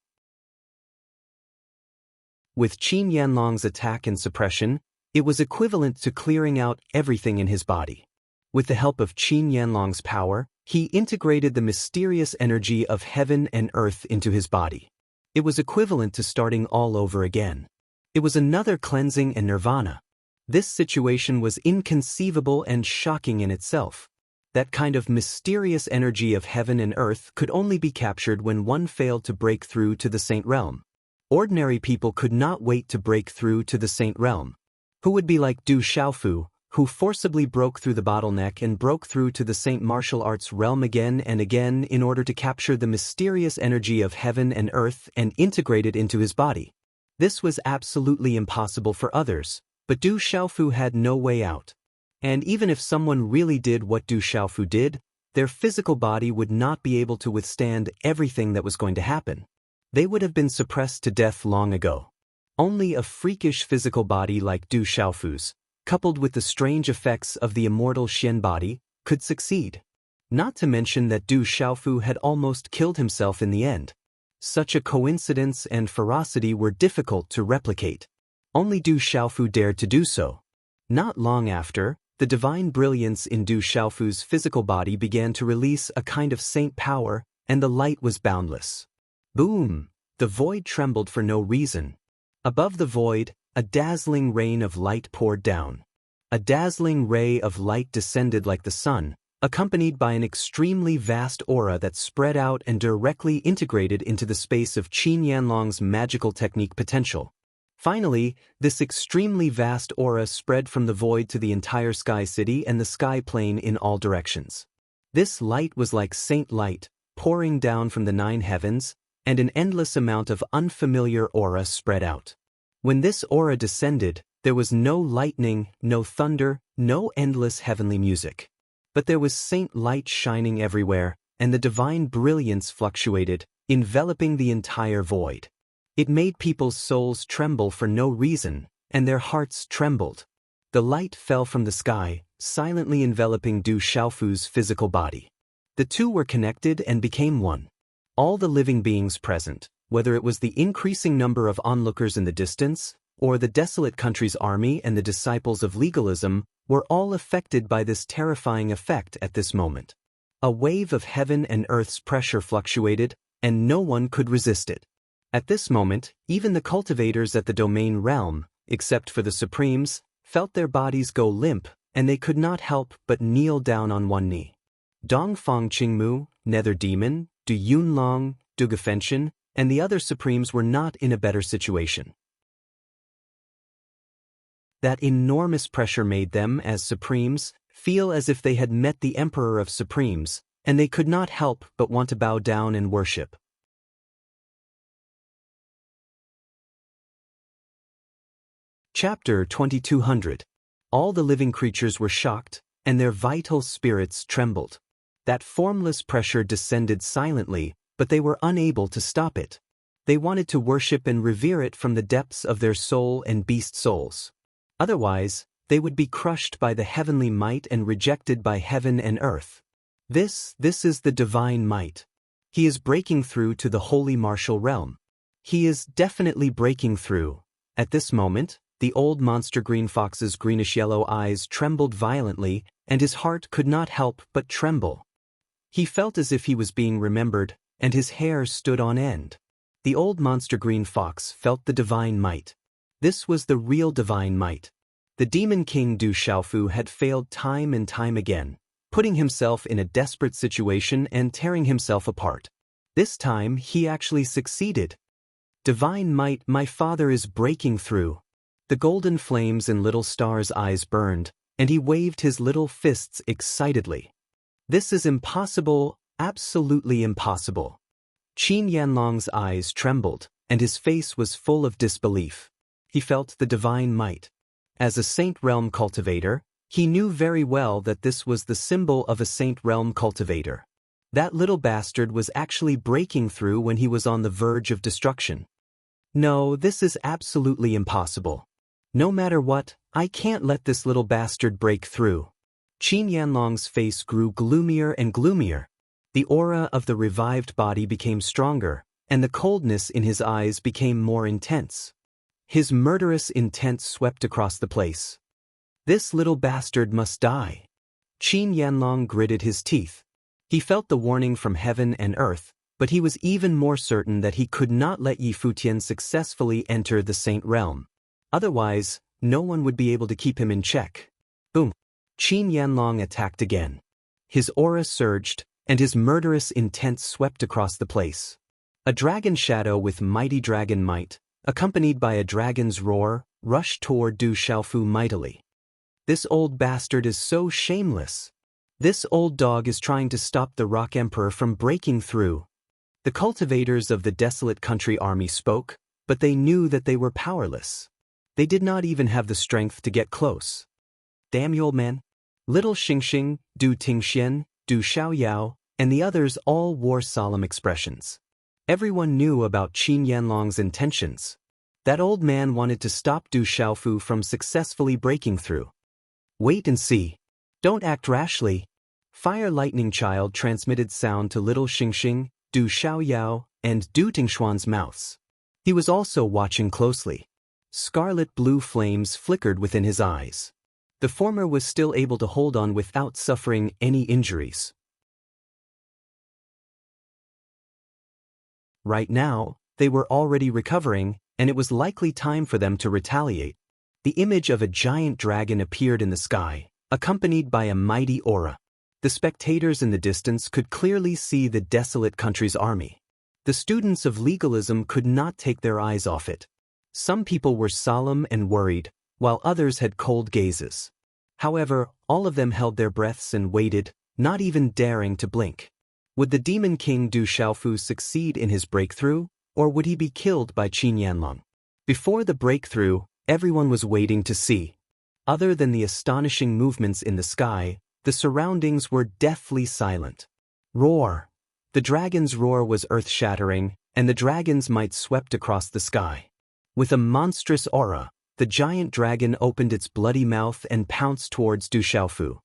With Qin Yanlong's attack and suppression, it was equivalent to clearing out everything in his body. With the help of Qin Yanlong's power, he integrated the mysterious energy of heaven and earth into his body. It was equivalent to starting all over again. It was another cleansing and nirvana. This situation was inconceivable and shocking in itself. That kind of mysterious energy of heaven and earth could only be captured when one failed to break through to the saint realm. Ordinary people could not wait to break through to the saint realm. Who would be like Du Xiaofu, who forcibly broke through the bottleneck and broke through to the saint martial arts realm again and again in order to capture the mysterious energy of heaven and earth and integrate it into his body? This was absolutely impossible for others, but Du Xiaofu had no way out. And even if someone really did what Du Xiaofu did, their physical body would not be able to withstand everything that was going to happen. They would have been suppressed to death long ago. Only a freakish physical body like Du Xiaofu's, coupled with the strange effects of the immortal Xian body, could succeed. Not to mention that Du Xiaofu had almost killed himself in the end. Such a coincidence and ferocity were difficult to replicate. Only Du Xiaofu dared to do so. Not long after, the divine brilliance in Du Xiaofu's physical body began to release a kind of saint power, and the light was boundless. Boom! The void trembled for no reason. Above the void, a dazzling rain of light poured down. A dazzling ray of light descended like the sun, accompanied by an extremely vast aura that spread out and directly integrated into the space of Qin Yanlong's magical technique potential. Finally, this extremely vast aura spread from the void to the entire sky city and the sky plane in all directions. This light was like saint light, pouring down from the 9 heavens, and an endless amount of unfamiliar aura spread out. When this aura descended, there was no lightning, no thunder, no endless heavenly music. But there was saint light shining everywhere, and the divine brilliance fluctuated, enveloping the entire void. It made people's souls tremble for no reason, and their hearts trembled. The light fell from the sky, silently enveloping Du Xiaofu's physical body. The two were connected and became one. All the living beings present, whether it was the increasing number of onlookers in the distance, or the desolate country's army and the disciples of legalism, were all affected by this terrifying effect at this moment. A wave of heaven and earth's pressure fluctuated, and no one could resist it. At this moment, even the cultivators at the domain realm, except for the supremes, felt their bodies go limp, and they could not help but kneel down on one knee. Dongfang Qingmu, Nether Demon, Du Yunlong, Du Gefenshin, and the other supremes were not in a better situation. That enormous pressure made them, as supremes, feel as if they had met the Emperor of Supremes, and they could not help but want to bow down and worship. Chapter 2200. All the living creatures were shocked, and their vital spirits trembled. That formless pressure descended silently, but they were unable to stop it. They wanted to worship and revere it from the depths of their soul and beast souls. Otherwise, they would be crushed by the heavenly might and rejected by heaven and earth. This is the divine might. He is breaking through to the holy martial realm. He is definitely breaking through. At this moment, the old monster green fox's greenish-yellow eyes trembled violently, and his heart could not help but tremble. He felt as if he was being remembered, and his hair stood on end. The old monster green fox felt the divine might. This was the real divine might. The demon king Du Xiaofu had failed time and time again, putting himself in a desperate situation and tearing himself apart. This time he actually succeeded. Divine might, my father is breaking through. The golden flames in Little Star's eyes burned, and he waved his little fists excitedly. This is impossible, absolutely impossible. Qin Yanlong's eyes trembled, and his face was full of disbelief. He felt the divine might. As a Saint Realm cultivator, he knew very well that this was the symbol of a Saint Realm cultivator. That little bastard was actually breaking through when he was on the verge of destruction. No, this is absolutely impossible. No matter what, I can't let this little bastard break through. Qin Yanlong's face grew gloomier and gloomier. The aura of the revived body became stronger, and the coldness in his eyes became more intense. His murderous intent swept across the place. This little bastard must die. Qin Yanlong gritted his teeth. He felt the warning from heaven and earth, but he was even more certain that he could not let Yi Futian successfully enter the Saint Realm. Otherwise, no one would be able to keep him in check. Boom! Qin Yanlong attacked again. His aura surged, and his murderous intent swept across the place. A dragon shadow with mighty dragon might, accompanied by a dragon's roar, rushed toward Du Xiaofu mightily. This old bastard is so shameless. This old dog is trying to stop the Rock Emperor from breaking through. The cultivators of the desolate country army spoke, but they knew that they were powerless. They did not even have the strength to get close. Damn you old man. Little Xingxing, Du Tingxian, Du Xiaoyao, and the others all wore solemn expressions. Everyone knew about Qin Yanlong's intentions. That old man wanted to stop Du Xiaofu from successfully breaking through. Wait and see. Don't act rashly. Fire Lightning Child transmitted sound to Little Xingxing, Du Xiaoyao, and Du Tingshuan's mouths. He was also watching closely. Scarlet blue flames flickered within his eyes. The former was still able to hold on without suffering any injuries. Right now, they were already recovering, and it was likely time for them to retaliate. The image of a giant dragon appeared in the sky, accompanied by a mighty aura. The spectators in the distance could clearly see the desolate country's army. The students of legalism could not take their eyes off it. Some people were solemn and worried, while others had cold gazes. However, all of them held their breaths and waited, not even daring to blink. Would the Demon King Du Xiaofu succeed in his breakthrough, or would he be killed by Qin Yanlong? Before the breakthrough, everyone was waiting to see. Other than the astonishing movements in the sky, the surroundings were deathly silent. Roar! The dragon's roar was earth-shattering, and the dragon's might swept across the sky. With a monstrous aura, the giant dragon opened its bloody mouth and pounced towards Du Xiaofu.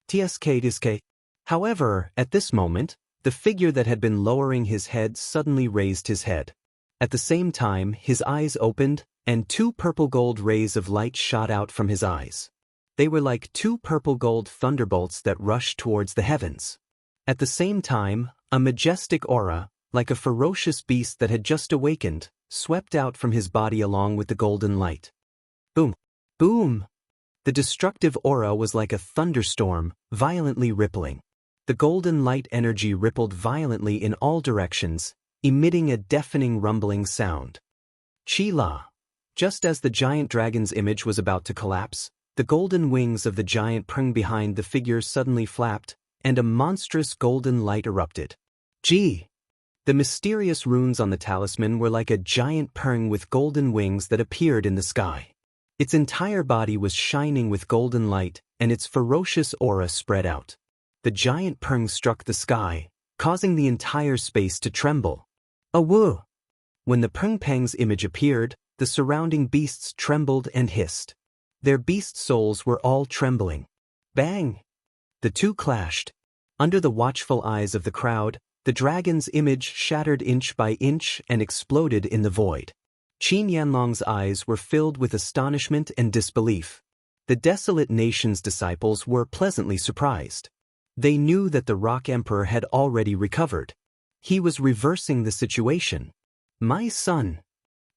Tsk. However, at this moment, the figure that had been lowering his head suddenly raised his head. At the same time, his eyes opened, and two purple-gold rays of light shot out from his eyes. They were like two purple-gold thunderbolts that rushed towards the heavens. At the same time, a majestic aura, like a ferocious beast that had just awakened, swept out from his body along with the golden light. Boom! Boom! The destructive aura was like a thunderstorm, violently rippling. The golden light energy rippled violently in all directions, emitting a deafening rumbling sound. Chi-la. Just as the giant dragon's image was about to collapse, the golden wings of the giant prung behind the figure suddenly flapped, and a monstrous golden light erupted. Gee! The mysterious runes on the talisman were like a giant prung with golden wings that appeared in the sky. Its entire body was shining with golden light, and its ferocious aura spread out. The giant prung struck the sky, causing the entire space to tremble. Awoo! When the Prungpang's image appeared, the surrounding beasts trembled and hissed. Their beast souls were all trembling. Bang! The two clashed. Under the watchful eyes of the crowd, the dragon's image shattered inch by inch and exploded in the void. Qin Yanlong's eyes were filled with astonishment and disbelief. The desolate nation's disciples were pleasantly surprised. They knew that the Rock Emperor had already recovered. He was reversing the situation. My son!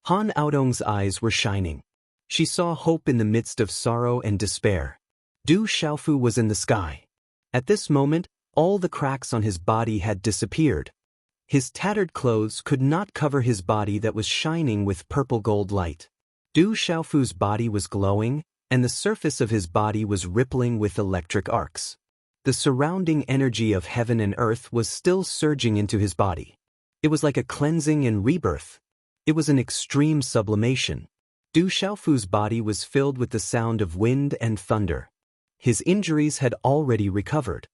Han Aodong's eyes were shining. She saw hope in the midst of sorrow and despair. Du Xiaofu was in the sky. At this moment, all the cracks on his body had disappeared. His tattered clothes could not cover his body that was shining with purple gold light. Du Xiaofu's body was glowing, and the surface of his body was rippling with electric arcs. The surrounding energy of heaven and earth was still surging into his body. It was like a cleansing and rebirth. It was an extreme sublimation. Du Xiaofu's body was filled with the sound of wind and thunder. His injuries had already recovered.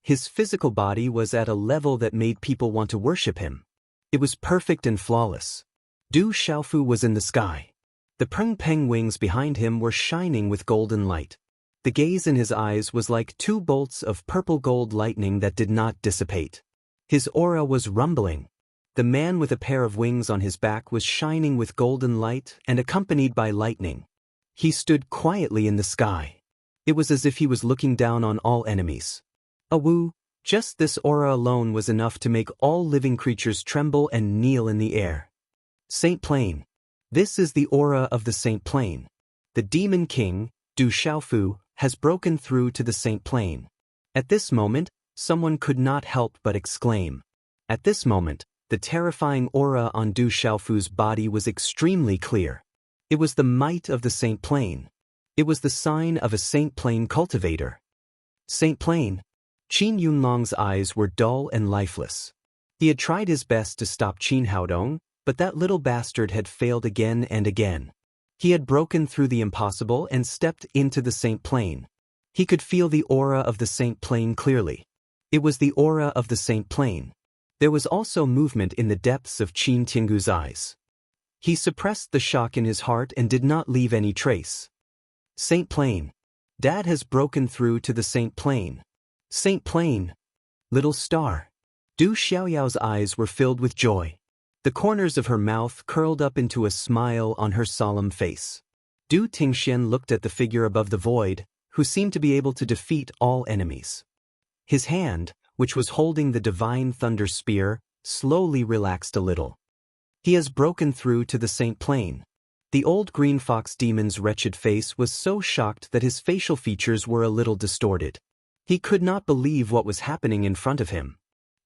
His physical body was at a level that made people want to worship him. It was perfect and flawless. Du Xiaofu was in the sky. The Prungpeng wings behind him were shining with golden light. The gaze in his eyes was like two bolts of purple gold lightning that did not dissipate. His aura was rumbling. The man with a pair of wings on his back was shining with golden light and accompanied by lightning. He stood quietly in the sky. It was as if he was looking down on all enemies. Awoo! Just this aura alone was enough to make all living creatures tremble and kneel in the air. Saint Plain. This is the aura of the Saint Plain. The Demon King, Du Xiaofu, has broken through to the Saint Plain. At this moment, someone could not help but exclaim. At this moment, the terrifying aura on Du Xiaofu's body was extremely clear. It was the might of the Saint Plain. It was the sign of a Saint Plain cultivator. Saint Plain. Qin Yunlong's eyes were dull and lifeless. He had tried his best to stop Qin Haodong, but that little bastard had failed again and again. He had broken through the impossible and stepped into the Saint Plain. He could feel the aura of the Saint Plain clearly. It was the aura of the Saint Plain. There was also movement in the depths of Qin Tingu's eyes. He suppressed the shock in his heart and did not leave any trace. Saint Plain. Dad has broken through to the Saint Plain. Saint Plain. Little star. Du Xiaoyao's eyes were filled with joy. The corners of her mouth curled up into a smile on her solemn face. Du Tingxian looked at the figure above the void, who seemed to be able to defeat all enemies. His hand, which was holding the divine thunder spear, slowly relaxed a little. He has broken through to the Saint Plain. The old green fox demon's wretched face was so shocked that his facial features were a little distorted. He could not believe what was happening in front of him.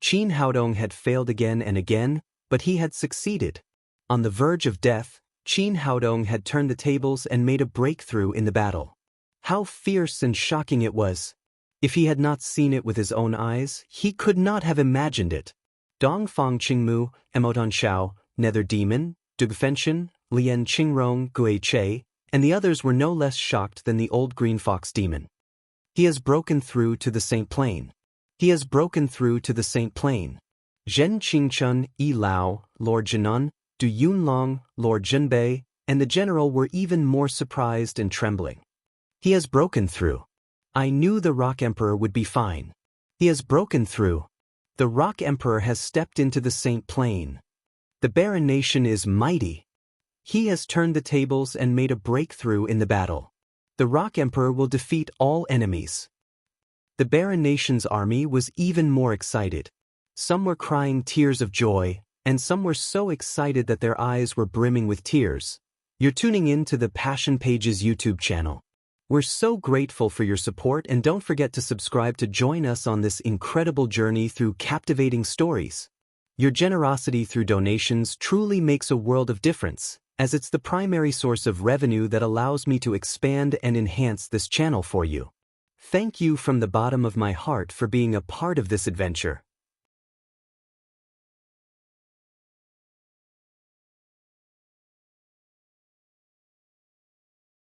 Qin Haodong had failed again and again, but he had succeeded. On the verge of death, Qin Haodong had turned the tables and made a breakthrough in the battle. How fierce and shocking it was! If he had not seen it with his own eyes, he could not have imagined it. Dongfang Qingmu, Emoton Xiao, Nether Demon, Dugfenshin, Lian Qingrong, Gui Che, and the others were no less shocked than the old green fox demon. He has broken through to the Saint Plain. He has broken through to the Saint Plain. Zhen Qingchun, Yi Lao, Lord Jinan, Du Yunlong, Lord Zhenbei, and the general were even more surprised and trembling. He has broken through. I knew the Rock Emperor would be fine. He has broken through. The Rock Emperor has stepped into the Saint Plain. The Barren Nation is mighty. He has turned the tables and made a breakthrough in the battle. The Rock Emperor will defeat all enemies. The Barren Nation's army was even more excited. Some were crying tears of joy, and some were so excited that their eyes were brimming with tears. You're tuning in to the Passion Pages YouTube channel. We're so grateful for your support, and don't forget to subscribe to join us on this incredible journey through captivating stories. Your generosity through donations truly makes a world of difference, as it's the primary source of revenue that allows me to expand and enhance this channel for you. Thank you from the bottom of my heart for being a part of this adventure.